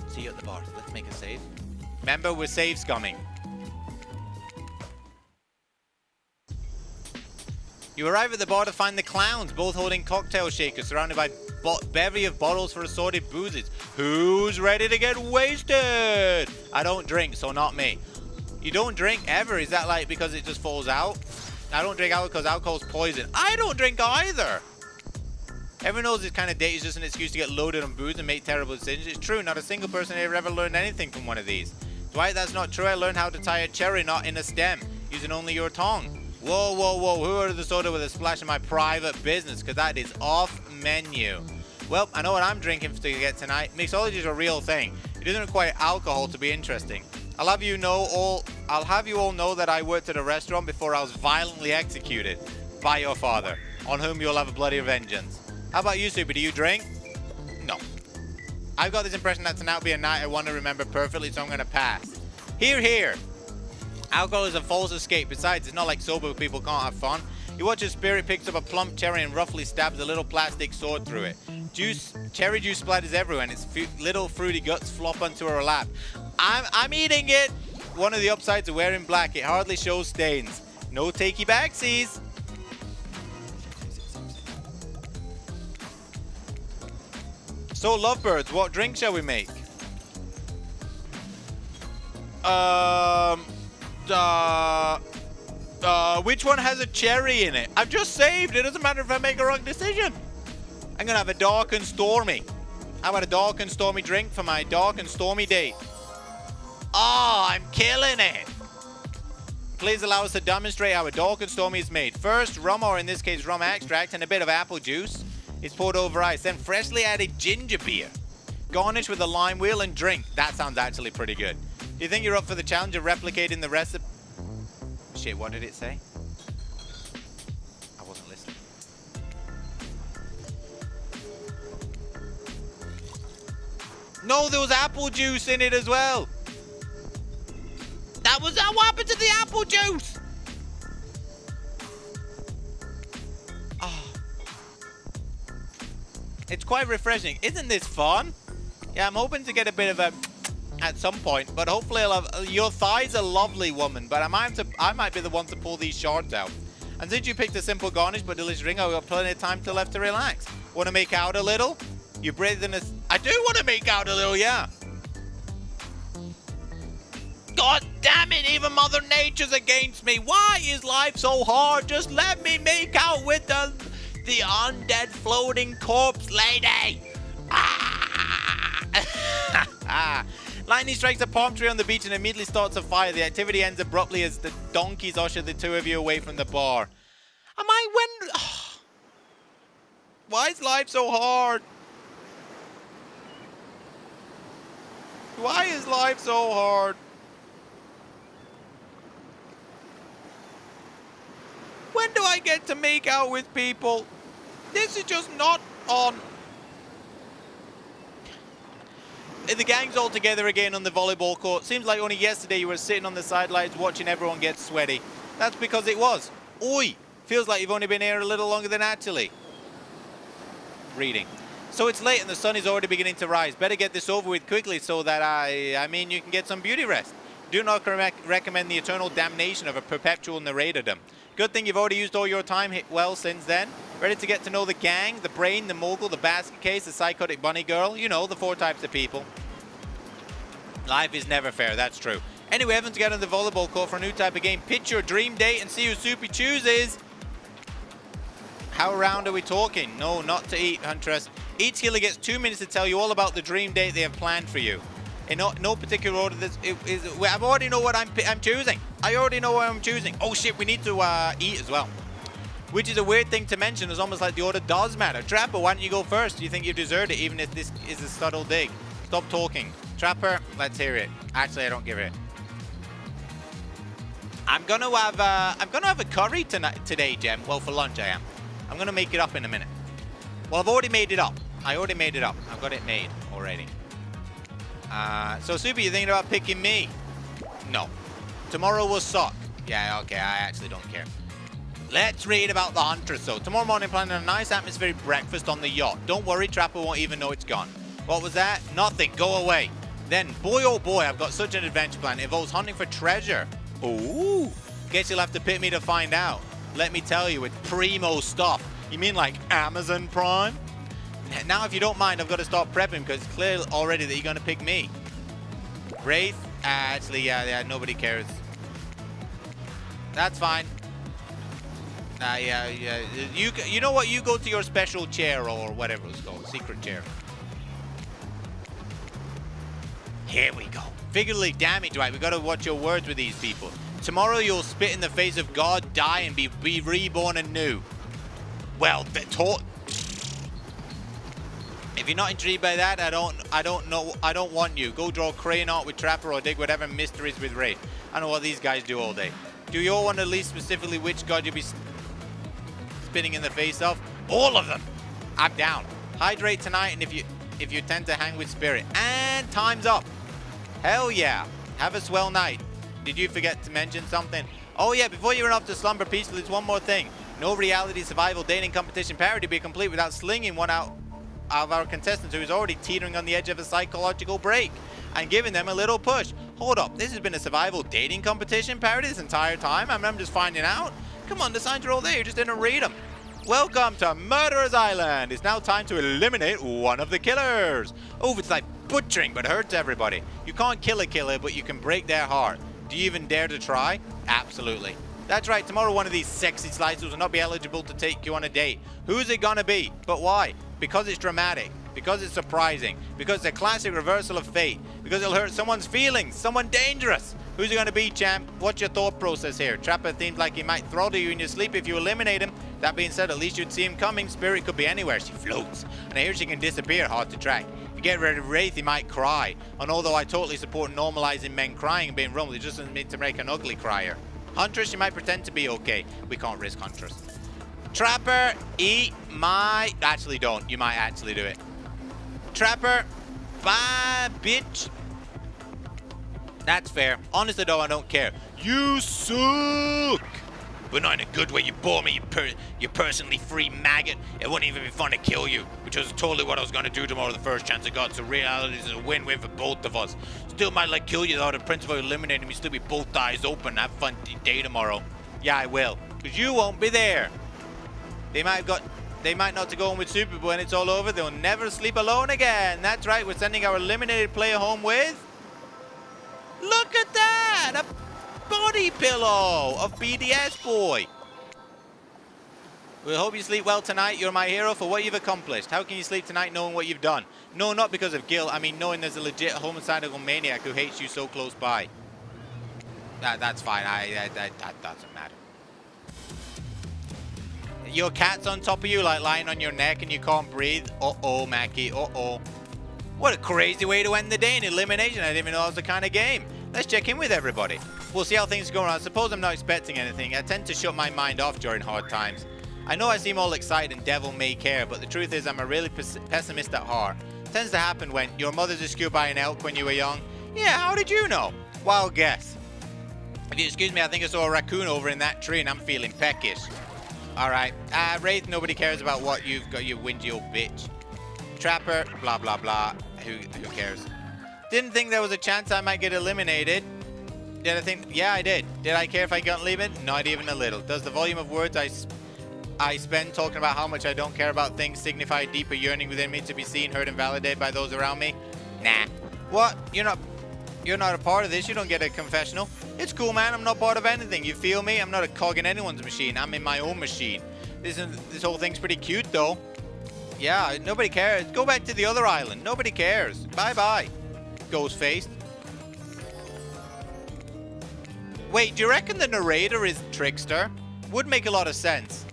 See you at the bar. Let's make a save. Remember, we're save scumming. You arrive at the bar to find the clowns, both holding cocktail shakers, surrounded by a bevy of bottles for assorted boozes. Who's ready to get wasted? I don't drink, so not me. You don't drink ever? Is that like because it just falls out? I don't drink alcohol because alcohol's poison. I don't drink either. Everyone knows this kind of date is just an excuse to get loaded on booze and make terrible decisions. It's true, not a single person ever learned anything from one of these. Dwight, that's not true. I learned how to tie a cherry knot in a stem using only your tongue. Whoa, whoa, whoa. Who ordered the soda with a splash of my private business? Because that is off menu. Well, I know what I'm drinking to get tonight. Mixology is a real thing. It doesn't require alcohol to be interesting. I'll have you all know that I worked at a restaurant before I was violently executed by your father, on whom you'll have a bloody vengeance. How about you, Super? Do you drink? No. I've got this impression that tonight will be a night I want to remember perfectly, so I'm going to pass. Hear, hear. Alcohol is a false escape. Besides, it's not like sober people can't have fun. You watch as Spirit picks up a plump cherry and roughly stabs a little plastic sword through it. Cherry juice splatters everywhere, and its little fruity guts flop onto her lap. I'm eating it! One of the upsides of wearing black, it hardly shows stains. No takey backsies. So, lovebirds, what drink shall we make? Which one has a cherry in it? I've just saved. It doesn't matter if I make a wrong decision. I'm gonna have a dark and stormy. How about a dark and stormy drink for my dark and stormy date? Oh, I'm killing it. Please allow us to demonstrate how a Dork and Stormy is made. First, rum, or in this case rum extract, and a bit of apple juice is poured over ice. Then freshly added ginger beer. Garnish with a lime wheel and drink. That sounds actually pretty good. Do you think you're up for the challenge of replicating the recipe? Shit, what did it say? I wasn't listening. No, there was apple juice in it as well. What happened to the apple juice? Oh. It's quite refreshing. Isn't this fun? Yeah, I'm hoping to get a bit of a at some point, but hopefully I'll have, your thigh's a lovely woman, but I might be the one to pull these shards out. And since you picked a simple garnish but delicious drink, I've got plenty of time left to relax. Want to make out a little? You breathe in a... I do want to make out a little, yeah. God damn it, even Mother Nature's against me. Why is life so hard? Just let me make out with the undead floating corpse lady. Ah. Lightning strikes a palm tree on the beach and immediately starts a fire. The activity ends abruptly as the donkeys usher the two of you away from the bar. Why is life so hard? Why is life so hard? When do I get to make out with people? This is just not on. The gang's all together again on the volleyball court. Seems like only yesterday you were sitting on the sidelines watching everyone get sweaty. That's because it was. Oi! Feels like you've only been here a little longer than actually. Reading. So it's late and the sun is already beginning to rise. Better get this over with quickly so that you can get some beauty rest. Do not recommend the eternal damnation of a perpetual narratordom. Good thing you've already used all your time well since then. Ready to get to know the gang, the brain, the mogul, the basket case, the psychotic bunny girl. You know, the 4 types of people. Life is never fair, that's true. Anyway, everyone to get on the volleyball court for a new type of game. Pitch your dream date and see who Soupy chooses. How around are we talking? No, not to eat, Huntress. Each healer gets 2 minutes to tell you all about the dream date they have planned for you. In no particular order, I already know what I'm choosing. I already know what I'm choosing. Oh shit, we need to eat as well. Which is a weird thing to mention. It's almost like the order does matter. Trapper, why don't you go first? Do you think you deserve it, even if this is a subtle dig? Stop talking. Trapper, let's hear it. Actually, I don't give it. I'm gonna have a curry today, Jem. Well, for lunch I am. I'm gonna make it up in a minute. Well, I've already made it up. I already made it up. I've got it made already. So Subi, you thinking about picking me? No. Tomorrow will suck. Yeah, okay, I actually don't care. Let's read about the Huntress, though. Tomorrow morning, planning a nice atmospheric breakfast on the yacht. Don't worry, Trapper won't even know it's gone. What was that? Nothing. Go away. Then, boy oh boy, I've got such an adventure plan. It involves hunting for treasure. Ooh. Guess you'll have to pick me to find out. Let me tell you, it's primo stuff. You mean like Amazon Prime? Now, if you don't mind, I've got to start prepping because it's clear already that you're going to pick me. Wraith? Actually, yeah, nobody cares. That's fine. Yeah. You know what? You go to your special chair or whatever it's called. Secret chair. Here we go. Figuratively damage, right? We got to watch your words with these people. Tomorrow you'll spit in the face of God, die, and be reborn anew. Well, if you're not intrigued by that, I don't want you. Go draw crayon art with Trapper or dig whatever mysteries with Wraith. I know what these guys do all day. Do you all want to list specifically which god you'll be spitting in the face of? All of them. I'm down. Hydrate tonight, and if you tend to hang with Spirit. And time's up. Hell yeah. Have a swell night. Did you forget to mention something? Oh yeah, before you run off to slumber peacefully, there's one more thing. No reality survival dating competition parody be complete without slinging one out of our contestants who is already teetering on the edge of a psychological break and giving them a little push. Hold up, this has been a survival dating competition parody this entire time? I'm just finding out. Come on, the signs are all there, you just didn't read them. Welcome to Murderer's Island. It's now time to eliminate one of the killers. Oh, it's like butchering but hurts everybody. You can't kill a killer, but you can break their heart. Do you even dare to try? Absolutely. That's right, tomorrow one of these sexy slicers will not be eligible to take you on a date. Who's it gonna be? But why? Because it's dramatic. Because it's surprising. Because it's a classic reversal of fate. Because it'll hurt someone's feelings. Someone dangerous. Who's it going to be, champ? What's your thought process here? Trapper seems like he might throttle you in your sleep if you eliminate him. That being said, at least you'd see him coming. Spirit could be anywhere. She floats. And I hear she can disappear. Hard to track. If you get rid of Wraith, he might cry. And although I totally support normalizing men crying and being rumbled, it just doesn't mean to make an ugly crier. Huntress, she might pretend to be okay. We can't risk Huntress. Trapper, eat my... Actually, don't. You might actually do it. Trapper, bye, bitch. That's fair. Honestly, though, I don't care. You suck! But not in a good way. You bore me, you personally free maggot. It wouldn't even be fun to kill you, which was totally what I was going to do tomorrow the first chance I got. So reality is a win-win for both of us. Still might like kill you though. The principle of eliminating me still be both eyes open. Have fun day tomorrow. Yeah, I will. Because you won't be there. They might not to go home with Super, but when it's all over, they'll never sleep alone again. That's right. We're sending our eliminated player home with... Look at that! A body pillow of BDS boy. We hope you sleep well tonight. You're my hero for what you've accomplished. How can you sleep tonight knowing what you've done? No, not because of guilt. I mean, knowing there's a legit homicidal maniac who hates you so close by. That's fine. That doesn't matter. Your cat's on top of you, like lying on your neck and you can't breathe. Uh-oh, Mackie. Uh-oh. What a crazy way to end the day in elimination. I didn't even know that was the kind of game. Let's check in with everybody. We'll see how things go on. I suppose I'm not expecting anything. I tend to shut my mind off during hard times. I know I seem all excited and devil may care, but the truth is I'm a really pessimist at heart. It tends to happen when your mother's rescued by an elk when you were young. Yeah, how did you know? Wild guess. If you excuse me, I think I saw a raccoon over in that tree and I'm feeling peckish. Alright. Wraith, nobody cares about what you've got, you whingy old bitch. Trapper, blah, blah, blah. Who cares? Didn't think there was a chance I might get eliminated. Did I think? Yeah, I did. Did I care if I got eliminated? Not even a little. Does the volume of words I spend talking about how much I don't care about things signify a deeper yearning within me to be seen, heard, and validated by those around me? Nah. What? You're not a part of this. You don't get a confessional. It's cool, man. I'm not part of anything. You feel me? I'm not a cog in anyone's machine. I'm in my own machine. This whole thing's pretty cute, though. Yeah, nobody cares. Go back to the other island. Nobody cares. Bye-bye. Ghost-faced. Wait, do you reckon the narrator is Trickster? Would make a lot of sense.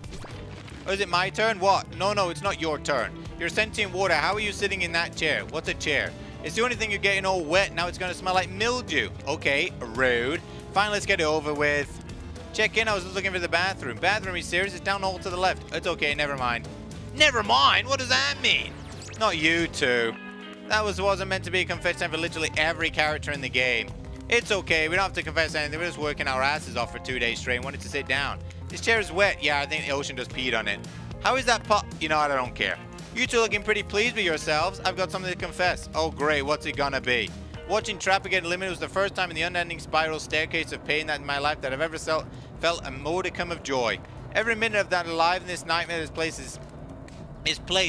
Or is it my turn? What? No, it's not your turn. You're sentient water. How are you sitting in that chair? What's a chair? It's the only thing you're getting all wet. Now it's going to smell like mildew. Okay, rude. Fine, let's get it over with. Check in. I was just looking for the bathroom. Bathroom, are you serious? It's down all to the left. It's okay, never mind. Never mind? What does that mean? Not you two. That wasn't meant to be a confession for literally every character in the game. It's okay. We don't have to confess anything. We're just working our asses off for 2 days straight and wanted to sit down. This chair is wet. Yeah, I think the ocean just peed on it. How is that pot? You know what? I don't care. You two looking pretty pleased with yourselves. I've got something to confess. Oh, great. What's it gonna be? Watching Trapper get eliminated was the first time in the unending spiral staircase of pain that in my life that I've ever felt a modicum of joy. Every minute of that alive in this nightmare, this place,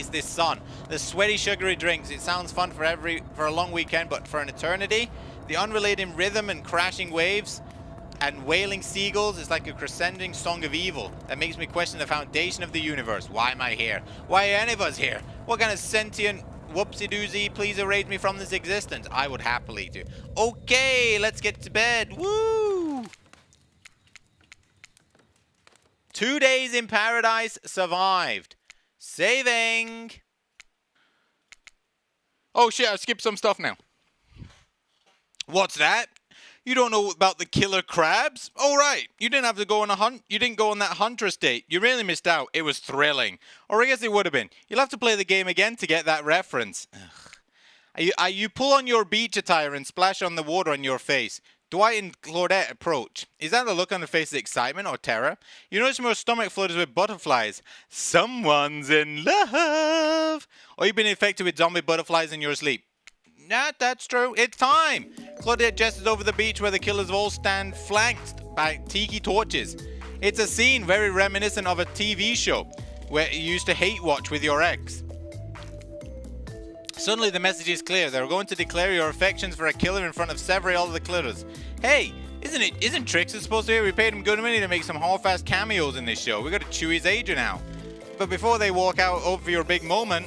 this sun, the sweaty sugary drinks. It sounds fun for a long weekend, but for an eternity, the unrelated rhythm and crashing waves and wailing seagulls is like a crescending song of evil that makes me question the foundation of the universe. Why am I here? Why are any of us here? What kind of sentient whoopsie-doozy please erase me from this existence? I would happily do. Okay, let's get to bed. Woo! 2 days in paradise survived. Saving. Oh shit, I skipped some stuff now. What's that? You don't know about the killer crabs? Oh, right. You didn't have to go on a hunt. You didn't go on that huntress date. You really missed out. It was thrilling. Or I guess it would have been. You'll have to play the game again to get that reference. You pull on your beach attire and splash on the water on your face. Dwight and Claudette approach. Is that the look on the face of excitement or terror? You notice your stomach flutters with butterflies. Someone's in love. Or you've been infected with zombie butterflies in your sleep. Nah, that's true. It's time. Claudette gestures over the beach where the killers all stand flanked by tiki torches. It's a scene very reminiscent of a TV show where you used to hate watch with your ex. Suddenly the message is clear. They're going to declare your affections for a killer in front of several other killers. Hey, isn't Trixie supposed to be here? We paid him good money to make some half-assed cameos in this show. We got to chew his agent out. But before they walk out over your big moment,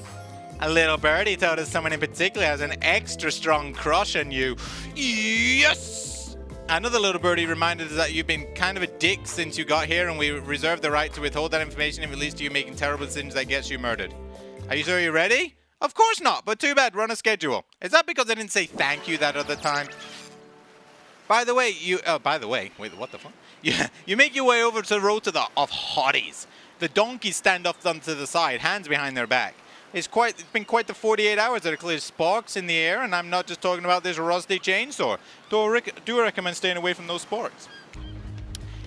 a little birdie told us someone in particular has an extra strong crush on you. Yes! Another little birdie reminded us that you've been kind of a dick since you got here, and we reserve the right to withhold that information if it leads to you making terrible decisions that gets you murdered. Are you sure you're ready? Of course not, but too bad, we're on a schedule. Is that because I didn't say thank you that other time? By the way, wait, what the fuck? You make your way over to the road of hotties. The donkeys stand up onto the side, hands behind their back. It's been quite the 48 hours that are clear sparks in the air, and I'm not just talking about this rusty chainsaw. Do recommend staying away from those sparks.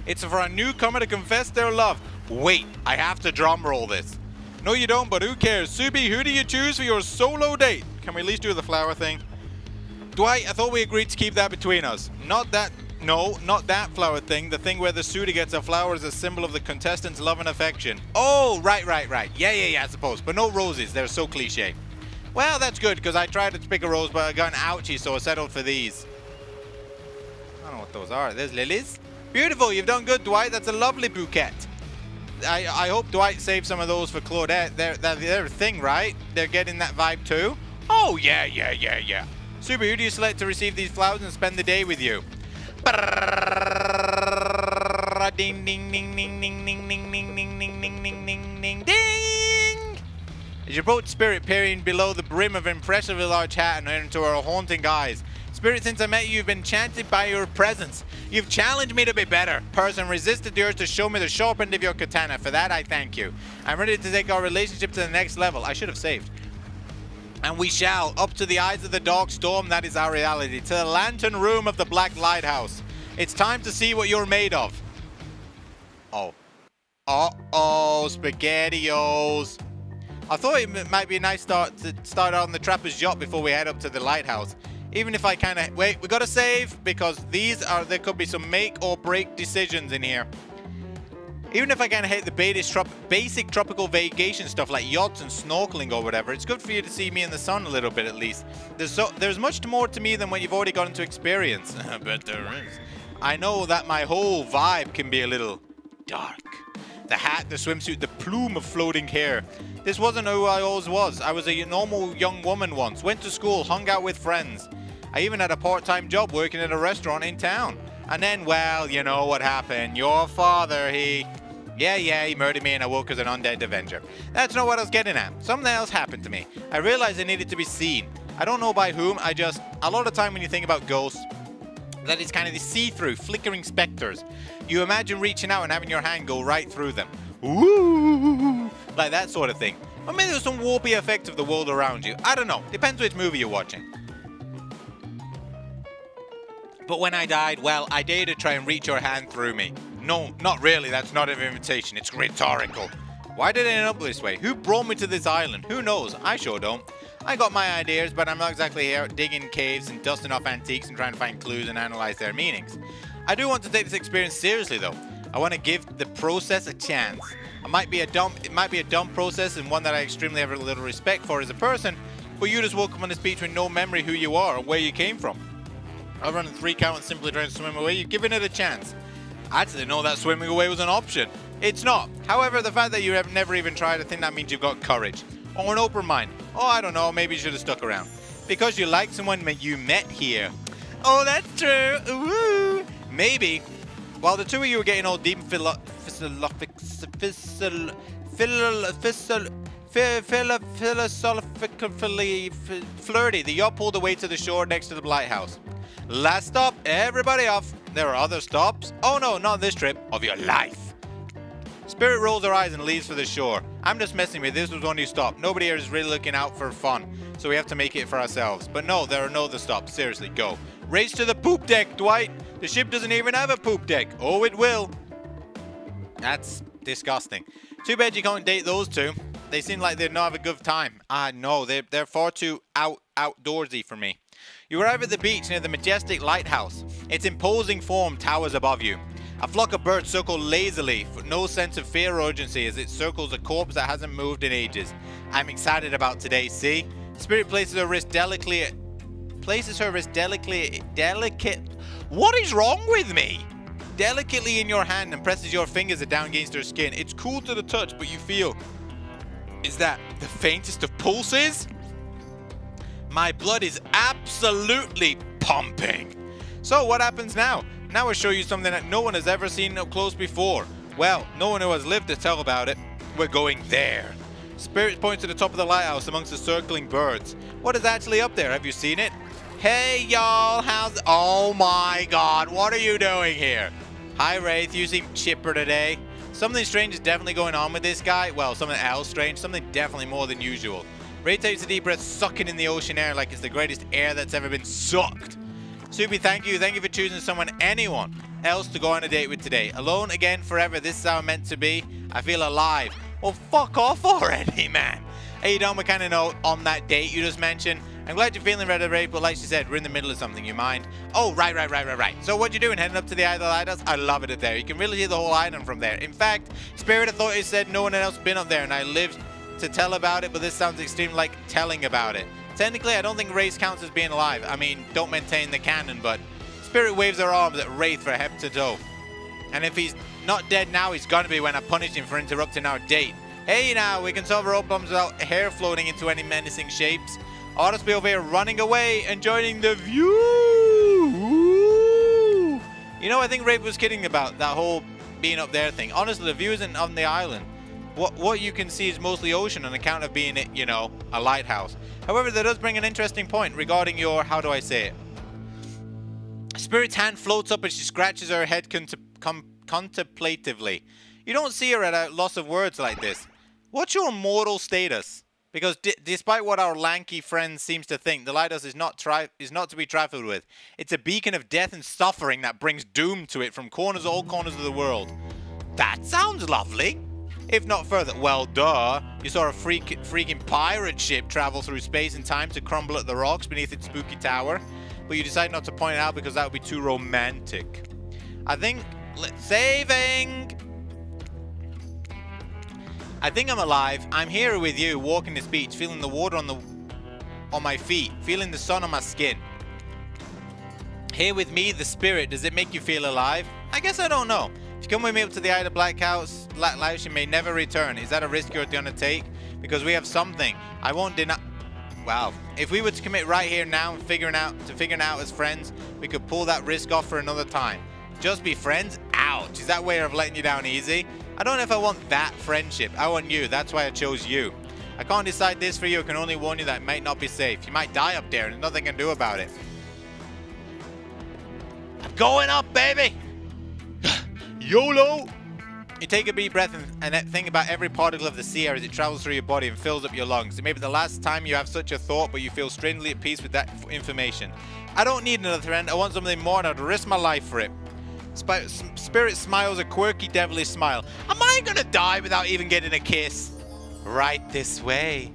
It's for a newcomer to confess their love. Wait, I have to drum roll this. No, you don't, but who cares? Subi, who do you choose for your solo date? Can we at least do the flower thing? Dwight, I thought we agreed to keep that between us. Not that flower thing. The thing where the suitor gets a flower as a symbol of the contestant's love and affection. Oh, right. Yeah, I suppose. But no roses. They're so cliche. Well, that's good, because I tried to pick a rose, but I got an ouchie, so I settled for these. I don't know what those are. There's lilies. Beautiful. You've done good, Dwight. That's a lovely bouquet. I hope Dwight saved some of those for Claudette. They're a thing, right? They're getting that vibe too? Oh, yeah. Super, who do you select to receive these flowers and spend the day with you? Ding, ding, ding, ding, ding, ding, ding, ding, ding, ding, ding, ding, ding, ding, ding. As you approach Spirit, peering below the brim of impressively large hat and into her haunting eyes. Spirit, since I met you, you've been enchanted by your presence. You've challenged me to be better. Person, resisted the urge to show me the sharp end of your katana. For that, I thank you. I'm ready to take our relationship to the next level. I should have saved. And we shall, up to the eyes of the dark storm, that is our reality, to the lantern room of the Black Lighthouse. It's time to see what you're made of. Oh. Uh-oh, SpaghettiOs. I thought it might be a nice start to start out on the Trapper's Yacht before we head up to the lighthouse. Even if I kind of... Wait, we gotta save, because there could be some make or break decisions in here. Even if I kind of hate the basic tropical vacation stuff like yachts and snorkeling or whatever, it's good for you to see me in the sun a little bit at least. There's much more to me than what you've already gotten to experience. But there is. I know that my whole vibe can be a little dark. The hat, the swimsuit, the plume of floating hair. This wasn't who I always was. I was a normal young woman once, went to school, hung out with friends. I even had a part-time job working at a restaurant in town. And then, well, you know what happened. Your father, he murdered me and I woke as an undead Avenger. That's not what I was getting at. Something else happened to me. I realized I needed to be seen. I don't know by whom, a lot of time when you think about ghosts, that is kind of the see-through, flickering specters. You imagine reaching out and having your hand go right through them. Ooh, like that sort of thing. Or maybe there's some warpy effect of the world around you. I don't know. Depends which movie you're watching. But when I died, well, I dared to try and reach your hand through me. No, not really. That's not an invitation. It's rhetorical. Why did I end up this way? Who brought me to this island? Who knows? I sure don't. I got my ideas, but I'm not exactly here digging caves and dusting off antiques and trying to find clues and analyze their meanings. I do want to take this experience seriously, though. I want to give the process a chance. It might be a dumb process and one that I extremely have little respect for as a person, but you just woke up on this beach with no memory who you are or where you came from. I'll run a 3 count and simply trying to swim away. You've given it a chance. I didn't know that swimming away was an option. It's not. However, the fact that you have never even tried, I think that means you've got courage. Or an open mind. Oh, I don't know. Maybe you should have stuck around. Because you like someone you met here. Oh, that's true. Ooh. Maybe. While the two of you were getting all deep and philosophically flirty, the yacht pulled away to the shore next to the lighthouse. Last stop, everybody off. There are other stops. Oh no, not this trip. Of your life. Spirit rolls her eyes and leaves for the shore. I'm just messing with you. This was only stop. Nobody here is really looking out for fun, so we have to make it for ourselves. But no, there are no other stops. Seriously, go. Race to the poop deck, Dwight. The ship doesn't even have a poop deck. Oh, it will. That's disgusting. Too bad you can't date those two. They seem like they'd not have a good time. No, they're far too outdoorsy for me. You arrive at the beach near the majestic lighthouse. Its imposing form towers above you. A flock of birds circle lazily, with no sense of fear or urgency as it circles a corpse that hasn't moved in ages. I'm excited about today, see? Spirit places her wrist delicately... What is wrong with me? Delicately in your hand and presses your fingers down against her skin. It's cool to the touch, but you feel... Is that the faintest of pulses? My blood is absolutely pumping. So what happens now? Now I'll show you something that no one has ever seen up close before. Well, no one who has lived to tell about it. We're going there. Spirit points to the top of the lighthouse amongst the circling birds. What is actually up there? Have you seen it? Hey y'all, oh my god, what are you doing here? Hi Wraith, you seem chipper today. Something strange is definitely going on with this guy. Well, something else strange, something definitely more than usual. Wraith takes a deep breath, sucking in the ocean air like it's the greatest air that's ever been sucked. Soupy, thank you for choosing anyone else to go on a date with today. Alone again forever, this is how I'm meant to be. I feel alive. Well, fuck off already, man. Hey, you done with kind of note on that date you just mentioned? I'm glad you're feeling ready, Ray, but like she said, we're in the middle of something, you mind? Oh, right. So what you doing, heading up to the Eye of the Lighthouse? I love it up there. You can really see the whole island from there. In fact, Spirit Authority said no one else been up there, and I lived to tell about it, but this sounds extremely like telling about it. Technically, I don't think Wraith counts as being alive. I mean, don't maintain the canon, but Spirit waves her arms at Wraith for head to toe. And if he's not dead now, he's gonna be when I punish him for interrupting our date. Hey now, we can solve rope bombs without hair floating into any menacing shapes. I'll just be over here running away, enjoying the view. Ooh. You know, I think Wraith was kidding about that whole being up there thing. Honestly, the view isn't on the island. What you can see is mostly ocean on account of being, you know, a lighthouse. However, that does bring an interesting point regarding your, how do I say it? Spirit's hand floats up as she scratches her head contemplatively. You don't see her at a loss of words like this. What's your mortal status? Because despite what our lanky friend seems to think, the lighthouse is not to be trifled with. It's a beacon of death and suffering that brings doom to it from all corners of the world. That sounds lovely. If not further, well, duh. You saw a freaking pirate ship travel through space and time to crumble at the rocks beneath its spooky tower. But you decide not to point it out because that would be too romantic. I think... saving! I think I'm alive. I'm here with you, walking this beach, feeling the water on my feet, feeling the sun on my skin. Here with me, the spirit, does it make you feel alive? I guess I don't know. If you come with me up to the Eye of the Black House, you may never return. Is that a risk you're going to take? Because we have something. I won't deny... Wow. If we were to commit right here now and figuring out as friends, we could pull that risk off for another time. Just be friends? Ouch. Is that way of letting you down easy? I don't know if I want that friendship. I want you. That's why I chose you. I can't decide this for you. I can only warn you that it might not be safe. You might die up there and nothing can do about it. I'm going up, baby! YOLO! You take a deep breath and think about every particle of the sea air as it travels through your body and fills up your lungs. It may be the last time you have such a thought, but you feel strangely at peace with that information. I don't need another friend. I want something more and I'd risk my life for it. Spirit smiles a quirky, devilish smile. Am I gonna die without even getting a kiss? Right this way.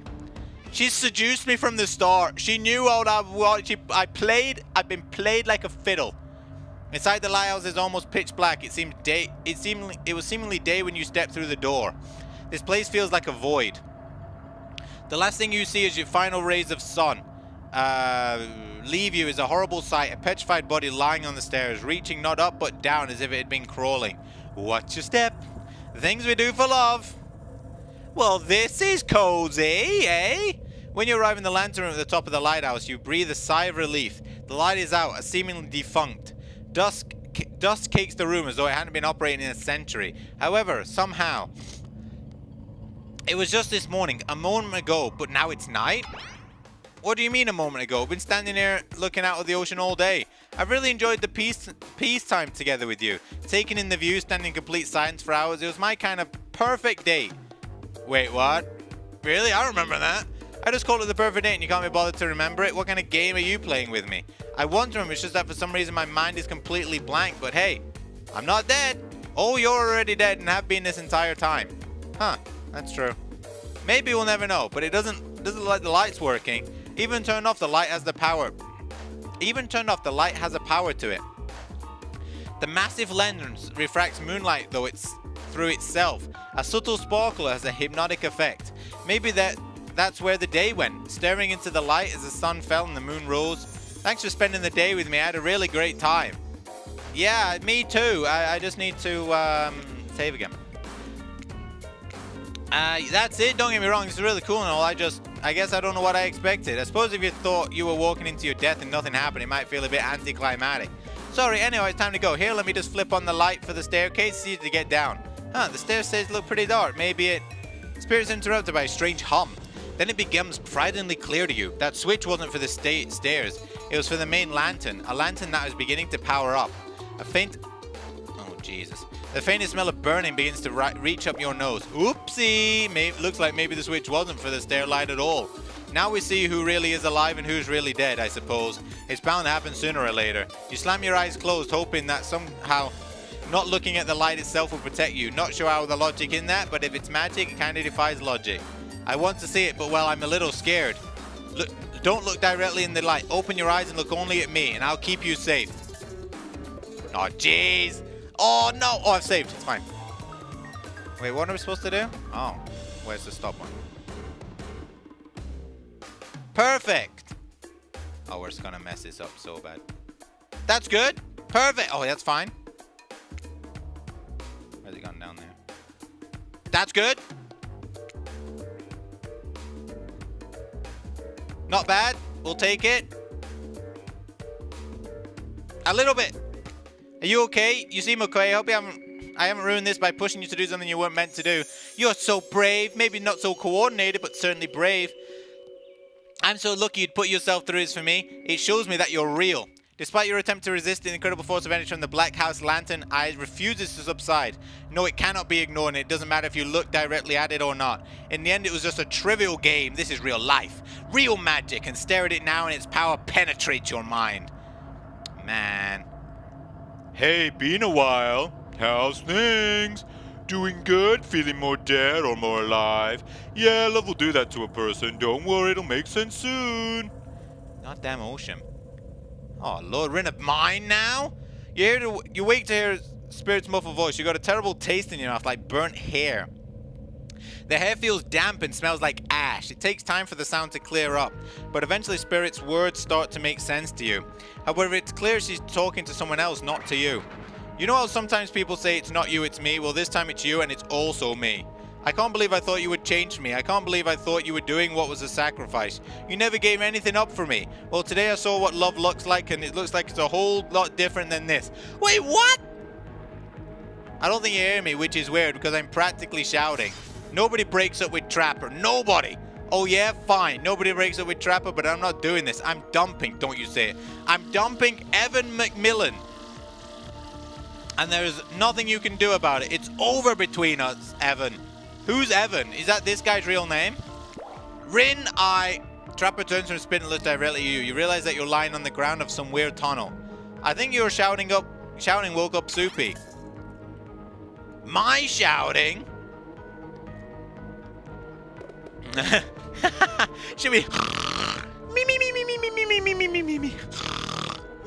She seduced me from the start. She knew all that. I've been played like a fiddle. Inside the lighthouse is almost pitch black. It was seemingly day when you stepped through the door. This place feels like a void. The last thing you see is your final rays of sun. Leave you is a horrible sight. A petrified body lying on the stairs, reaching not up but down as if it had been crawling. Watch your step. The things we do for love. Well, this is cozy, eh? When you arrive in the lantern room at the top of the lighthouse, you breathe a sigh of relief. The light is out, seemingly defunct. Dust cakes the room as though it hadn't been operating in a century. However, somehow, it was just this morning, a moment ago, but now it's night? What do you mean a moment ago? I've been standing here looking out of the ocean all day. I've really enjoyed the peace time together with you. Taking in the view, standing in complete silence for hours. It was my kind of perfect date. Wait, what? Really? I remember that. I just called it the perfect date and you can't be bothered to remember it. What kind of game are you playing with me? I want to remember, it's just that for some reason my mind is completely blank. But hey, I'm not dead. Oh, you're already dead and have been this entire time. Huh, that's true. Maybe we'll never know, but it doesn't look like the light's working. Even turned off, the light has the power. Even turned off, the light has a power to it. The massive lens refracts moonlight though it's through itself. A subtle sparkle has a hypnotic effect. Maybe that's where the day went, staring into the light as the sun fell and the moon rose. Thanks for spending the day with me. I had a really great time. Yeah, me too. I just need to save again. That's it. Don't get me wrong. This is really cool and all. I guess I don't know what I expected. I suppose if you thought you were walking into your death and nothing happened, it might feel a bit anticlimactic. Sorry, anyway, it's time to go. Here, let me just flip on the light for the staircase, see to get down. Huh, the stairs look pretty dark. Maybe it... Spirit's interrupted by a strange hum. Then it becomes frighteningly clear to you. That switch wasn't for the stairs. It was for the main lantern. A lantern that was beginning to power up. A faint... Oh, Jesus. The faintest smell of burning begins to reach up your nose. Oopsie! Looks like maybe the switch wasn't for the stair light at all. Now we see who really is alive and who's really dead, I suppose. It's bound to happen sooner or later. You slam your eyes closed, hoping that somehow not looking at the light itself will protect you. Not sure how the logic in that, but if it's magic, it kind of defies logic. I want to see it, but well, I'm a little scared. Look, don't look directly in the light. Open your eyes and look only at me, and I'll keep you safe. Oh, jeez. Oh, no. Oh, I've saved. It's fine. Wait, what are we supposed to do? Oh, where's the stop one? Perfect. Oh, we're just going to mess this up so bad. That's good. Perfect. Oh, that's fine. Where's he gone down there? That's good. Not bad. We'll take it. A little bit. Are you okay? You seem okay. I hope I haven't ruined this by pushing you to do something you weren't meant to do. You're so brave. Maybe not so coordinated, but certainly brave. I'm so lucky you'd put yourself through this for me. It shows me that you're real. Despite your attempt to resist the incredible force of energy from the Black House Lantern, it refuses to subside. No, it cannot be ignored, and it doesn't matter if you look directly at it or not. In the end, it was just a trivial game. This is real life. Real magic, and stare at it now and its power penetrates your mind. Man. Hey, been a while. How's things? Doing good? Feeling more dead or more alive? Yeah, love will do that to a person. Don't worry, it'll make sense soon. Goddamn ocean. Oh, Lord, we're in a mine now? You wake to hear Spirit's muffled voice. You got a terrible taste in your mouth, like burnt hair. The hair feels damp and smells like ash. It takes time for the sound to clear up, but eventually Spirit's words start to make sense to you. However, it's clear she's talking to someone else, not to you. You know how sometimes people say it's not you, it's me? Well, this time it's you and it's also me. I can't believe I thought you would change me. I can't believe I thought you were doing what was a sacrifice. You never gave anything up for me. Well, today I saw what love looks like, and it looks like it's a whole lot different than this. Wait, what? I don't think you hear me, which is weird, because I'm practically shouting. Nobody breaks up with Trapper. Nobody. Oh, yeah? Fine. Nobody breaks up with Trapper, but I'm not doing this. I'm dumping, don't you say it. I'm dumping Evan McMillan. And there's nothing you can do about it. It's over between us, Evan. Who's Evan? Is that this guy's real name? Rin, Trapper turns from spin and looks directly at you. You realize that you're lying on the ground of some weird tunnel. I think your shouting woke up Soupy. My shouting? Should we... Me, me, me, me, me, me, me, me, me, me, me, me, me.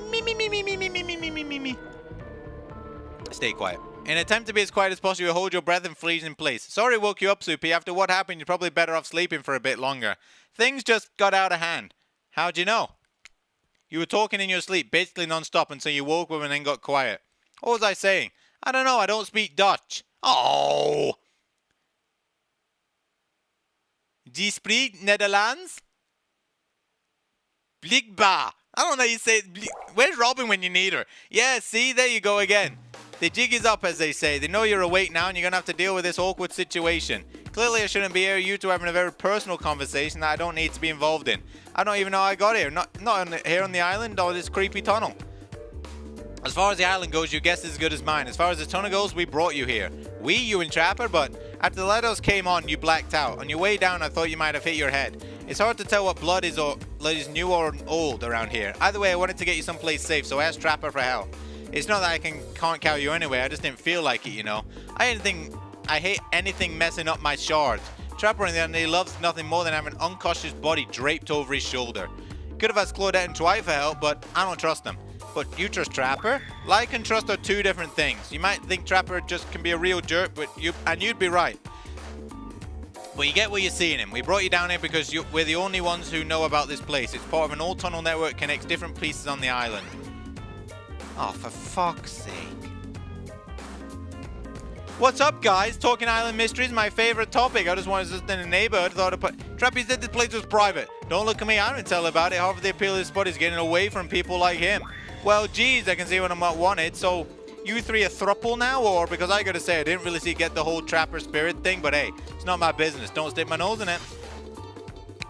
Me, me, me, me, me, me, me, me, me, me, me. Stay quiet. In an attempt to be as quiet as possible, you hold your breath and freeze in place. Sorry I woke you up, Soupy. After what happened, you're probably better off sleeping for a bit longer. Things just got out of hand. How'd you know? You were talking in your sleep, basically non-stop, until you woke up and then got quiet. What was I saying? I don't know. I don't speak Dutch. Oh! Do you speak Netherlands? Blikbaar. I don't know how you say it. Where's Robin when you need her? Yeah, see? There you go again. The jig is up, as they say. They know you're awake now, and you're going to have to deal with this awkward situation. Clearly, I shouldn't be here. You two having a very personal conversation that I don't need to be involved in. I don't even know how I got here. Not here on the island or this creepy tunnel. As far as the island goes, your guess is as good as mine. As far as the tunnel goes, we brought you here. You and Trapper, but after the lighthouse came on, you blacked out. On your way down, I thought you might have hit your head. It's hard to tell what blood is new or old around here. Either way, I wanted to get you someplace safe, so I asked Trapper for help. It's not that I can't carry you anyway. I just didn't feel like it, you know. I hate anything messing up my shards. Trapper, on the other hand, he loves nothing more than having an unconscious body draped over his shoulder. Could have asked Claudette and Dwight for help, but I don't trust them. But you trust Trapper? Like and trust are two different things. You might think Trapper just can be a real jerk, but you'd be right. But you get what you're seeing him. We brought you down here because we're the only ones who know about this place. It's part of an old tunnel network that connects different pieces on the island. Oh, for fuck's sake. What's up, guys? Talking Island Mysteries, my favorite topic. I just wanted to in the neighborhood. Thought I'd put... Trappy said this place was private. Don't look at me, I didn't tell about it. Half of the appeal of this spot is getting away from people like him. Well, geez, I can see what I'm not wanted. So, you three a thruple now? Or, because I gotta say, I didn't really get the whole trapper spirit thing, but hey, it's not my business. Don't stick my nose in it.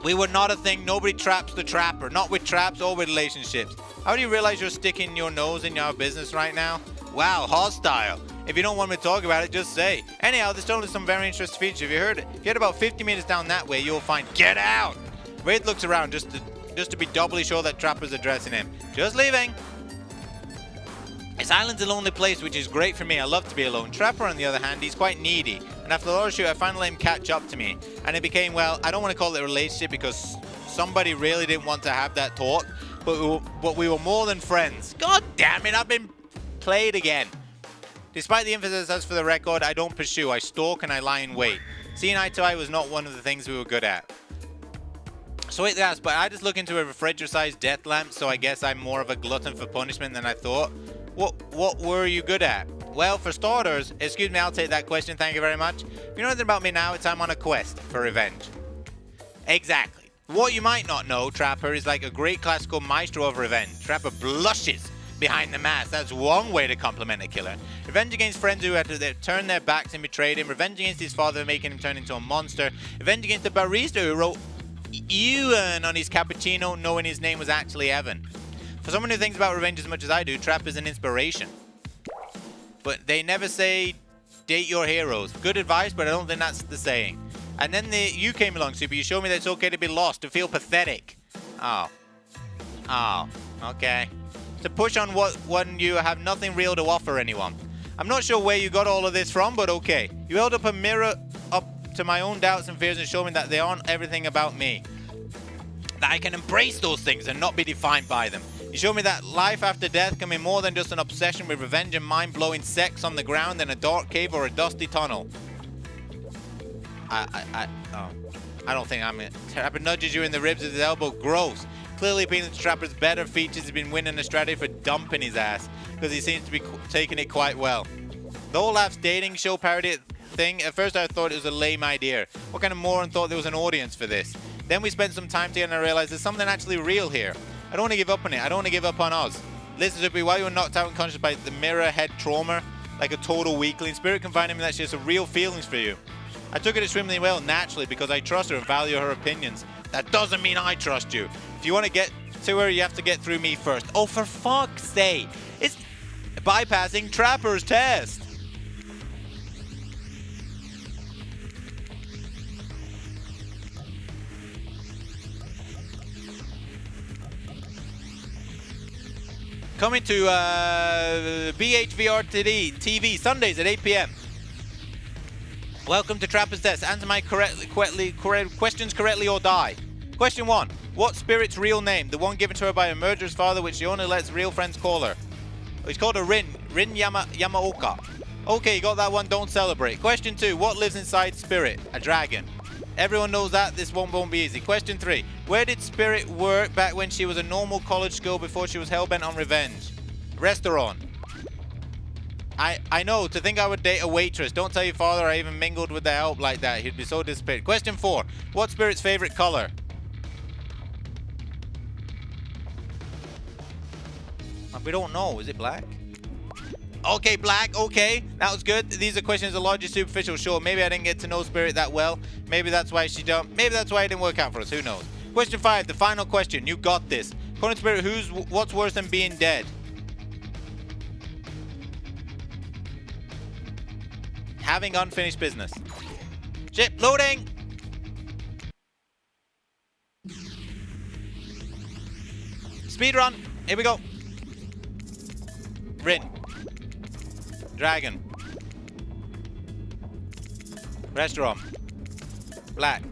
We were not a thing. Nobody traps the trapper. Not with traps or with relationships. How do you realize you're sticking your nose in your business right now? Wow, hostile. If you don't want me to talk about it, just say. Anyhow, there's totally some very interesting features. If you heard it, if you head about 50 meters down that way, you'll find Get Out. Wade looks around just to be doubly sure that Trapper's addressing him. Just leaving. This island's a lonely place, which is great for me. I love to be alone. Trapper, on the other hand, he's quite needy. And after the last shoot, I finally let him catch up to me. And it became, well, I don't want to call it a relationship because somebody really didn't want to have that talk. But we were more than friends. God damn it, I've been played again. Despite the emphasis as for the record, I don't pursue. I stalk and I lie in wait. Seeing eye to eye was not one of the things we were good at. So wait, but I just look into a refrigerator-sized death lamp, so I guess I'm more of a glutton for punishment than I thought. What were you good at? Well, for starters, excuse me, I'll take that question, thank you very much. If you know anything about me now, it's I'm on a quest for revenge. Exactly. What you might not know, Trapper is like a great classical maestro of revenge. Trapper blushes behind the mask. That's one way to compliment a killer. Revenge against friends who had to turn their backs and betrayed him. Revenge against his father, making him turn into a monster. Revenge against the barista who wrote Ewan on his cappuccino, knowing his name was actually Evan. For someone who thinks about revenge as much as I do, Trap is an inspiration. But they never say, date your heroes. Good advice, but I don't think that's the saying. And then you came along, Super. You showed me that it's okay to be lost, to feel pathetic. Oh, okay. To push on when you have nothing real to offer anyone. I'm not sure where you got all of this from, but okay. You held up a mirror up to my own doubts and fears and showed me that they aren't everything about me. That I can embrace those things and not be defined by them. You showed me that life after death can be more than just an obsession with revenge and mind-blowing sex on the ground in a dark cave or a dusty tunnel. I don't think I'm it. Trapper nudges you in the ribs with his elbow. Gross. Clearly appealing to Trapper's better features, has been winning a strategy for dumping his ass, because he seems to be taking it quite well. The whole Laughs dating show parody thing, at first I thought it was a lame idea. What kind of moron thought there was an audience for this? Then we spent some time together and I realized there's something actually real here. I don't want to give up on it. I don't want to give up on us. Listen, Zippy, while you were knocked out unconscious by the mirror head trauma, like a total weakling, Spirit confided in me that she has some real feelings for you. I took it extremely well, naturally, because I trust her and value her opinions. That doesn't mean I trust you. If you want to get to her, you have to get through me first. Oh, for fuck's sake. It's bypassing Trapper's test. Coming to BHVR TV, Sundays at 8 p.m. Welcome to Trapper's Test. Answer my questions correctly or die. Question 1. What spirit's real name? The one given to her by a murderer's father, which she only lets real friends call her. He's called her Rin Yamaoka. Okay, you got that one. Don't celebrate. Question 2. What lives inside Spirit? A dragon. Everyone knows that. This one won't be easy. Question 3. Where did Spirit work back when she was a normal college girl before she was hellbent on revenge? Restaurant. I know. To think I would date a waitress. Don't tell your father I even mingled with the help like that. He'd be so disappointed. Question 4. What's Spirit's favorite color? We don't know. Is it black? Okay, black. Okay, that was good. These are questions that are largely superficial. Sure, maybe I didn't get to know Spirit that well. Maybe that's why she don't. Maybe that's why it didn't work out for us. Who knows? Question 5, the final question. You got this. According to Spirit, what's worse than being dead? Having unfinished business. Ship loading. Speed run. Here we go. Rin. Dragon. Restaurant. Black.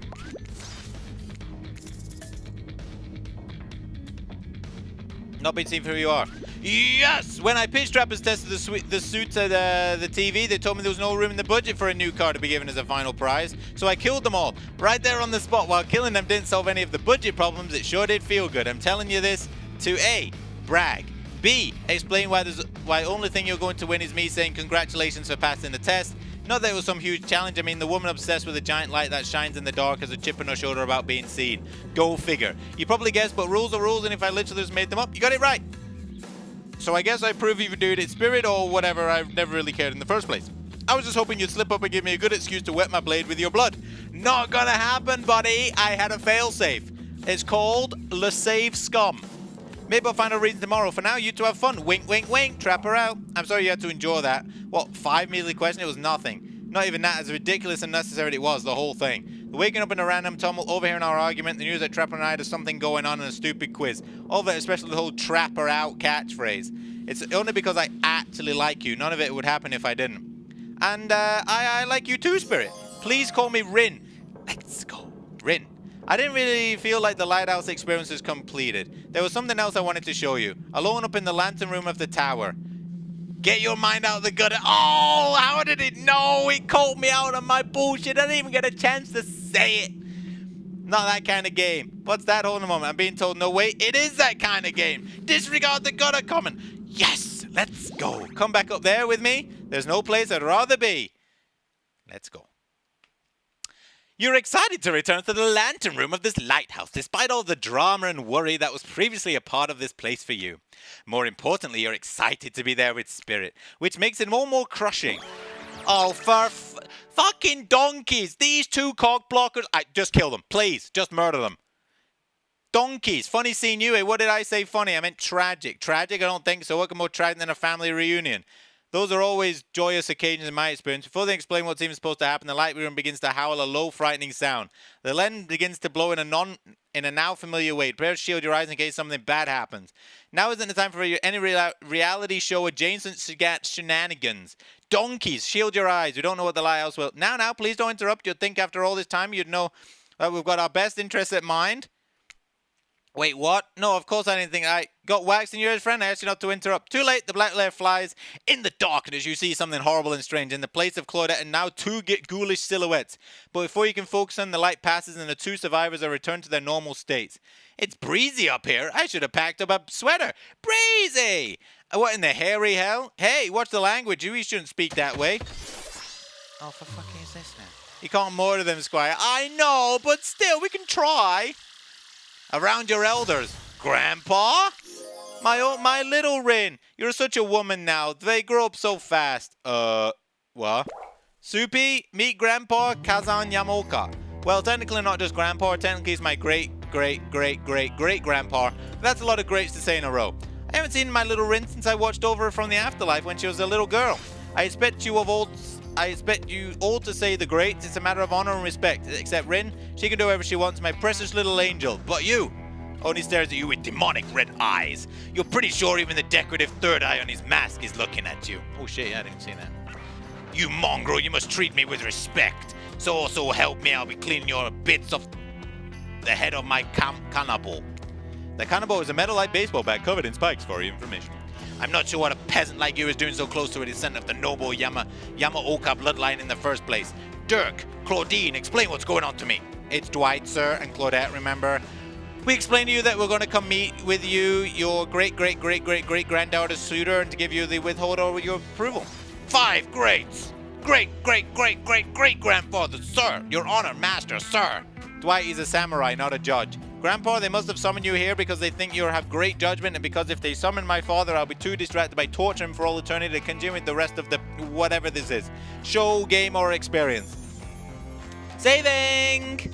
Not being seen for who you are. Yes! When I pitched Trapper's Test to the suits at the TV, they told me there was no room in the budget for a new car to be given as a final prize. So I killed them all. Right there on the spot. While killing them didn't solve any of the budget problems, it sure did feel good. I'm telling you this to A, brag. B, explain why the only thing you're going to win is me saying congratulations for passing the test. Not that it was some huge challenge. I mean, the woman obsessed with a giant light that shines in the dark has a chip on her shoulder about being seen. Go figure. You probably guessed, but rules are rules, and if I literally just made them up, you got it right. So I guess I prove you doing it spirit or whatever. I've never really cared in the first place. I was just hoping you'd slip up and give me a good excuse to wet my blade with your blood. Not gonna happen, buddy. I had a failsafe. It's called Le Save Scum. Maybe I'll find a reason tomorrow. For now, you two have fun. Wink, wink, wink. Trap her out. I'm sorry you had to endure that. What, 5 measly questions? It was nothing. Not even that. As ridiculous and necessary it was, the whole thing. The waking up in a random tumult, overhearing our argument, the news that Trapper and I had something going on, and a stupid quiz. All of it, especially the whole trap her out catchphrase. It's only because I actually like you. None of it would happen if I didn't. And I like you too, Spirit. Please call me Rin. Let's go. Rin. I didn't really feel like the lighthouse experience is completed. There was something else I wanted to show you. Alone up in the lantern room of the tower. Get your mind out of the gutter. Oh, how did it know? It called me out on my bullshit. I didn't even get a chance to say it. Not that kind of game. What's that? Hold on a moment. I'm being told no way. It is that kind of game. Disregard the gutter comment. Yes, let's go. Come back up there with me. There's no place I'd rather be. Let's go. You're excited to return to the lantern room of this lighthouse, despite all the drama and worry that was previously a part of this place for you. More importantly, you're excited to be there with Spirit, which makes it all more crushing. Oh, for fucking donkeys! These two cock blockers! Just kill them, please. Just murder them. Donkeys! Funny seeing you. What did I say funny? I meant tragic. Tragic? I don't think so. What can more tragic than a family reunion? Those are always joyous occasions in my experience. Before they explain what's even supposed to happen, the light room begins to howl a low, frightening sound. The lens begins to blow in a now familiar way. Prepare to shield your eyes in case something bad happens. Now isn't the time for any reality show adjacent shenanigans. Donkeys, shield your eyes. We don't know what the lighthouse will. Now, please don't interrupt. You'd think after all this time you'd know that we've got our best interests at mind. Wait, what? No, of course I didn't think. I got waxed in your ears, friend. I asked you not to interrupt. Too late. The black layer flies in the darkness. You see something horrible and strange. In the place of Claudette and now two ghoulish silhouettes. But before you can focus on, the light passes and the two survivors are returned to their normal states. It's breezy up here. I should have packed up a sweater. Breezy! What in the hairy hell? Hey, watch the language. You shouldn't speak that way. Oh, for fucking is this now? You can't murder them, Squire. I know, but still, we can try. Around your elders. Grandpa? My little Rin. You're such a woman now. They grow up so fast. What? Soupy, meet Grandpa Kazan Yamoka. Well, technically not just Grandpa. Technically he's my great-great-great-great-great-grandpa. That's a lot of greats to say in a row. I haven't seen my little Rin since I watched over her from the afterlife when she was a little girl. I expect you all to say the greats. It's a matter of honor and respect. Except Rin, she can do whatever she wants, my precious little angel. But you only stares at you with demonic red eyes. You're pretty sure even the decorative third eye on his mask is looking at you. Oh shit, I didn't see that. You mongrel, you must treat me with respect. So help me, I'll be cleaning your bits off the head of my cannibal. The cannibal is a metal-like baseball bat covered in spikes for your information. I'm not sure what a peasant like you is doing so close to a descendant of the noble Yamaoka bloodline in the first place. Dirk, Claudine, explain what's going on to me. It's Dwight, sir, and Claudette, remember? We explained to you that we're going to come meet with you, your great-great-great-great-great-granddaughter's suitor, and to give you the withhold over your approval. 5 greats! Great-great-great-great-great-grandfather, sir! Your honor, master, sir! Dwight is a samurai, not a judge. Grandpa, they must have summoned you here because they think you have great judgment, and because if they summon my father, I'll be too distracted by torturing him for all eternity to continue with the rest of the whatever this is. Show, game, or experience. Saving!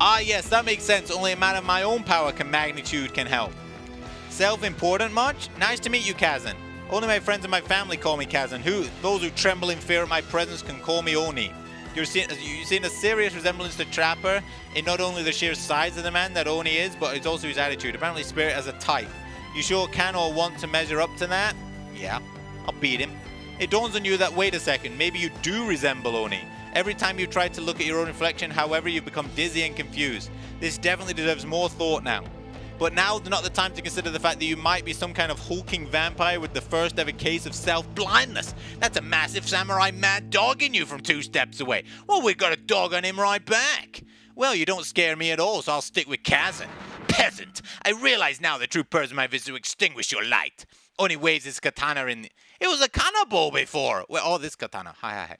Ah, yes, that makes sense. Only a man of my own power magnitude can help. Self-important much? Nice to meet you, Kazan. Only my friends and my family call me Kazan. Those who tremble in fear of my presence can call me Oni. You've seen a serious resemblance to Trapper in not only the sheer size of the man that Oni is, but it's also his attitude. Apparently Spirit as a type. You sure can or want to measure up to that? Yeah, I'll beat him. It dawns on you that, wait a second, maybe you do resemble Oni. Every time you try to look at your own reflection, however, you become dizzy and confused. This definitely deserves more thought now. But now's not the time to consider the fact that you might be some kind of hulking vampire with the first ever case of self-blindness. That's a massive samurai mad dog in you from 2 steps away. Well, we've got a dog on him right back. Well, you don't scare me at all, so I'll stick with Kazan. Peasant, I realize now the true purpose of my visit to extinguish your light. Only waves his katana in. It was a cannonball before. Well, oh, this katana. Hi.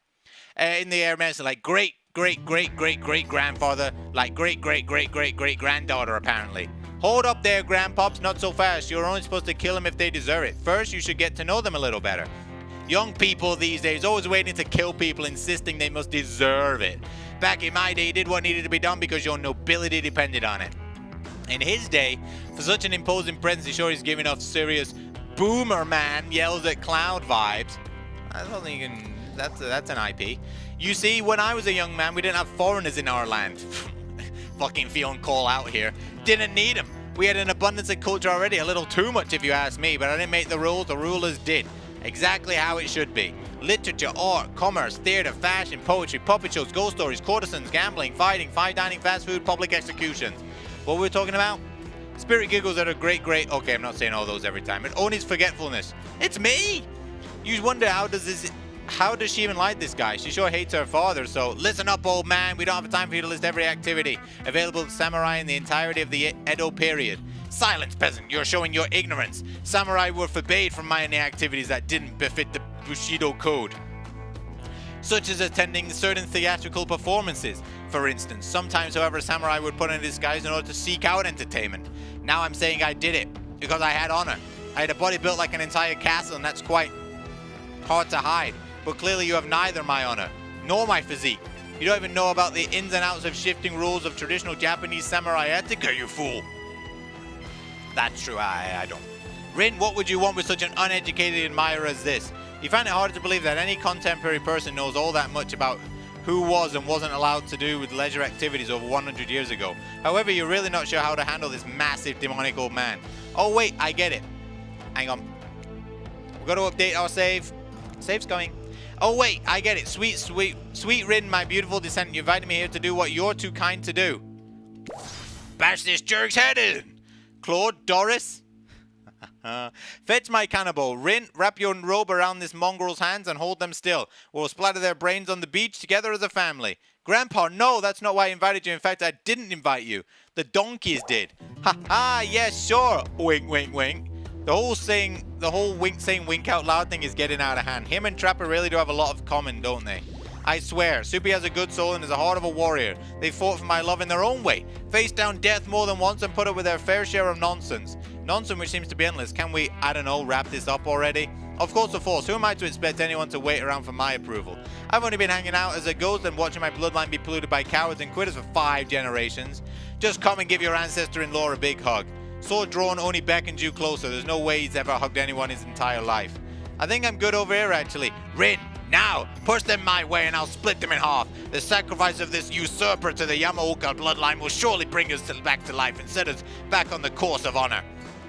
In the air, mentioned like great grandfather, like great granddaughter apparently. Hold up there, grandpops, not so fast. You're only supposed to kill them if they deserve it. First, you should get to know them a little better. Young people these days always waiting to kill people, insisting they must deserve it. Back in my day, you did what needed to be done because your nobility depended on it. In his day, for such an imposing presence, he sure he's giving off serious boomer man yells at cloud vibes. I don't think you can. That's an IP. You see, when I was a young man, we didn't have foreigners in our land. Fucking feeling call out here. Didn't need them. We had an abundance of culture already, a little too much if you ask me, but I didn't make the rules, the rulers did. Exactly how it should be. Literature, art, commerce, theater, fashion, poetry, puppet shows, ghost stories, courtesans, gambling, fighting, fine dining, fast food, public executions. What were we talking about? Spirit giggles are a great... Okay, I'm not saying all those every time. And Oni's forgetfulness. It's me! You wonder how does she even like this guy? She sure hates her father, so listen up, old man. We don't have time for you to list every activity available to samurai in the entirety of the Edo period. Silence, peasant. You're showing your ignorance. Samurai were forbade from many activities that didn't befit the Bushido code, such as attending certain theatrical performances. For instance, sometimes, however, samurai would put on a disguise in order to seek out entertainment. Now I'm saying I did it because I had honor. I had a body built like an entire castle, and that's quite hard to hide. But clearly you have neither my honor nor my physique. You don't even know about the ins and outs of shifting rules of traditional Japanese samurai etiquette, you fool. That's true, I don't. Rin, what would you want with such an uneducated admirer as this? You find it hard to believe that any contemporary person knows all that much about who was and wasn't allowed to do with leisure activities over 100 years ago. However, you're really not sure how to handle this massive demonic old man. Oh wait, I get it. Hang on. We've got to update our save. Save's going. Oh wait, I get it. Sweet Rin, my beautiful descendant. You invited me here to do what you're too kind to do. Bash this jerk's head in. Claude, Doris. Fetch my cannibal. Rin, wrap your robe around this mongrel's hands and hold them still. We'll splatter their brains on the beach together as a family. Grandpa, no, that's not why I invited you. In fact, I didn't invite you. The donkeys did. Ha ha, yes, sure. Wink, wink, wink. The whole wink saying wink out loud thing is getting out of hand. Him and Trapper really do have a lot of common, don't they? I swear, Soupy has a good soul and is the heart of a warrior. They fought for my love in their own way, faced down death more than once and put up with their fair share of nonsense. Nonsense which seems to be endless. Can we, I don't know, wrap this up already? Of course, of course. Who am I to expect anyone to wait around for my approval? I've only been hanging out as a ghost and watching my bloodline be polluted by cowards and quitters for 5 generations. Just come and give your ancestor-in-law a big hug. Sword drawn only beckons you closer. There's no way he's ever hugged anyone his entire life. I think I'm good over here, actually. Rin, now, push them my way and I'll split them in half. The sacrifice of this usurper to the Yamaoka bloodline will surely bring us back to life and set us back on the course of honor.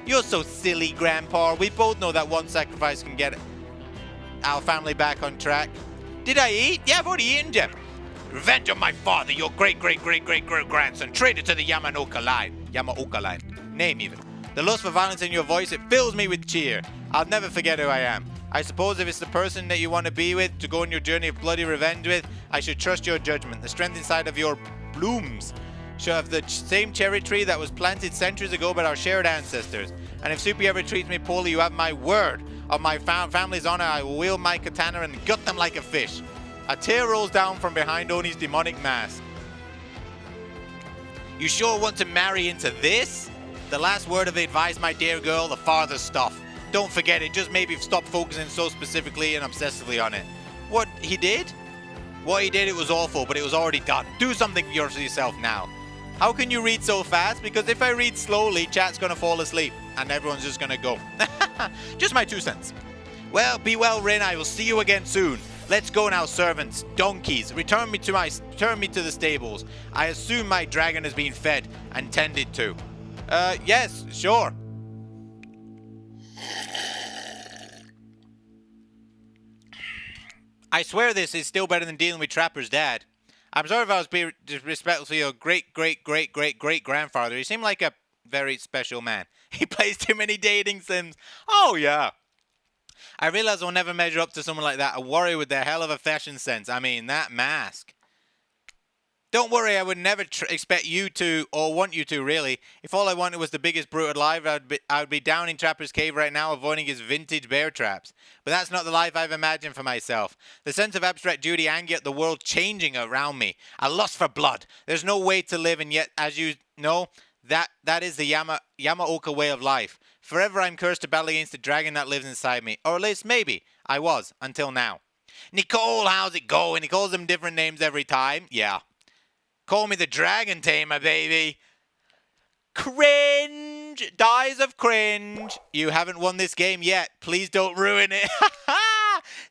You're so silly, Grandpa. We both know that one sacrifice can get our family back on track. Did I eat? Yeah, I've already eaten, Jim. Revenge of my father, your great-grandson, traitor to the Yamaoka line. Name even. The lust for violence in your voice, it fills me with cheer. I'll never forget who I am. I suppose if it's the person that you want to be with, to go on your journey of bloody revenge with, I should trust your judgment. The strength inside of your blooms should have the same cherry tree that was planted centuries ago by our shared ancestors. And if Soupy ever treats me poorly, you have my word. Of my family's honor, I will wield my katana and gut them like a fish. A tear rolls down from behind Oni's demonic mask. You sure want to marry into this? The last word of advice, my dear girl, the father's stuff. Don't forget it, just maybe stop focusing so specifically and obsessively on it. What he did? What he did, it was awful, but it was already done. Do something for yourself now. How can you read so fast? Because if I read slowly, chat's gonna fall asleep, and everyone's just gonna go. Just my 2 cents. Well, be well, Rin, I will see you again soon. Let's go now, servants, donkeys. Return me to the stables. I assume my dragon has been fed and tended to. Yes, sure. I swear this is still better than dealing with Trapper's dad. I'm sorry if I was being disrespectful to your great-grandfather. He seemed like a very special man. He plays too many dating sims. Oh, yeah. I realize I'll never measure up to someone like that. A warrior with a hell of a fashion sense. I mean, that mask. Don't worry, I would never expect you to, or want you to, really. If all I wanted was the biggest brute alive, I would be down in Trapper's Cave right now avoiding his vintage bear traps. But that's not the life I've imagined for myself. The sense of abstract duty angry at the world changing around me. A lust for blood. There's no way to live, and yet, as you know, that is the Yamaoka way of life. Forever I'm cursed to battle against the dragon that lives inside me. Or at least, maybe, I was, until now. Nicole, how's it going? He calls them different names every time. Yeah. Call me the Dragon Tamer, baby. Cringe! Dies of cringe. You haven't won this game yet. Please don't ruin it.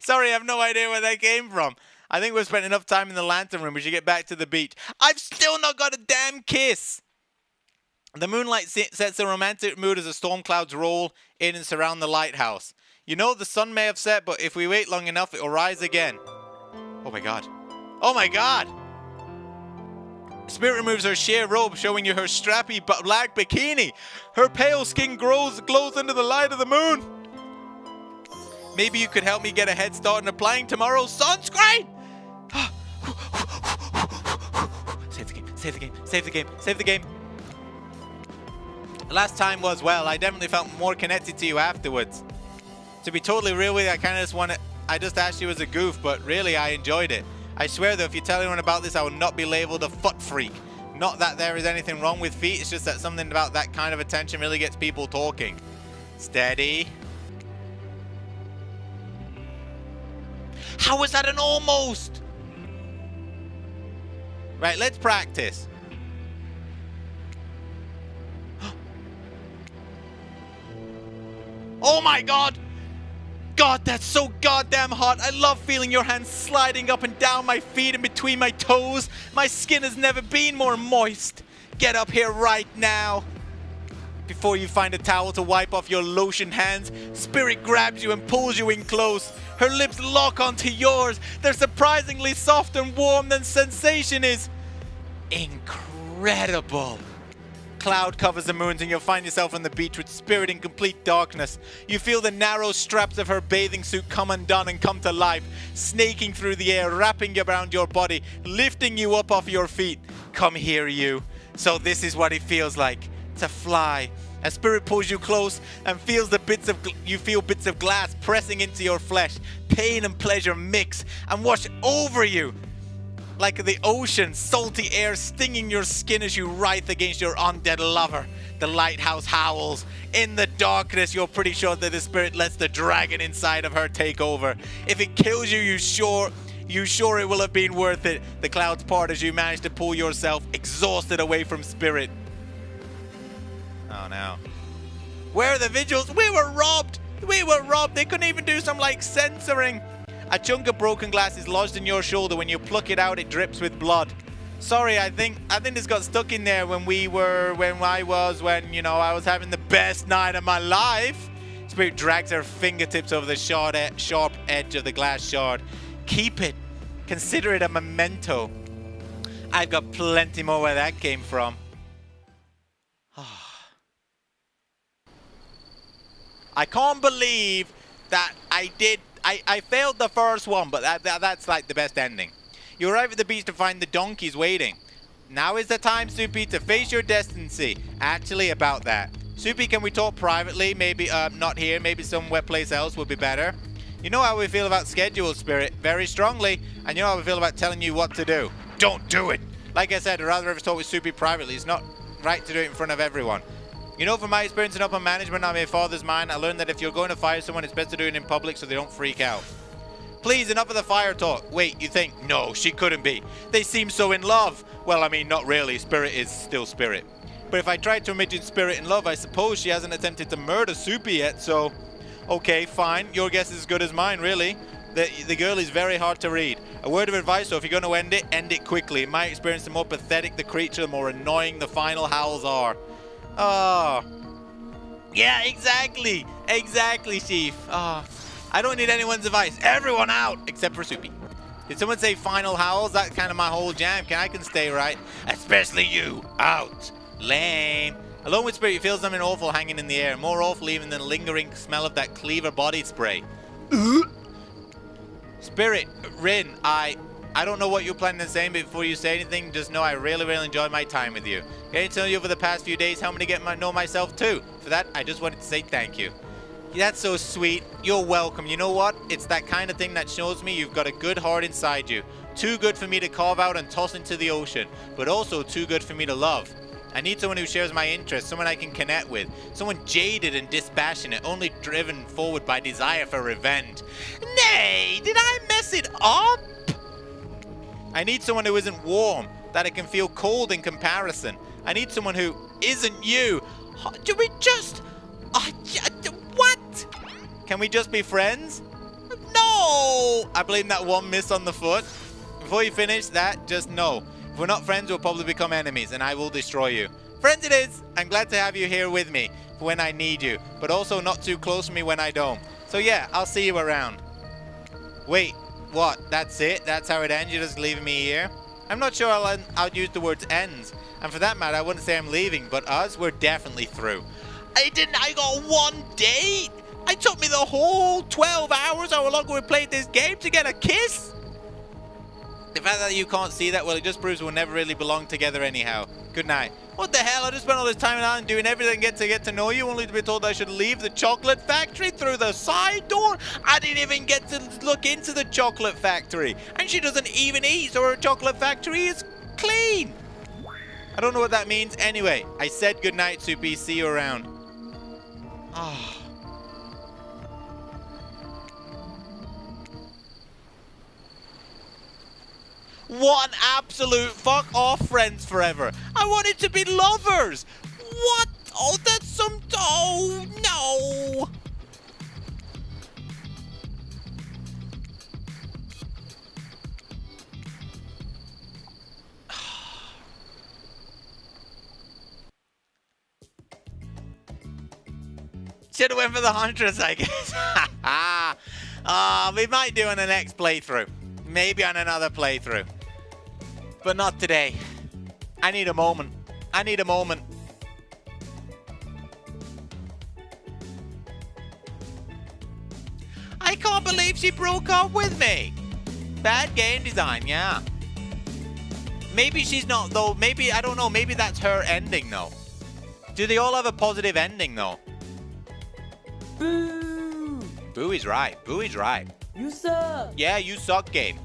Sorry, I have no idea where that came from. I think we've spent enough time in the lantern room. We should get back to the beach. I've still not got a damn kiss. The moonlight sets a romantic mood as the storm clouds roll in and surround the lighthouse. You know, the sun may have set, but if we wait long enough, it will rise again. Oh my god. Oh my god! Spirit removes her sheer robe, showing you her strappy black bikini. Her pale skin glows under the light of the moon. Maybe you could help me get a head start in applying tomorrow's sunscreen. Save the game, save the game, save the game, save the game. Last time was, well, I definitely felt more connected to you afterwards. To be totally real with you, I just asked you as a goof, but really I enjoyed it. I swear though, if you tell anyone about this, I will not be labeled a foot freak. Not that there is anything wrong with feet, it's just that something about that kind of attention really gets people talking. Steady. How was that an almost? Right, let's practice. Oh my god! God, that's so goddamn hot. I love feeling your hands sliding up and down my feet and between my toes. My skin has never been more moist. Get up here right now. Before you find a towel to wipe off your lotioned hands, Spirit grabs you and pulls you in close. Her lips lock onto yours. They're surprisingly soft and warm, and sensation is incredible. Cloud covers the moons and you'll find yourself on the beach with Spirit in complete darkness. You feel the narrow straps of her bathing suit come undone and come to life, snaking through the air, wrapping around your body, lifting you up off your feet. Come here, you. So this is what it feels like to fly. As Spirit pulls you close and feels you feel bits of glass pressing into your flesh. Pain and pleasure mix and wash over you. Like the ocean, salty air stinging your skin as you writhe against your undead lover. The lighthouse howls. In the darkness, you're pretty sure that the Spirit lets the dragon inside of her take over. If it kills you, you sure it will have been worth it. The clouds part as you manage to pull yourself exhausted away from Spirit. Oh no. Where are the vigils? We were robbed! We were robbed! They couldn't even do some like censoring. A chunk of broken glass is lodged in your shoulder. When you pluck it out, it drips with blood. Sorry, I think this got stuck in there when I was having the best night of my life. Spirit drags her fingertips over the sharp edge of the glass shard. Keep it. Consider it a memento. I've got plenty more where that came from. I can't believe that I failed the first one, but that's like the best ending. You arrive at the beach to find the donkeys waiting. Now is the time, Soupy, to face your destiny. Actually, about that. Soupy, can we talk privately? Maybe not here, maybe somewhere place else would be better. You know how we feel about schedule, Spirit, very strongly, and you know how we feel about telling you what to do. Don't do it! Like I said, I'd rather ever talk with Soupy privately. It's not right to do it in front of everyone. You know, from my experience in upper management on my father's mine, I learned that if you're going to fire someone, it's best to do it in public so they don't freak out. Please, enough of the fire talk. Wait, you think? No, she couldn't be. They seem so in love. Well, I mean, not really. Spirit is still Spirit. But if I tried to imagine Spirit in love, I suppose she hasn't attempted to murder Soupy yet, so... Okay, fine. Your guess is as good as mine, really. The girl is very hard to read. A word of advice, so if you're going to end it quickly. In my experience, the more pathetic the creature, the more annoying the final howls are. Oh. Yeah, exactly. Exactly, Chief. Oh. I don't need anyone's advice. Everyone out, except for Soupy. Did someone say final howls? That's kind of my whole jam. I can stay right. Especially you. Out. Lame. Alone with Spirit, you feel something awful hanging in the air. More awful even than the lingering smell of that Cleaver body spray. Spirit, Rin, I don't know what you're planning on saying, but before you say anything, just know I really, really enjoyed my time with you. Getting to know you over the past few days helped me to get to know myself too. For that, I just wanted to say thank you. That's so sweet. You're welcome. You know what? It's that kind of thing that shows me you've got a good heart inside you. Too good for me to carve out and toss into the ocean, but also too good for me to love. I need someone who shares my interests, someone I can connect with, someone jaded and dispassionate, only driven forward by desire for revenge. Nay, did I mess it up? I need someone who isn't warm, that I can feel cold in comparison. I need someone who isn't you. Do we just... what? Can we just be friends? No! I blame that one miss on the foot. Before you finish that, just know. If we're not friends, we'll probably become enemies, and I will destroy you. Friends it is! I'm glad to have you here with me for when I need you, but also not too close to me when I don't. So yeah, I'll see you around. Wait, what? That's it? That's how it ends? You're just leaving me here? I'm not sure I'll use the words ends. And for that matter, I wouldn't say I'm leaving, but us, we're definitely through. I got one date! It took me the whole 12 hours, how long we played this game to get a kiss? The fact that you can't see that, well, it just proves we'll never really belong together anyhow. Good night. What the hell? I just spent all this time out and doing everything to get to know you, only to be told I should leave the chocolate factory through the side door? I didn't even get to look into the chocolate factory. And she doesn't even eat, so her chocolate factory is clean. I don't know what that means. Anyway, I said good night, Soupy. See you around. Ah. What an absolute fuck off friends forever. I wanted to be lovers. What? Oh, that's some... Oh, no. Should have went for the Huntress, I guess. We might do on the next playthrough. Maybe on another playthrough. But not today. I need a moment. I need a moment. I can't believe she broke up with me. Bad game design, yeah. Maybe she's not, though. Maybe, I don't know. Maybe that's her ending, though. Do they all have a positive ending, though? Boo! Boo is right. Boo is right. You suck! Yeah, you suck, game.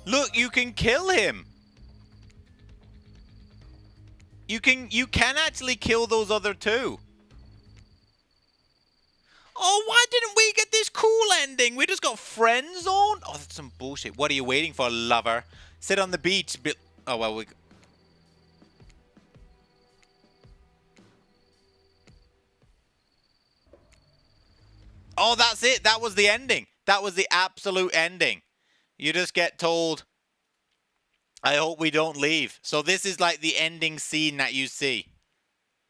Look, you can kill him. You can actually kill those other two. Oh, why didn't we get this cool ending? We just got friend zoned? Oh, that's some bullshit. What are you waiting for, lover? Sit on the beach. Oh, well, we... Oh, that's it. That was the ending. That was the absolute ending. You just get told, I hope we don't leave. So this is like the ending scene that you see.